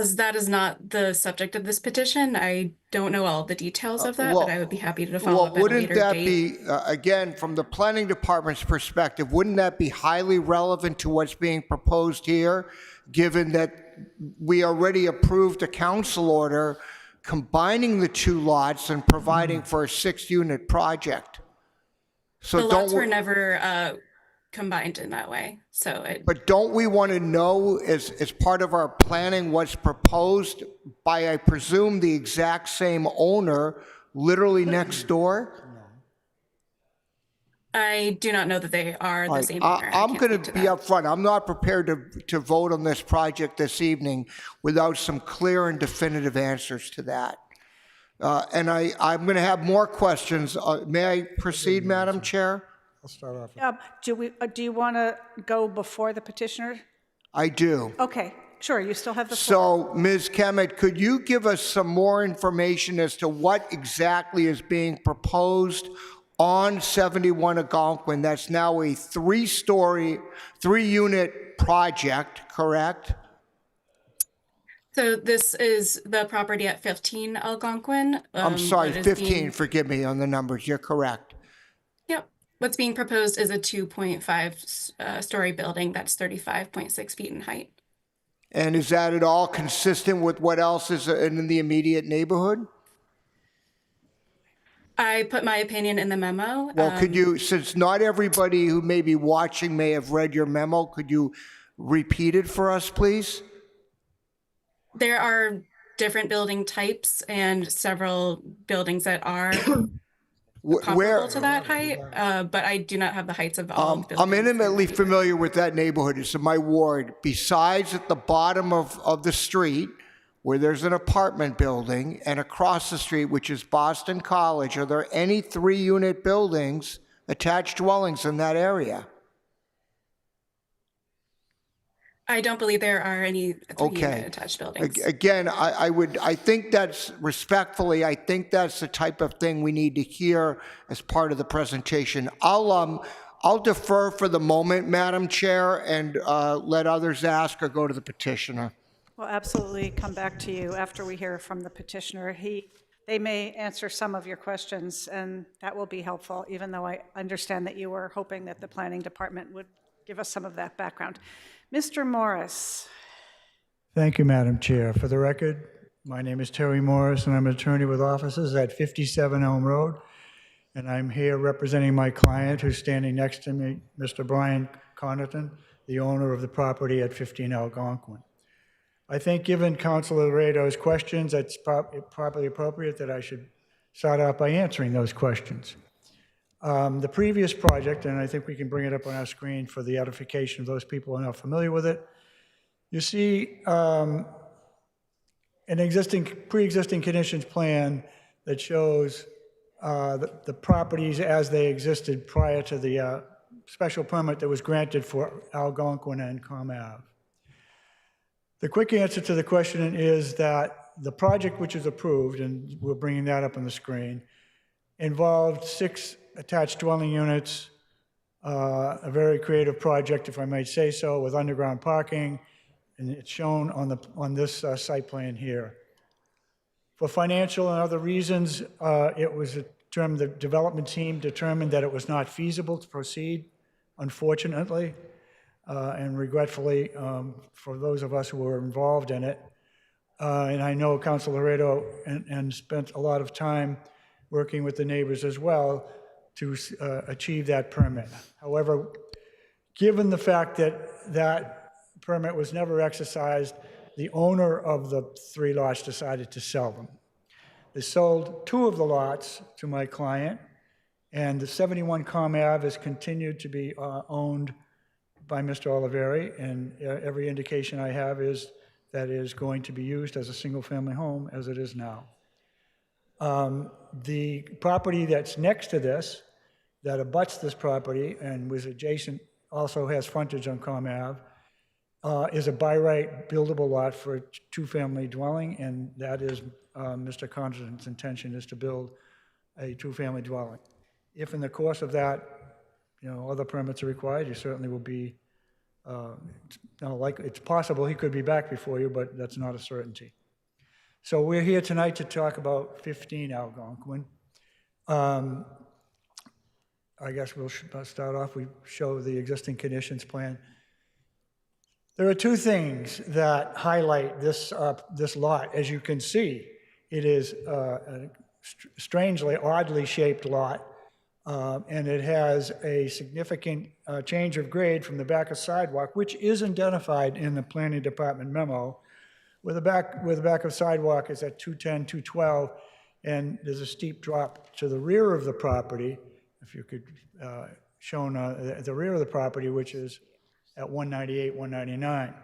As that is not the subject of this petition, I don't know all the details of that, but I would be happy to follow up at a later date. Wouldn't that be, again, from the planning department's perspective, wouldn't that be highly relevant to what's being proposed here, given that we already approved a council order combining the 2 lots and providing for a 6-unit project? So the lots were never combined in that way. So it, But don't we want to know, as part of our planning, what's proposed by, I presume, the exact same owner, literally next door? I do not know that they are the same owner. I'm going to be upfront. I'm not prepared to vote on this project this evening without some clear and definitive answers to that. And I'm going to have more questions. May I proceed, Madam Chair? I'll start off. Do you want to go before the petitioner? I do. Okay, sure, you still have the floor. So, Ms. Kemet, could you give us some more information as to what exactly is being proposed on 71 Algonquin? That's now a 3-unit project, correct? So this is the property at 15 Algonquin. I'm sorry, what is 15, forgive me on the numbers, you're correct. Yep. What's being proposed is a 2.5 story building that's 35.6 feet in height. And is that at all consistent with what else is in the immediate neighborhood? I put my opinion in the memo. Well, could you, since not everybody who may be watching may have read your memo, could you repeat it for us, please? There are different building types and several buildings that are comparable to that height, but I do not have the heights of all buildings. I'm intimately familiar with that neighborhood. It's in my ward. Besides at the bottom of the street, where there's an apartment building, and across the street, which is Boston College, are there any 3-unit buildings, attached dwellings in that area? I don't believe there are any 3-unit Okay. attached buildings. Again, I think that's, respectfully, I think that's the type of thing we need to hear as part of the presentation. I'll defer for the moment, Madam Chair, and let others ask or go to the petitioner. We'll absolutely come back to you after we hear from the petitioner. They may answer some of your questions, and that will be helpful, even though I understand that you were hoping that the planning department would give us some of that background. Mr. Morris. Thank you, Madam Chair. For the record, my name is Terry Morris, and I'm an attorney with offices at 57 Elm Road. And I'm here representing my client who's standing next to me, Mr. Brian Connaughton, the owner of the property at 15 Algonquin. I think given Councilor Laredo's questions, it's probably appropriate that I should start out by answering those questions. The previous project, and I think we can bring it up on our screen for the edification of those people who are not familiar with it. You see an pre-existing conditions plan that shows the properties as they existed prior to the special permit that was granted for Algonquin and Com Ave. The quick answer to the question is that the project which is approved, and we're bringing that up on the screen, involved 6 attached dwelling units, a very creative project, if I might say so, with underground parking, and it's shown on this site plan here. For financial and other reasons, the development team determined that it was not feasible to proceed, unfortunately, and regretfully for those of us who were involved in it. And I know Councilor Laredo and spent a lot of time working with the neighbors as well to achieve that permit. However, given the fact that that permit was never exercised, the owner of the 3 lots decided to sell them. They sold 2 of the lots to my client, and the 71 Com Ave has continued to be owned by Mr. Oliveri, and every indication I have is that it is going to be used as a single-family home as it is now. The property that's next to this, that abuts this property and was adjacent, also has frontage on Com Ave, is a by right buildable lot for a 2-family dwelling, and that is Mr. Connaughton's intention is to build a 2-family dwelling. If in the course of that, other permits are required, you certainly will be, it's possible he could be back before you, but that's not a certainty. So we're here tonight to talk about 15 Algonquin. I guess we'll start off, we show the existing conditions plan. There are 2 things that highlight this lot. As you can see, it is a strangely, oddly shaped lot And it has a significant change of grade from the back of sidewalk, which is identified in the planning department memo, where the back of sidewalk is at 210, 212, and there's a steep drop to the rear of the property, if you could, shown the rear of the property, which is at 198, 199.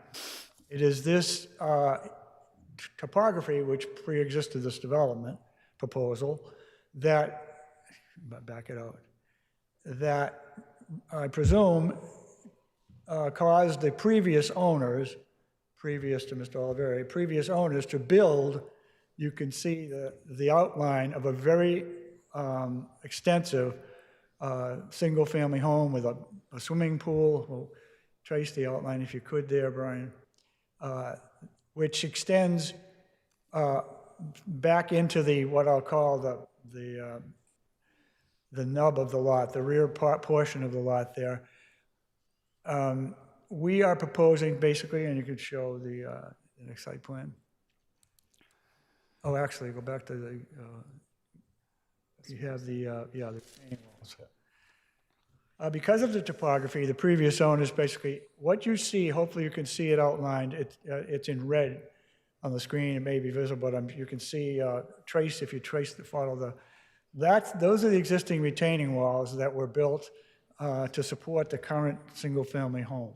It is this topography which pre-existed this development proposal that, back it out, that I presume caused the previous owners, previous to Mr. Oliveri, previous owners to build. You can see the outline of a very extensive single-family home with a swimming pool. We'll trace the outline if you could there, Brian, which extends back into what I'll call the nub of the lot, the rear portion of the lot there. We are proposing basically, and you could show the next site plan. Oh, actually, go back to the, you have the retaining walls. Because of the topography, the previous owners basically, what you see, hopefully you can see it outlined, it's in red on the screen, it may be visible, but you can see, if you follow those are the existing retaining walls that were built to support the current single-family home.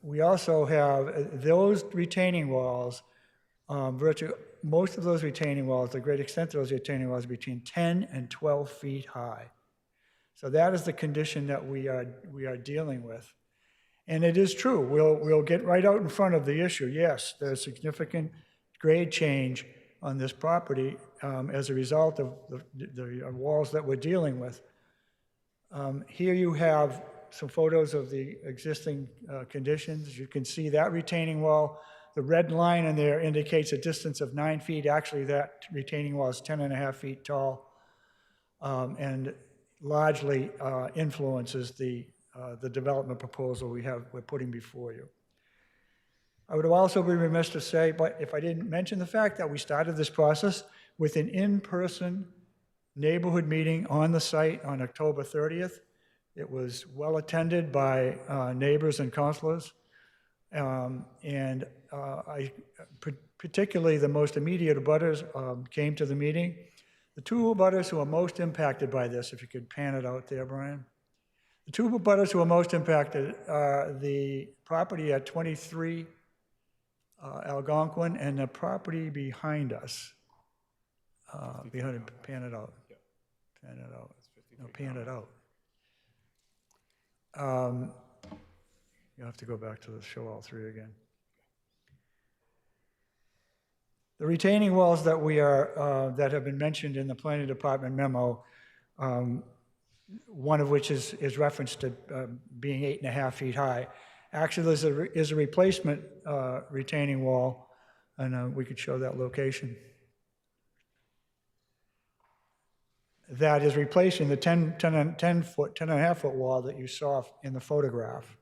We also have those retaining walls, virtually most of those retaining walls, the great extent of those retaining walls, are between 10 and 12 feet high. So that is the condition that we are dealing with. And it is true, we'll get right out in front of the issue. Yes, there's significant grade change on this property as a result of the walls that we're dealing with. Here you have some photos of the existing conditions. You can see that retaining wall. The red line in there indicates a distance of 9 feet. Actually, that retaining wall is 10.5 feet tall, and largely influences the development proposal we're putting before you. I would also be remiss to say, but if I didn't mention the fact that we started this process with an in-person neighborhood meeting on the site on October 30th. It was well attended by neighbors and councilors. Particularly the most immediate abutters came to the meeting. The two abutters who are most impacted by this, if you could pan it out there, Brian. The two abutters who are most impacted are the property at 23 Algonquin and the property behind us. Pan it out. Pan it out. No, pan it out. You'll have to go back to the show all three again. The retaining walls that that have been mentioned in the planning department memo, one of which is referenced to being 8.5 feet high. Actually, is a replacement retaining wall, and we could show that location. That is replacing the 10.5 foot wall that you saw in the photograph.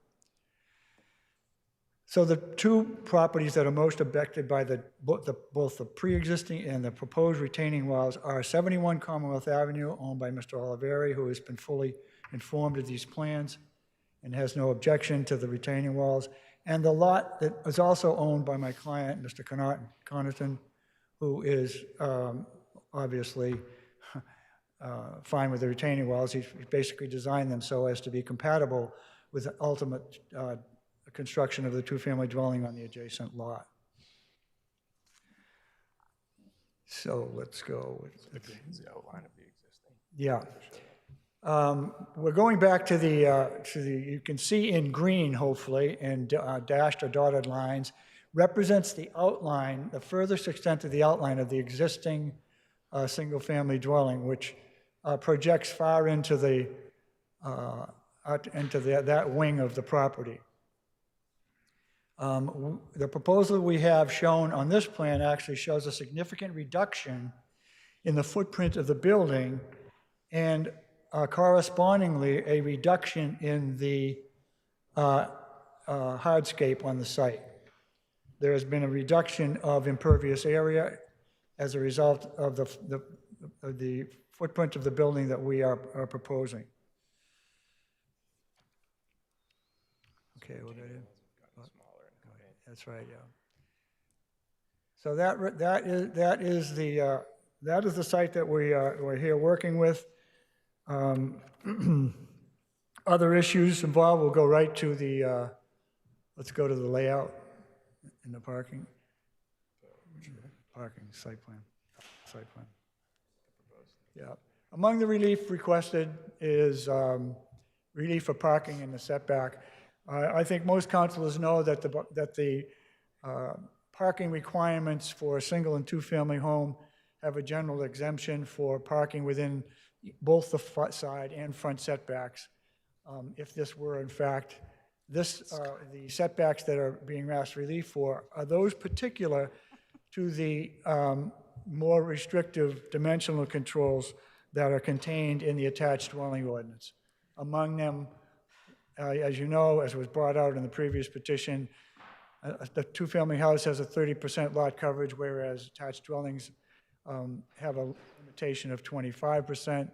So the two properties that are most affected by both the pre-existing and the proposed retaining walls are 71 Commonwealth Avenue, owned by Mr. Oliveri, who has been fully informed of these plans and has no objection to the retaining walls, and the lot that is also owned by my client, Mr. Connaughton, who is obviously fine with the retaining walls. He's basically designed them so as to be compatible with the ultimate construction of the two-family dwelling on the adjacent lot. So let's go with the outline of the existing. Yeah. We're going back to you can see in green, hopefully, and dashed or dotted lines, represents the outline, the furthest extent of the outline of the existing single-family dwelling, which projects far into that wing of the property. The proposal we have shown on this plan actually shows a significant reduction in the footprint of the building and correspondingly a reduction in the hardscape on the site. There has been a reduction of impervious area as a result of the footprint of the building that we are proposing. Okay, we're good. That's right, yeah. So that is the site that we're here working with. Other issues involved, we'll go right to the, let's go to the layout and the parking. Parking, site plan. Yeah. Among the relief requested is relief for parking in the setback. I think most councilors know that the parking requirements for a single and two-family home have a general exemption for parking within both the side and front setbacks. If this were in fact, the setbacks that are being asked relief for are those particular to the more restrictive dimensional controls that are contained in the attached dwelling ordinance. Among them, as you know, as was brought out in the previous petition, the two-family house has a 30% lot coverage, whereas attached dwellings have a limitation of 25%.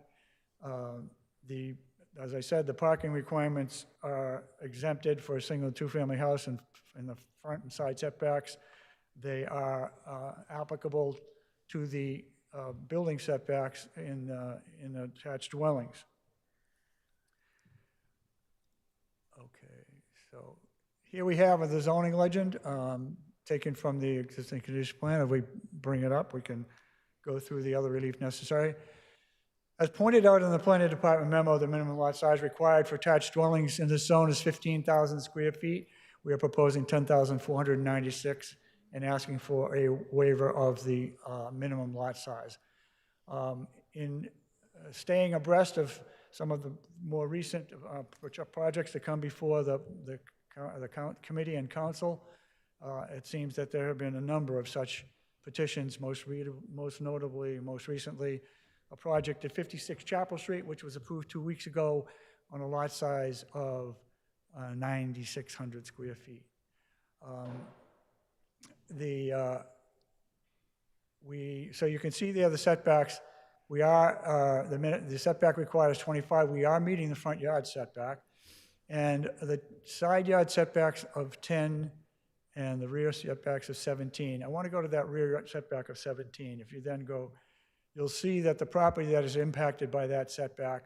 As I said, the parking requirements are exempted for a single and two-family house in the front and side setbacks. They are applicable to the building setbacks in attached dwellings. Okay, so here we have the zoning legend taken from the existing condition plan. If we bring it up, we can go through the other relief necessary. As pointed out in the planning department memo, the minimum lot size required for attached dwellings in this zone is 15,000 square feet. We are proposing 10,496 and asking for a waiver of the minimum lot size. In staying abreast of some of the more recent projects that come before the committee and council, it seems that there have been a number of such petitions, most notably, most recently, a project at 56 Chapel Street, which was approved 2 weeks ago on a lot size of 9,600 square feet. So you can see there the setbacks. We are, the setback required is 25. We are meeting the front yard setback. And the side yard setbacks of 10 and the rear setbacks of 17. I want to go to that rear setback of 17. If you then go, you'll see that the property that is impacted by that setback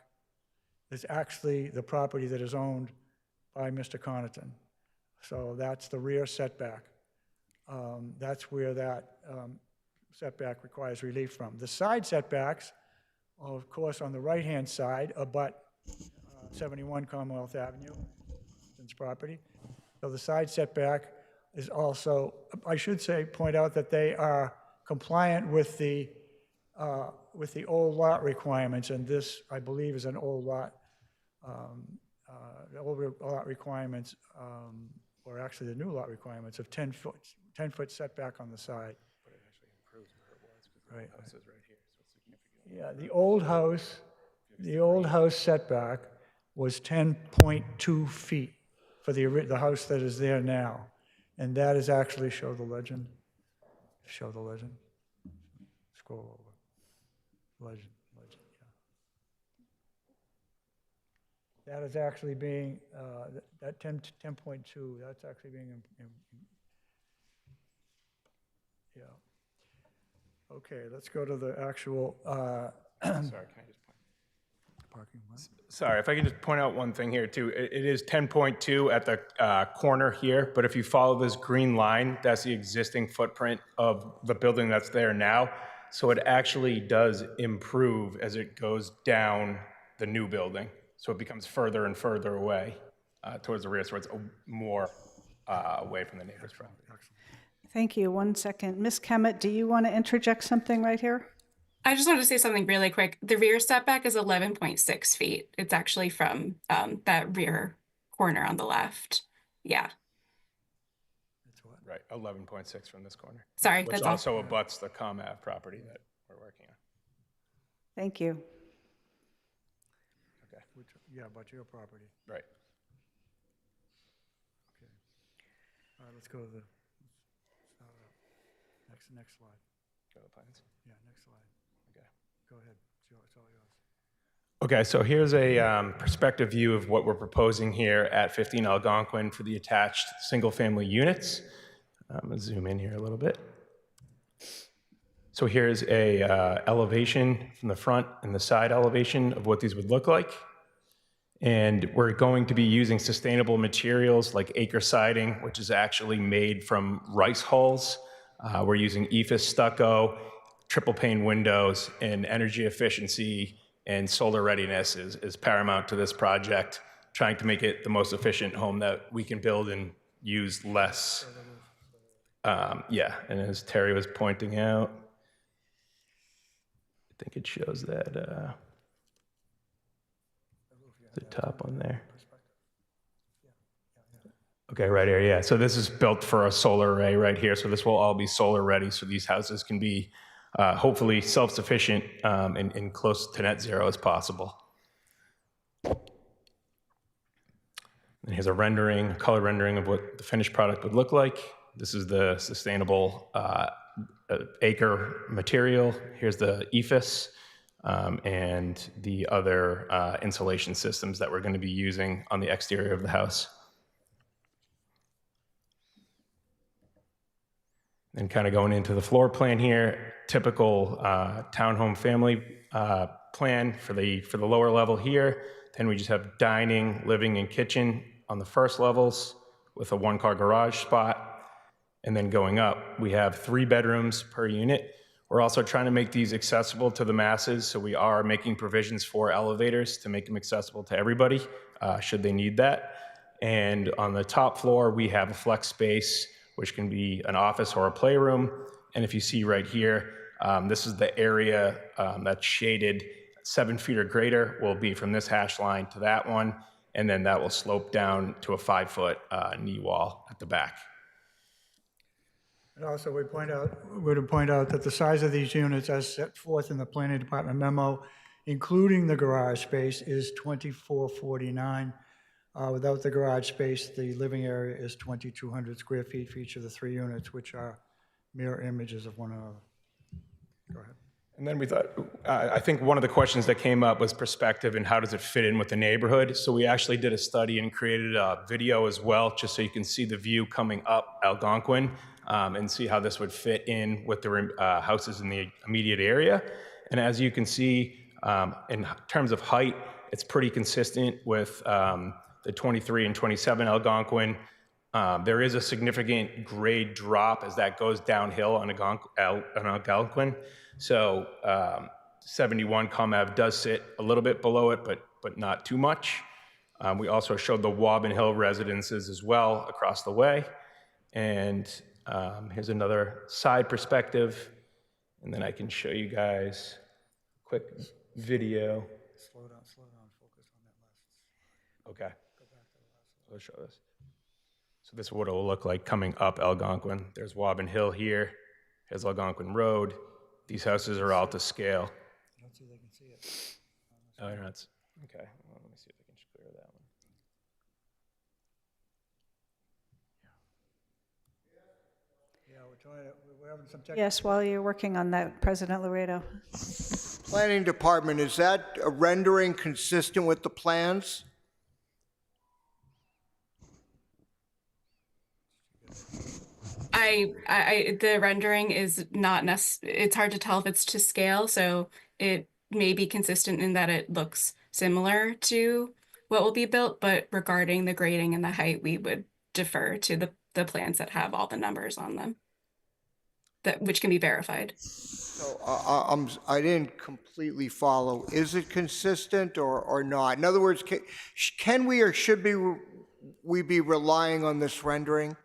is actually the property that is owned by Mr. Connaughton. So that's the rear setback. That's where that setback requires relief from. The side setbacks, of course, on the right-hand side, abut 71 Commonwealth Avenue, this property. So the side setback is also, I should say, point out that they are compliant with the old lot requirements, and this, I believe, is an old lot. The old lot requirements, or actually the new lot requirements of 10-foot setback on the side. But it actually improves where it was because Right. the house is right here, so it's significant. Yeah, the old house setback was 10.2 feet for the house that is there now. And that is actually, show the legend. Show the legend. Scroll over. Legend, yeah. That is actually being, that 10.2, that's actually being, yeah. Okay, let's go to the actual, Sorry, can I just point? Parking lot. Sorry, if I could just point out one thing here too. It is 10.2 at the corner here, but if you follow this green line, that's the existing footprint of the building that's there now. So it actually does improve as it goes down the new building. So it becomes further and further away towards the rear, so it's more away from the neighbor's property. Thank you. 1 second. Ms. Kemet, do you want to interject something right here? I just wanted to say something really quick. The rear setback is 11.6 feet. It's actually from that rear corner on the left. Yeah. Right, 11.6 from this corner. Sorry, which that's also abuts the Com Ave property that we're working on. Thank you. Okay. Yeah, about your property. Right. Okay. All right, let's go to the next slide. Go to the plans. Yeah, next slide. Okay. Okay, so here's a perspective view of what we're proposing here at 15 Algonquin for the attached single-family units. I'm gonna zoom in here a little bit. So here's a elevation from the front and the side elevation of what these would look like. And we're going to be using sustainable materials like acre siding, which is actually made from rice hulls. We're using EIFS stucco, triple pane windows, and energy efficiency and solar readiness is paramount to this project, trying to make it the most efficient home that we can build and use less. Yeah, and as Terry was pointing out, I think it shows that the top one there. Okay, right here, yeah. So this is built for a solar array right here. So this will all be solar ready. So these houses can be hopefully self-sufficient and close to net zero as possible. And here's a rendering, a color rendering of what the finished product would look like. This is the sustainable acre material. Here's the EIFS and the other insulation systems that we're going to be using on the exterior of the house. And kind of going into the floor plan here, typical townhome family plan for the lower level here. Then we just have dining, living, and kitchen on the first levels with a one-car garage spot. And then going up, we have 3 bedrooms per unit. We're also trying to make these accessible to the masses, so we are making provisions for elevators to make them accessible to everybody, should they need that. And on the top floor, we have a flex space, which can be an office or a playroom. And if you see right here, this is the area that's shaded 7 feet or greater will be from this hash line to that one. And then that will slope down to a 5-foot knee wall at the back. And also, we would point out that the size of these units, as set forth in the planning department memo, including the garage space, is 2449. Without the garage space, the living area is 2,200 square feet for each of the 3 units, which are mirror images of one another. Go ahead. And then we thought, I think one of the questions that came up was perspective and how does it fit in with the neighborhood. So we actually did a study and created a video as well, just so you can see the view coming up Algonquin and see how this would fit in with the houses in the immediate area. And as you can see, in terms of height, it's pretty consistent with the 23 and 27 Algonquin. There is a significant grade drop as that goes downhill on Algonquin. So 71 ComAv does sit a little bit below it, but not too much. We also showed the Wobbin Hill residences as well across the way. And here's another side perspective. And then I can show you guys a quick video. Slow down, focus on that last. Okay. I'll show this. So this is what it will look like coming up Algonquin. There's Wobbin Hill here. Here's Algonquin Road. These houses are all to scale. I don't see they can see it. Oh, you're not. Okay. Well, let me see if I can just clear that one. Yeah, we're having some technical. Yes, while you're working on that, President Laredo. Planning Department, is that a rendering consistent with the plans? The rendering is not it's hard to tell if it's to scale, so it may be consistent in that it looks similar to what will be built, but regarding the grading and the height, we would defer to the plans that have all the numbers on them, which can be verified. So I didn't completely follow. Is it consistent or not? In other words, can we or should we be relying on this rendering?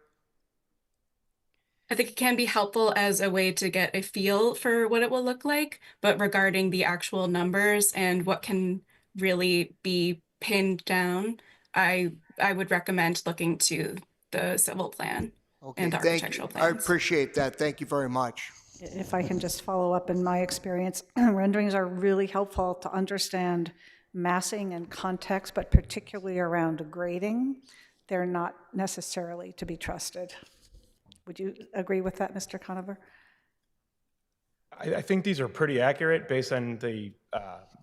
I think it can be helpful as a way to get a feel for what it will look like, but regarding the actual numbers and what can really be pinned down, I would recommend looking to the civil plan and architectural plans. I appreciate that. Thank you very much. If I can just follow up, in my experience, renderings are really helpful to understand massing and context, but particularly around grading, they're not necessarily to be trusted. Would you agree with that, Mr. Conover? I think these are pretty accurate based on the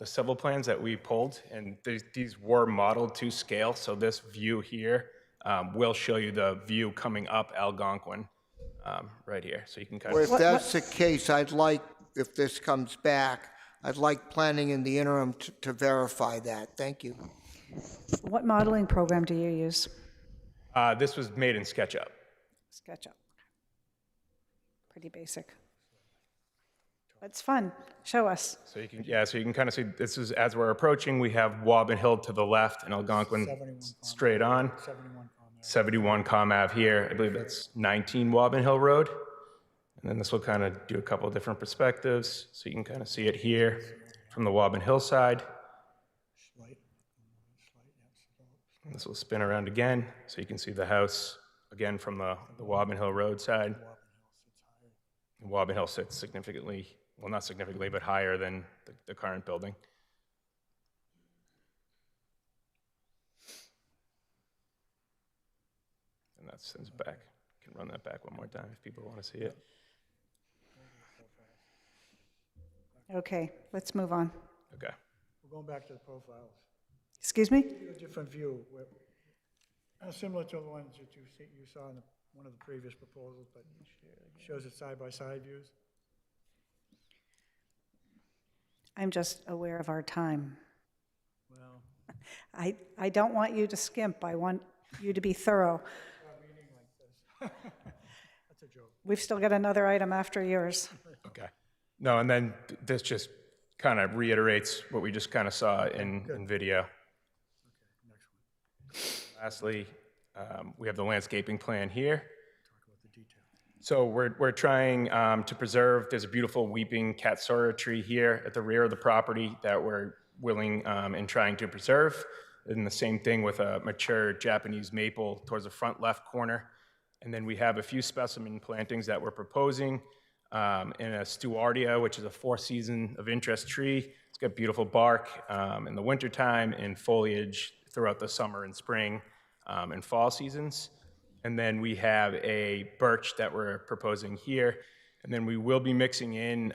civil plans that we pulled, and these were modeled to scale. So this view here will show you the view coming up Algonquin right here. So you can kind Well, of. if that's the case, I'd like, if this comes back, I'd like planning in the interim to verify that. Thank you. What modeling program do you use? This was made in SketchUp. SketchUp. Pretty basic. It's fun. Show us. So you can, so you can kind of see this is as we're approaching. We have Wobbin Hill to the left and Algonquin straight on. 71 Com Ave here. I believe that's 19 Wobbin Hill Road. And then this will kind of do a couple of different perspectives. So you can kind of see it here from the Wobbin Hill side. And this will spin around again, so you can see the house again from the Wobbin Hill Road side. And Wobbin Hill sits significantly, well, not significantly, but higher than the current building. And that sends back. You can run that back one more time if people want to see it. Okay, let's move on. Okay. We're going back to the profiles. Excuse me? A different view, similar to the ones that you saw in one of the previous proposals, but shows it side-by-side views. I'm just aware of our time. Well, I don't want you to skimp. I want you to be thorough. That's a joke. We've still got another item after yours. Okay. No, and then this just kind of reiterates what we just kind of saw in video. Lastly, we have the landscaping plan here. So we're trying to preserve, there's a beautiful weeping Katsura tree here at the rear of the property that we're willing and trying to preserve. And the same thing with a mature Japanese maple towards the front left corner. And then we have a few specimen plantings that we're proposing in a Stewardia, which is a 4-season of interest tree. It's got beautiful bark in the wintertime and foliage throughout the summer and spring and fall seasons. And then we have a birch that we're proposing here. And then we will be mixing in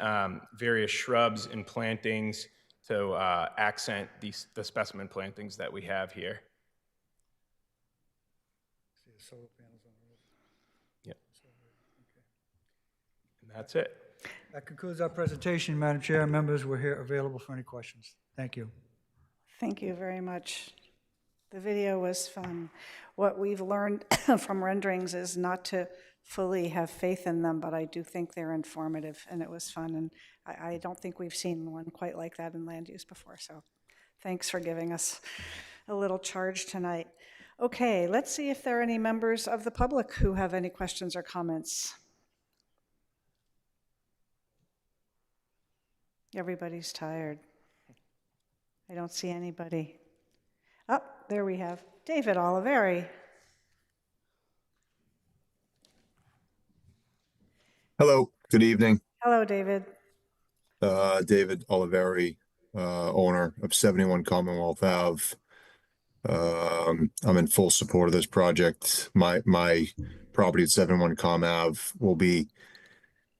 various shrubs and plantings to accent the specimen plantings that we have here. See the solar panels on the roof. Yep. And that's it. That concludes our presentation, Madam Chair. Members, we're here available for any questions. Thank you. Thank you very much. The video was fun. What we've learned from renderings is not to fully have faith in them, but I do think they're informative, and it was fun. And I don't think we've seen one quite like that in land use before, so thanks for giving us a little charge tonight. Okay, let's see if there are any members of the public who have any questions or comments. Everybody's tired. I don't see anybody. Oh, there we have David Oliveri. Hello, good evening. Hello, David. David Oliveri, owner of 71 Commonwealth Ave. I'm in full support of this project. My property at 71 Com Ave will be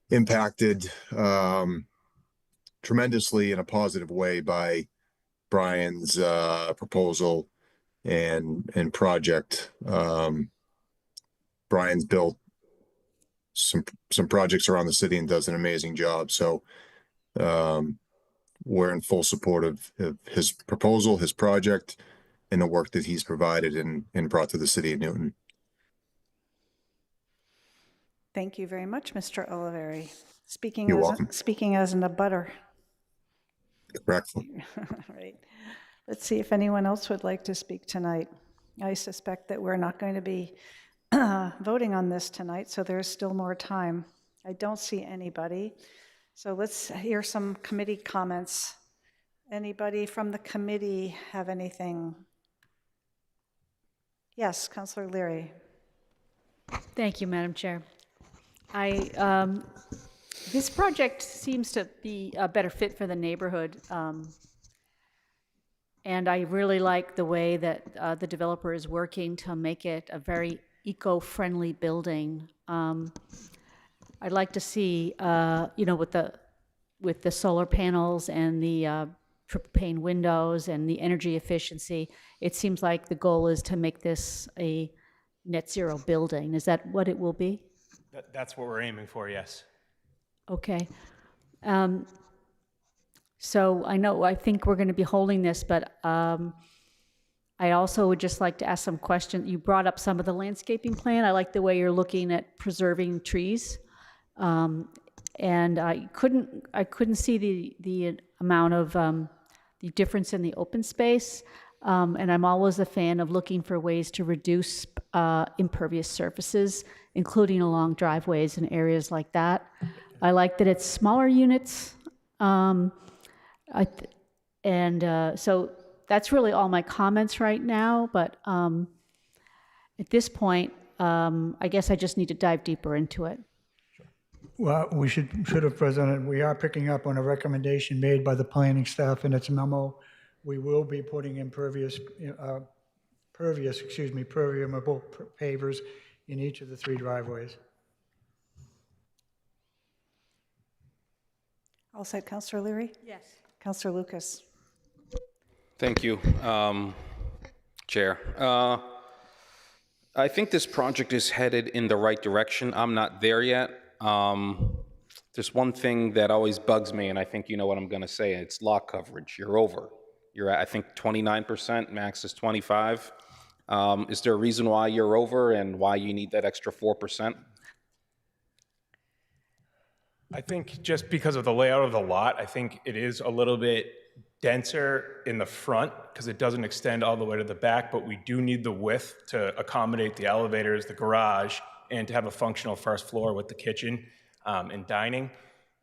impacted tremendously in a positive way by Brian's proposal and project. Brian's built some projects around the city and does an amazing job. So we're in full support of his proposal, his project, and the work that he's provided and brought to the city of Newton. Thank you very much, Mr. Oliveri. You're welcome. Speaking as an abutter. Correct. Right. Let's see if anyone else would like to speak tonight. I suspect that we're not going to be voting on this tonight, so there's still more time. I don't see anybody. So let's hear some committee comments. Anybody from the committee have anything? Yes, Councilor Leary. Thank you, Madam Chair. This project seems to be a better fit for the neighborhood. And I really like the way that the developer is working to make it a very eco-friendly building. I'd like to see, with the with the solar panels and the triple pane windows and the energy efficiency, it seems like the goal is to make this a net zero building. Is that what it will be? That's what we're aiming for, yes. Okay. So I think we're going to be holding this, but I also would just like to ask some questions. You brought up some of the landscaping plan. I like the way you're looking at preserving trees. And I couldn't see the amount of the difference in the open space. And I'm always a fan of looking for ways to reduce impervious surfaces, including along driveways and areas like that. I like that it's smaller units. So that's really all my comments right now. But at this point, I guess I just need to dive deeper into it. Well, we should have presented, we are picking up on a recommendation made by the planning staff in its memo. We will be putting in permeable pavers in each of the 3 driveways. All set, Councillor Leary? Yes. Councillor Lucas? Thank you, Chair. I think this project is headed in the right direction. I'm not there yet. There's one thing that always bugs me, and I think you know what I'm going to say. It's lot coverage. You're over. You're at, I think, 29%. Max is 25. Is there a reason why you're over and why you need that extra 4%? I think just because of the layout of the lot, I think it is a little bit denser in the front because it doesn't extend all the way to the back, but we do need the width to accommodate the elevators, the garage, and to have a functional first floor with the kitchen and dining.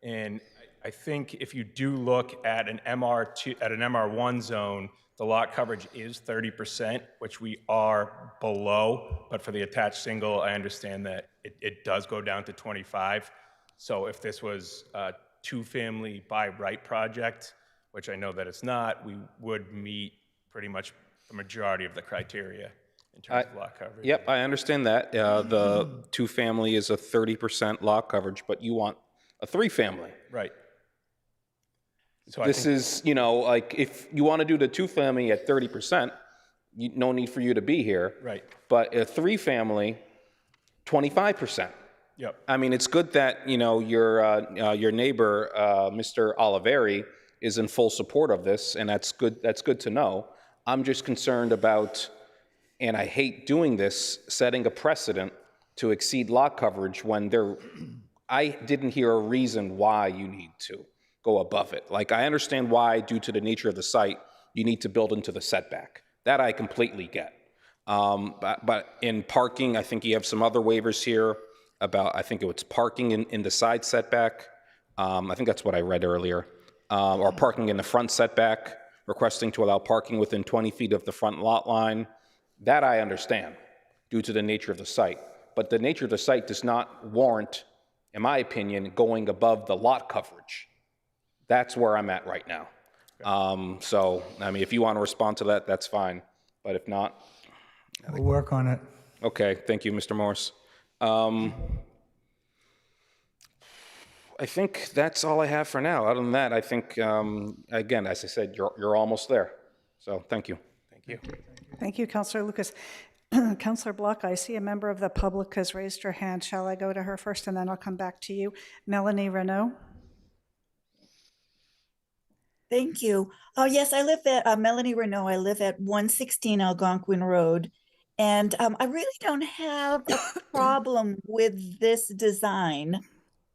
And I think if you do look at an MR1 zone, the lot coverage is 30%, which we are below. But for the attached single, I understand that it does go down to 25. So if this was a 2-family by right project, which I know that it's not, we would meet pretty much the majority of the criteria in terms of lot coverage. Yep, I understand that. The 2-family is a 30% lot coverage, but you want a 3-family. Right. So This is, you know, like if you want to do the 2-family at 30%, no need for you to be here. Right. But a 3-family, 25%. Yep. I mean, it's good that, you know, your neighbor, Mr. Oliveri, is in full support of this, and that's good. That's good to know. I'm just concerned about, and I hate doing this, setting a precedent to exceed lot coverage when I didn't hear a reason why you need to go above it. Like, I understand why, due to the nature of the site, you need to build into the setback. That I completely get. But in parking, I think you have some other waivers here about, I think it was parking in the side setback. I think that's what I read earlier. Or parking in the front setback, requesting to allow parking within 20 feet of the front lot line. That I understand, due to the nature of the site. But the nature of the site does not warrant, in my opinion, going above the lot coverage. That's where I'm at right now. So, I mean, if you want to respond to that, that's fine. But if not... We'll work on it. Okay, thank you, Mr. Morse. I think that's all I have for now. Other than that, I think, again, as I said, you're almost there. So, thank you. Thank you. Thank you, Councillor Lucas. Councillor Block, I see a member of the public has raised her hand. Shall I go to her first and then I'll come back to you? Melanie Renault. Thank you. Oh, yes, I live at Melanie Renault. I live at 116 Algonquin Road. And I really don't have a problem with this design.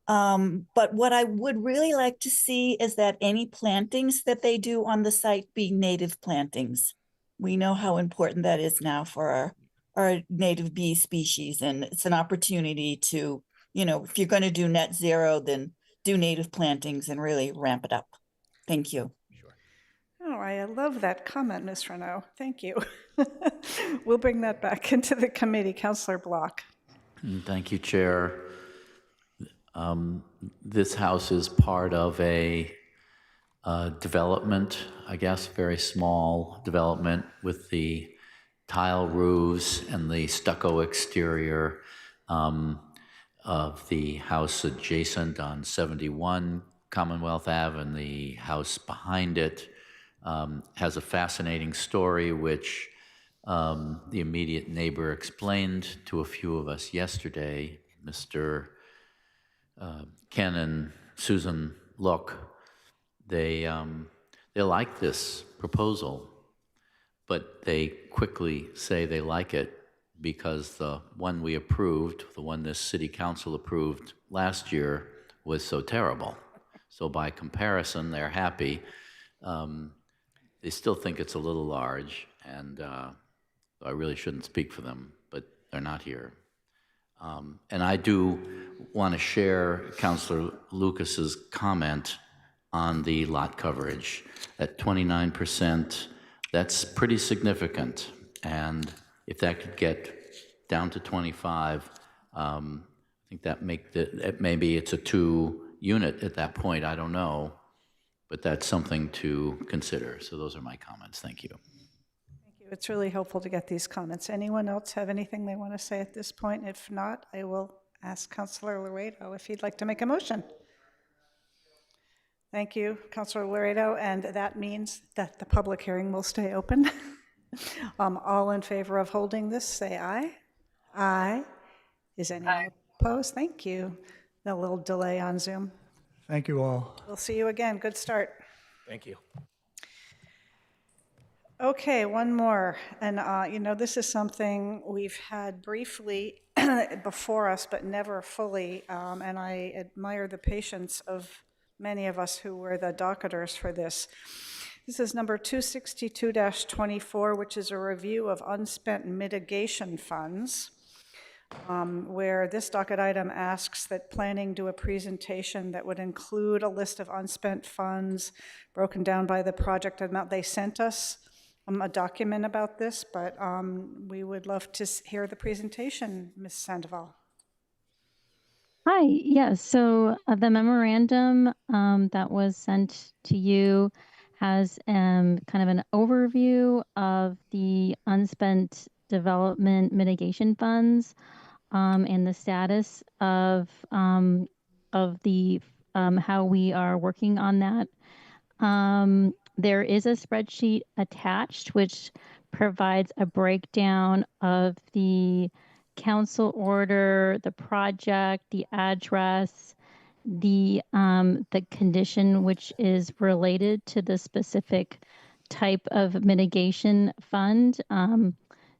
But what I would really like to see is that any plantings that they do on the site be native plantings. We know how important that is now for our native bee species. And it's an opportunity to, you know, if you're going to do net zero, then do native plantings and really ramp it up. Thank you. Oh, I love that comment, Ms. Renault. Thank you. We'll bring that back into the committee. Councillor Block. Thank you, Chair. This house is part of a development, I guess, very small development with the tile roofs and the stucco exterior of the house adjacent on 71 Commonwealth Ave and the house behind it has a fascinating story, which the immediate neighbor explained to a few of us yesterday. Mr. Ken and Susan Look, they like this proposal, but they quickly say they like it because the one we approved, the one this city council approved last year, was so terrible. So by comparison, they're happy. They still think it's a little large, and I really shouldn't speak for them, but they're not here. And I do want to share Councilor Lucas's comment on the lot coverage. At 29%, that's pretty significant. And if that could get down to 25, I think that maybe it's a 2-unit at that point, I don't know, but that's something to consider. So those are my comments. Thank you. Thank you. It's really helpful to get these comments. Anyone else have anything they want to say at this point? If not, I will ask Councilor Laredo if he'd like to make a motion. Thank you, Councilor Laredo, and that means that the public hearing will stay open. All in favor of holding this, say aye. Aye. Is anyone opposed? Thank you. A little delay on Zoom. Thank you all. We'll see you again. Good start. Thank you. Okay, one more. And, this is something we've had briefly before us, but never fully. And I admire the patience of many of us who were the docketers for this. This is number 262-24, which is a review of unspent mitigation funds, where this docket item asks that planning do a presentation that would include a list of unspent funds broken down by the project amount. They sent us a document about this, but we would love to hear the presentation, Ms. Sandoval. Hi, yes, so the memorandum that was sent to you has kind of an overview of the unspent development mitigation funds and the status of the how we are working on that. There is a spreadsheet attached which provides a breakdown of the council order, the project, the address, the condition which is related to the specific type of mitigation fund,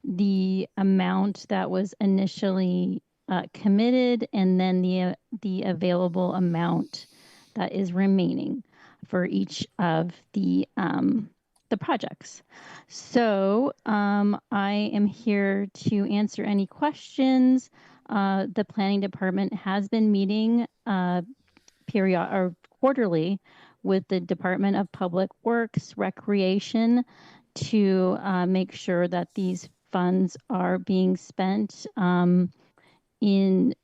the amount that was initially committed, and then the available amount that is remaining for each of the projects. So I am here to answer any questions. The planning department has been meeting quarterly with the Department of Public Works, Recreation, to make sure that these funds are being spent in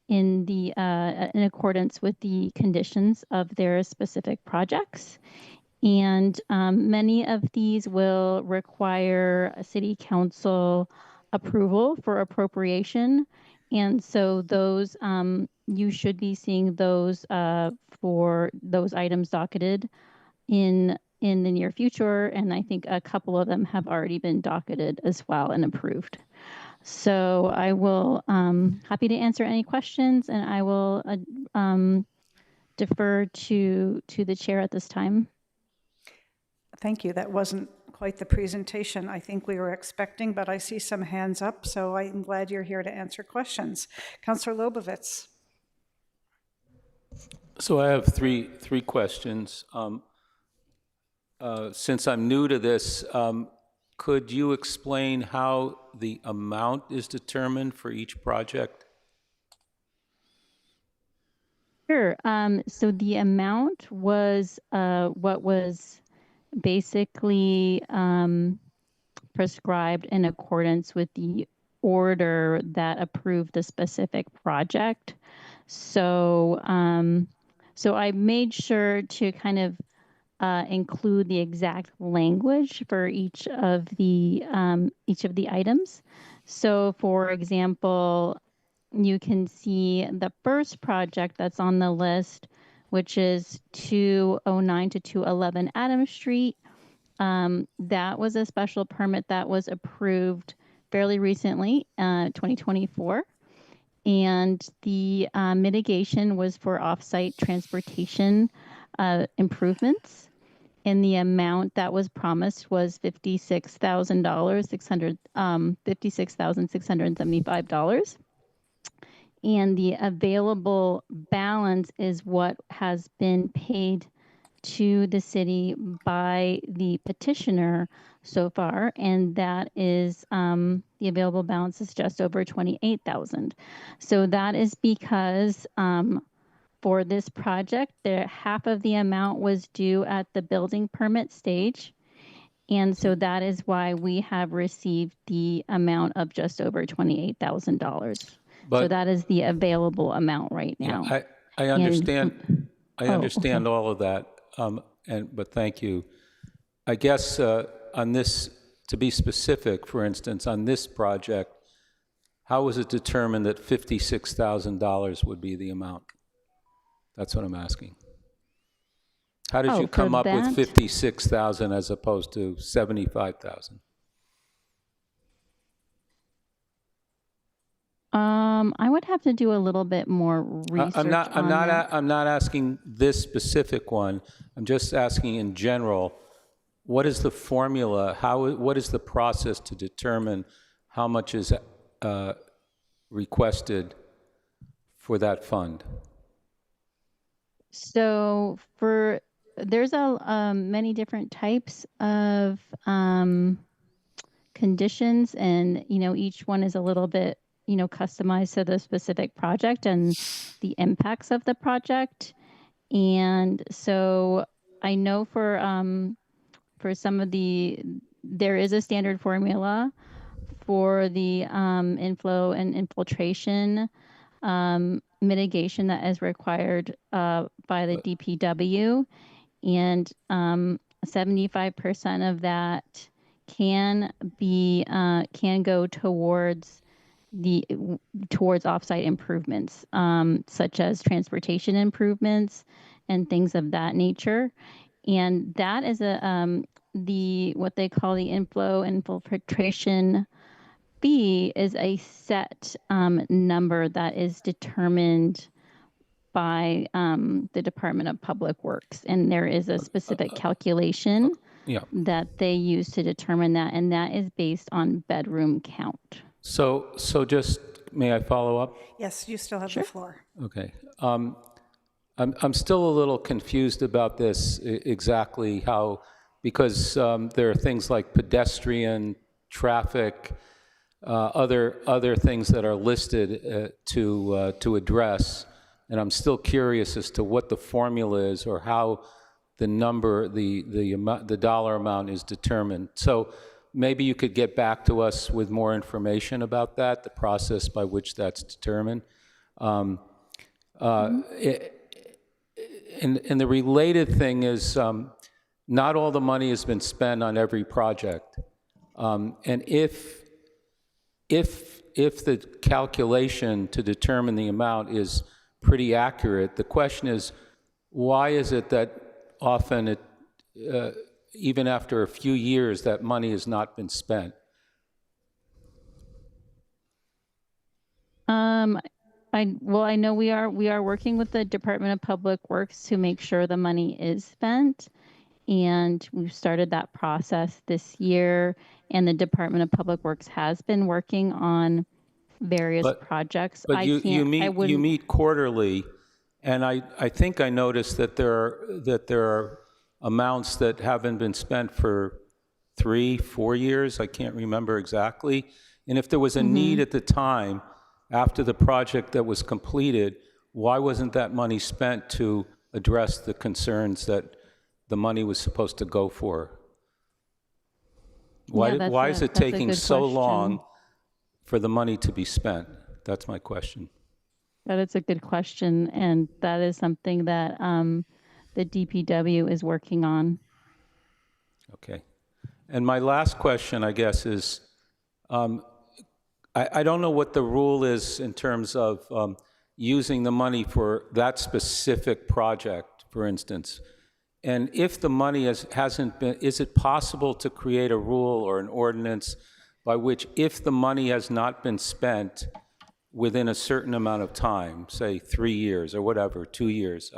accordance with the conditions of their specific projects. And many of these will require a city council approval for appropriation. And so those, you should be seeing those for those items docketed in the near future. And I think a couple of them have already been docketed as well and approved. So I will, happy to answer any questions, and I will defer to the chair at this time. Thank you. That wasn't quite the presentation I think we were expecting, but I see some hands up, so I'm glad you're here to answer questions. Councilor Lobovitz. So I have three questions. Since I'm new to this, could you explain how the amount is determined for each project? Sure. So the amount was what was basically prescribed in accordance with the order that approved the specific project. So so I made sure to kind of include the exact language for each of the items. So for example, you can see the first project that's on the list which is 209 to 211 Adams Street. That was a special permit that was approved fairly recently, 2024. And the mitigation was for off-site transportation improvements. And the amount that was promised was $56,675. And the available balance is what has been paid to the city by the petitioner so far, and that is the available balance is just over 28,000. So that is because for this project, half of the amount was due at the building permit stage. And so that is why we have received the amount of just over $28,000. So that is the available amount right now. Yeah, I understand. I Oh, understand okay. all of that. But thank you. I guess on this, to be specific, for instance, on this project, how was it determined that $56,000 would be the amount? That's what I'm asking. How did Oh, you come for up with that? 56,000 as opposed to 75,000? I would have to do a little bit more research I'm not on that. I'm not asking this specific one. I'm just asking in general, what is the formula? What is the process to determine how much is requested for that fund? So there's many different types of conditions, and each one is a little bit customized to the specific project and the impacts of the project. And so I know for some of there is a standard formula for the inflow and infiltration mitigation that is required by the DPW, and 75% of that can go towards offsite improvements, such as transportation improvements and things of that nature. And that is what they call the inflow and infiltration fee is a set number that is determined by the Department of Public Works, and there is a specific calculation that they use to determine that, and that is based on bedroom count. So just, may I follow up? Yes, you still have the floor. Okay. I'm still a little confused about this exactly how, because there are things like pedestrian, traffic, other things that are listed to address, and I'm still curious as to what the formula is or how the number, the dollar amount is determined. So maybe you could get back to us with more information about that, the process by which that's determined. And the related thing is, not all the money has been spent on every project. And if the calculation to determine the amount is pretty accurate, the question is, why is it that often even after a few years, that money has not been spent? I know we are working with the Department of Public Works to make sure the money is spent, and we've started that process this year, and the Department of Public Works has been working on various projects. But you meet quarterly, and I think I noticed that there are amounts that haven't been spent for 3-4 years. I can't remember exactly. And if there was a need at the time after the project that was completed, why wasn't that money spent to address the concerns that the money was supposed to go for? Why is it taking so long for the money to be spent? That's my question. That is a good question, and that is something that the DPW is working on. Okay. And my last question, I guess, is I don't know what the rule is in terms of using the money for that specific project, for instance. And if the money hasn't been, is it possible to create a rule or an ordinance by which if the money has not been spent within a certain amount of time, say 3 years or whatever, 2 years,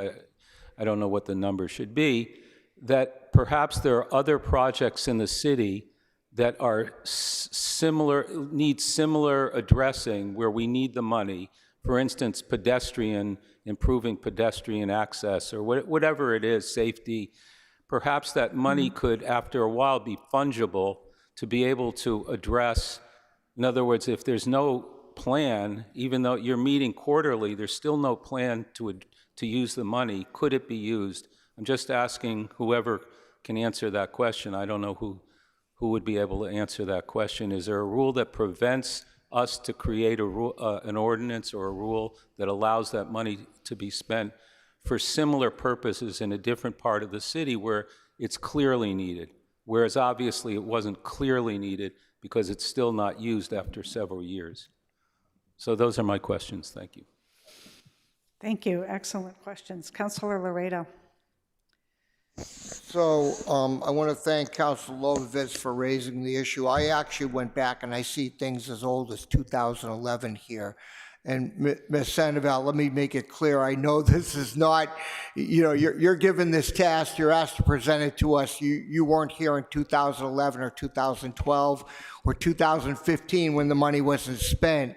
I don't know what the number should be, that perhaps there are other projects in the city that are similar, need similar addressing where we need the money. For instance, improving pedestrian access or whatever it is, safety. Perhaps that money could, after a while, be fungible to be able to address. In other words, if there's no plan, even though you're meeting quarterly, there's still no plan to use the money. Could it be used? I'm just asking whoever can answer that question. I don't know who would be able to answer that question. Is there a rule that prevents us to create an ordinance or a rule that allows that money to be spent for similar purposes in a different part of the city where it's clearly needed, whereas obviously it wasn't clearly needed because it's still not used after several years? So those are my questions. Thank you. Thank you. Excellent questions. Councilor Laredo. So I want to thank Councilor Lovovitz for raising the issue. I actually went back and I see things as old as 2011 here. And Ms. Sandoval, let me make it clear. I know this is not, you're given this task, you're asked to present it to us. You weren't here in 2011 or 2012 or 2015 when the money wasn't spent.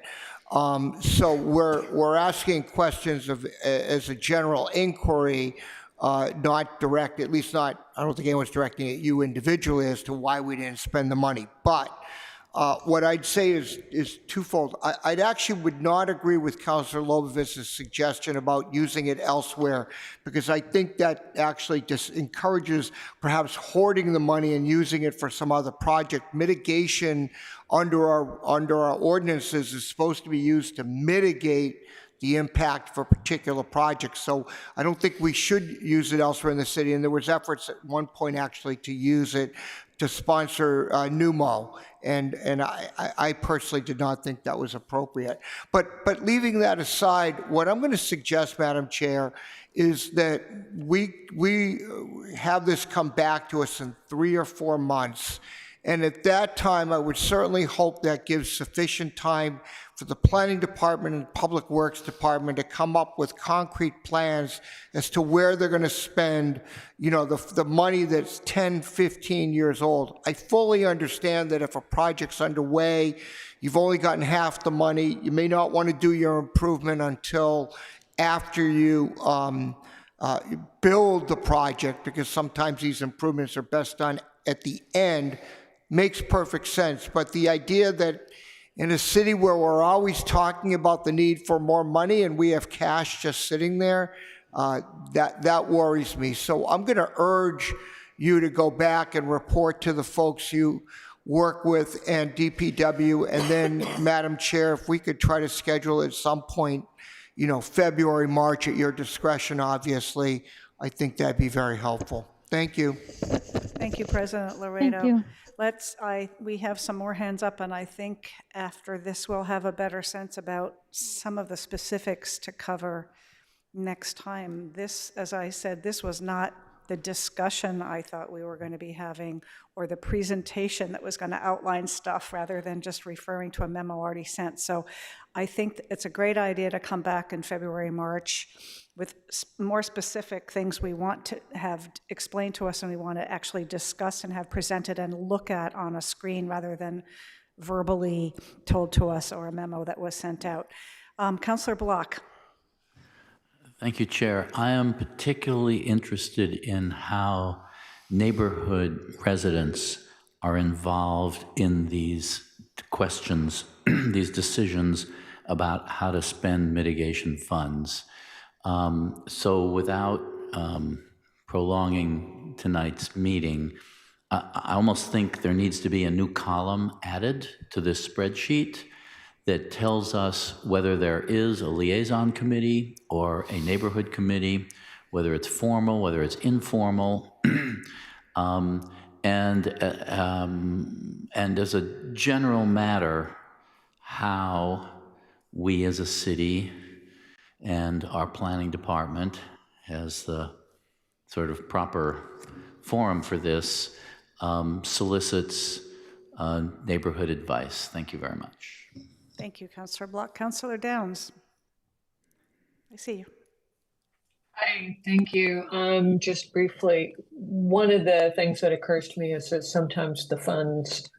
So we're asking questions as a general inquiry, not direct, at least not, I don't think anyone's directing at you individually as to why we didn't spend the money. But what I'd say is twofold. I'd actually would not agree with Councilor Lobovitz's suggestion about using it elsewhere, because I think that actually just encourages perhaps hoarding the money and using it for some other project. Mitigation under our ordinances is supposed to be used to mitigate the impact for particular projects. So I don't think we should use it elsewhere in the city. And there was efforts at one point actually to use it to sponsor Pneumo. And I personally did not think that was appropriate. But leaving that aside, what I'm going to suggest, Madam Chair, is that we have this come back to us in 3 or 4 months. And at that time, I would certainly hope that gives sufficient time for the Planning Department and Public Works Department to come up with concrete plans as to where they're going to spend, the money that's 10, 15 years old. I fully understand that if a project's underway, you've only gotten half the money. You may not want to do your improvement until after you build the project, because sometimes these improvements are best done at the end. Makes perfect sense. But the idea that in a city where we're always talking about the need for more money and we have cash just sitting there, that worries me. So I'm going to urge you to go back and report to the folks you work with and DPW. And then, Madam Chair, if we could try to schedule at some point, February, March at your discretion, obviously, I think that'd be very helpful. Thank you. Thank you, President Laredo. Thank you. We have some more hands up, and I think after this we'll have a better sense about some of the specifics to cover next time. This, as I said, this was not the discussion I thought we were going to be having or the presentation that was going to outline stuff rather than just referring to a memo already sent. So I think it's a great idea to come back in February, March with more specific things we want to have explained to us and we want to actually discuss and have presented and look at on a screen rather than verbally told to us or a memo that was sent out. Councillor Block. Thank you, Chair. I am particularly interested in how neighborhood residents are involved in these questions, these decisions about how to spend mitigation funds. So without prolonging tonight's meeting, I almost think there needs to be a new column added to this spreadsheet that tells us whether there is a liaison committee or a neighborhood committee, whether it's formal, whether it's informal, and as a general matter, how we as a city and our planning department has the sort of proper forum for this, solicits neighborhood advice. Thank you very much. Thank you, Councillor Block. Councillor Downs. I see you. Hi, thank you. Just briefly, one of the things that occurs to me is that sometimes the funds,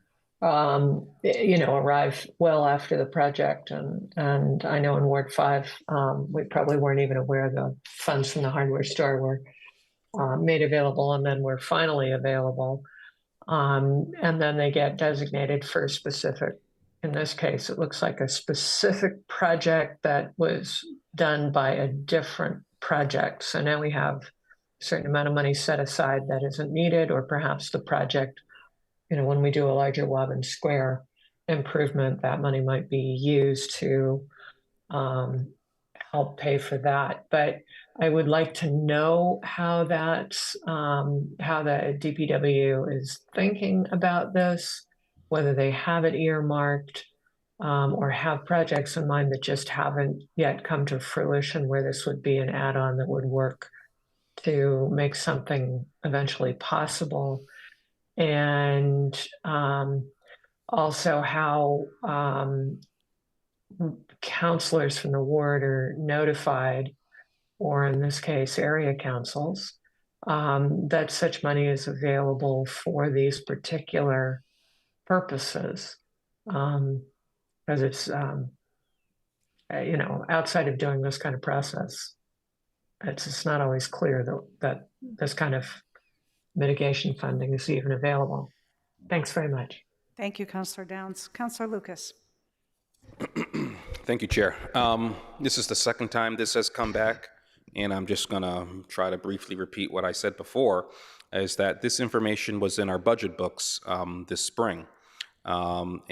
arrive well after the project. And I know in Ward 5, we probably weren't even aware the funds from the hardware store were made available and then were finally available. And then they get designated for a specific, in this case, it looks like a specific project that was done by a different project. So now we have a certain amount of money set aside that isn't needed, or perhaps the project, when we do a larger Woburn Square improvement, that money might be used to help pay for that. But I would like to know how how the DPW is thinking about this, whether they have it earmarked, or have projects in mind that just haven't yet come to fruition, where this would be an add-on that would work to make something eventually possible. And also how counselors from the ward are notified, or in this case, area councils, that such money is available for these particular purposes. Because it's, outside of doing this kind of process, it's just not always clear that this kind of mitigation funding is even available. Thanks very much. Thank you, Councillor Downs. Councillor Lucas. Thank you, Chair. This is the second time this has come back, and I'm just going to try to briefly repeat what I said before, is that this information was in our budget books this spring. What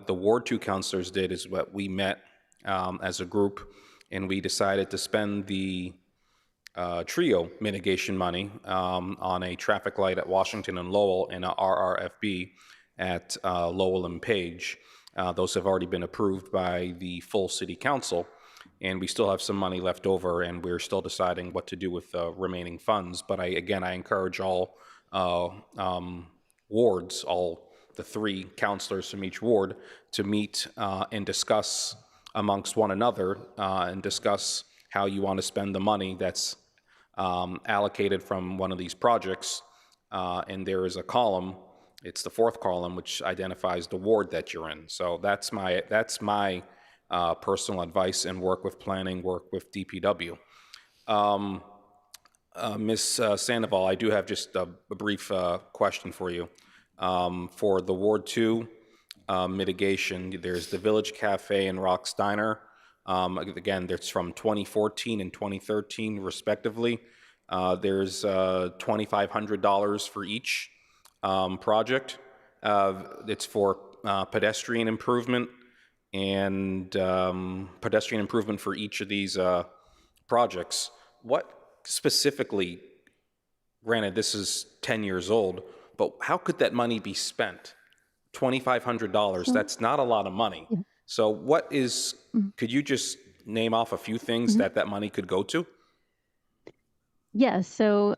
the Ward 2 councilors did is what we met as a group, and we decided to spend the TRIO mitigation money on a traffic light at Washington and Lowell and a RRFB at Lowell and Page. Those have already been approved by the full city council, and we still have some money left over, and we're still deciding what to do with the remaining funds. But I encourage all wards, all the 3 counselors from each ward, to meet and discuss amongst one another and discuss how you want to spend the money that's allocated from one of these projects. And there is a column, it's the 4th column, which identifies the ward that you're in. So that's my personal advice, and work with planning, work with DPW. Ms. Sandoval, I do have just a brief question for you. For the Ward 2 mitigation, there's the Village Cafe and Rock's Diner. Again, that's from 2014 and 2013, respectively. There's $2,500 for each project. It's for pedestrian improvement and pedestrian improvement for each of these projects. What specifically, granted this is 10 years old, but how could that money be spent? $2,500, that's not a lot of money. So what is, could you just name off a few things that money could go to? Yes. So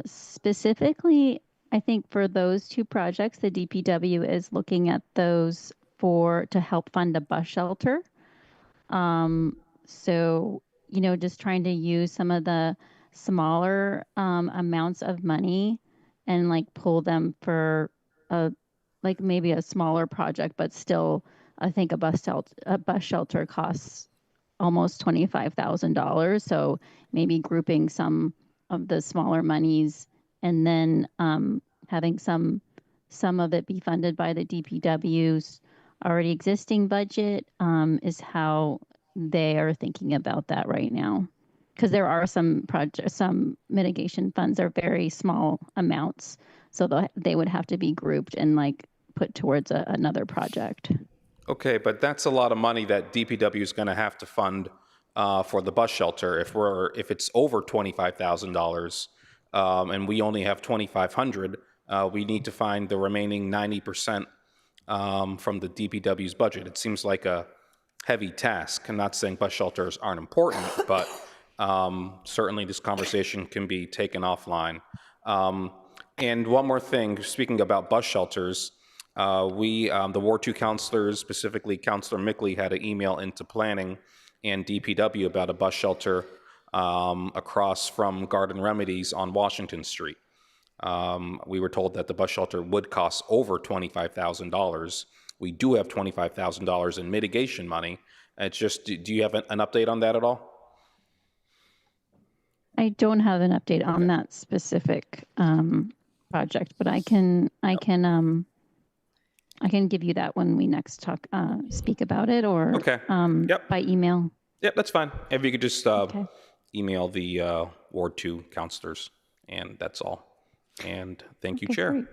specifically, I think for those 2 projects, the DPW is looking at those to help fund a bus shelter. So, just trying to use some of the smaller amounts of money and pull them for maybe a smaller project, but still, I think a bus shelter costs almost $25,000. So maybe grouping some of the smaller monies and then having some of it be funded by the DPW's already existing budget is how they are thinking about that right now. Because there are some mitigation funds are very small amounts, so they would have to be grouped and put towards another project. Okay, but that's a lot of money that DPW is going to have to fund for the bus shelter. If it's over $25,000 and we only have $2,500, we need to find the remaining 90% from the DPW's budget. It seems like a heavy task. I'm not saying bus shelters aren't important, but certainly this conversation can be taken offline. And one more thing, speaking about bus shelters, the Ward 2 councilors, specifically Councilor Mickley, had an email into planning and DPW about a bus shelter across from Garden Remedies on Washington Street. We were told that the bus shelter would cost over $25,000. We do have $25,000 in mitigation money. It's just, do you have an update on that at all? I don't have an update on that specific project, but I can give you that when we next speak about it, or by email. Yep, that's fine. If you could just email the Ward 2 councilors, and that's all. And thank you, Chair. Great.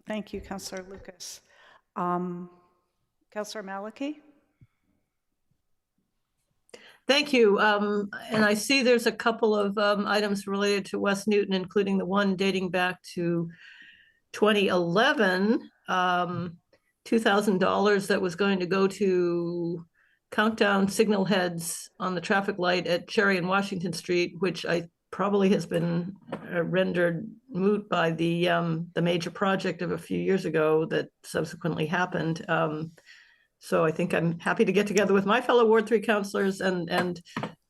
Thank you, Councilor Lucas. Councilor Maliki? Thank you. And I see there's a couple of items related to West Newton, including the one dating back to 2011, $2,000 that was going to go to countdown signal heads on the traffic light at Cherry and Washington Street, which probably has been rendered moot by the major project of a few years ago that subsequently happened. So I think I'm happy to get together with my fellow Ward 3 councilors and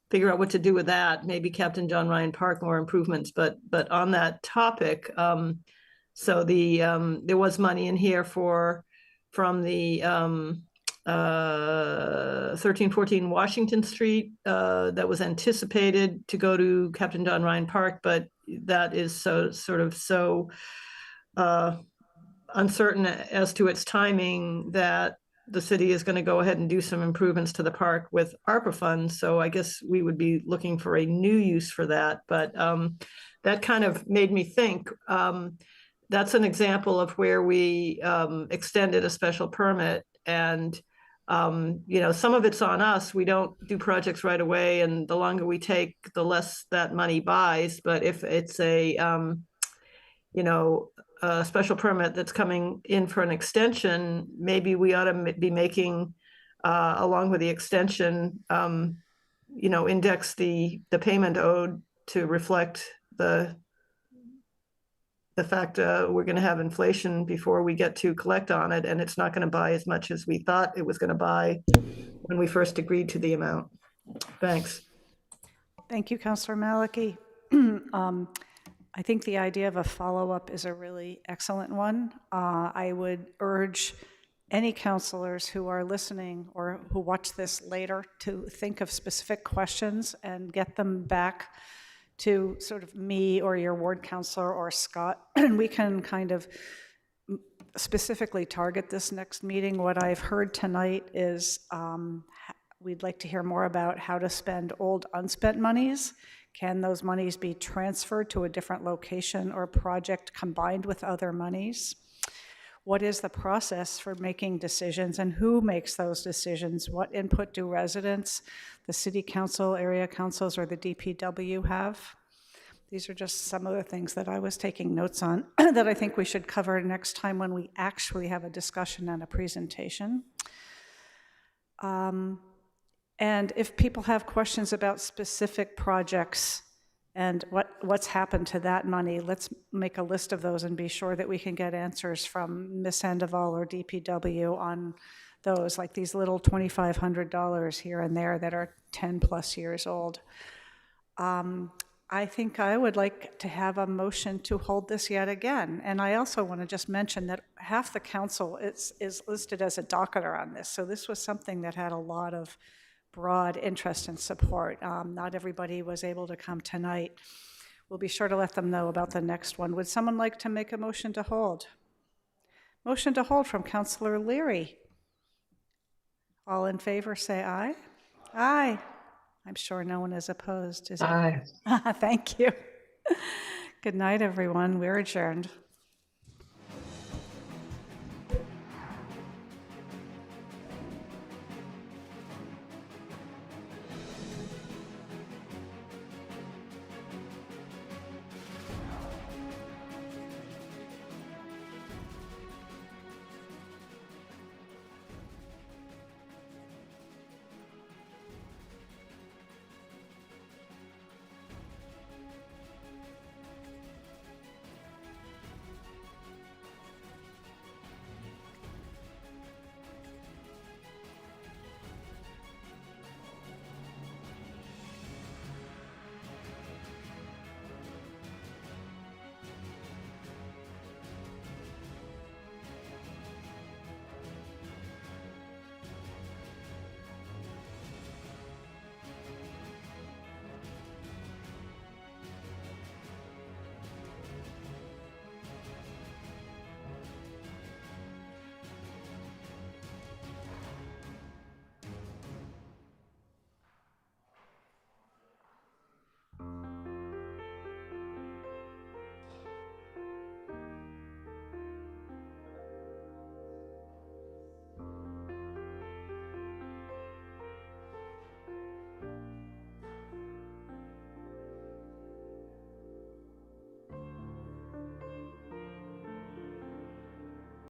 figure out what to do with that. Maybe Captain John Ryan Park, more improvements. But on that topic, so there was money in here from the 1314 Washington Street that was anticipated to go to Captain John Ryan Park, but that is so uncertain as to its timing that the city is going to go ahead and do some improvements to the park with ARPA funds. So I guess we would be looking for a new use for that. But that kind of made me think. That's an example of where we extended a special permit, and some of it's on us. We don't do projects right away, and the longer we take, the less that money buys. But if it's a special permit that's coming in for an extension, maybe we ought to be making, along with the extension, index the payment owed to reflect the fact we're going to have inflation before we get to collect on it, and it's not going to buy as much as we thought it was going to buy when we first agreed to the amount. Thanks. Thank you, Councilor Maliki. I think the idea of a follow-up is a really excellent one. I would urge any counselors who are listening or who watch this later to think of specific questions and get them back to sort of me or your ward counselor or Scott, and we can kind of specifically target this next meeting. What I've heard tonight is we'd like to hear more about how to spend old unspent monies. Can those monies be transferred to a different location or project combined with other monies? What is the process for making decisions, and who makes those decisions? What input do residents, the city council, area councils, or the DPW have? These are just some of the things that I was taking notes on that I think we should cover next time when we actually have a discussion and a presentation. And if people have questions about specific projects and what's happened to that money, let's make a list of those and be sure that we can get answers from Ms. Sandoval or DPW on those, like these little $2,500 here and there that are 10 plus years old. I think I would like to have a motion to hold this yet again. And I also want to just mention that half the council is listed as a docketer on this. So this was something that had a lot of broad interest and support. Not everybody was able to come tonight. We'll be sure to let them know about the next one. Would someone like to make a motion to hold? Motion to hold from Councilor Leary. All in favor, say aye. Aye. I'm sure no one is opposed, is it? Aye. Thank you. Good night, everyone. We're adjourned.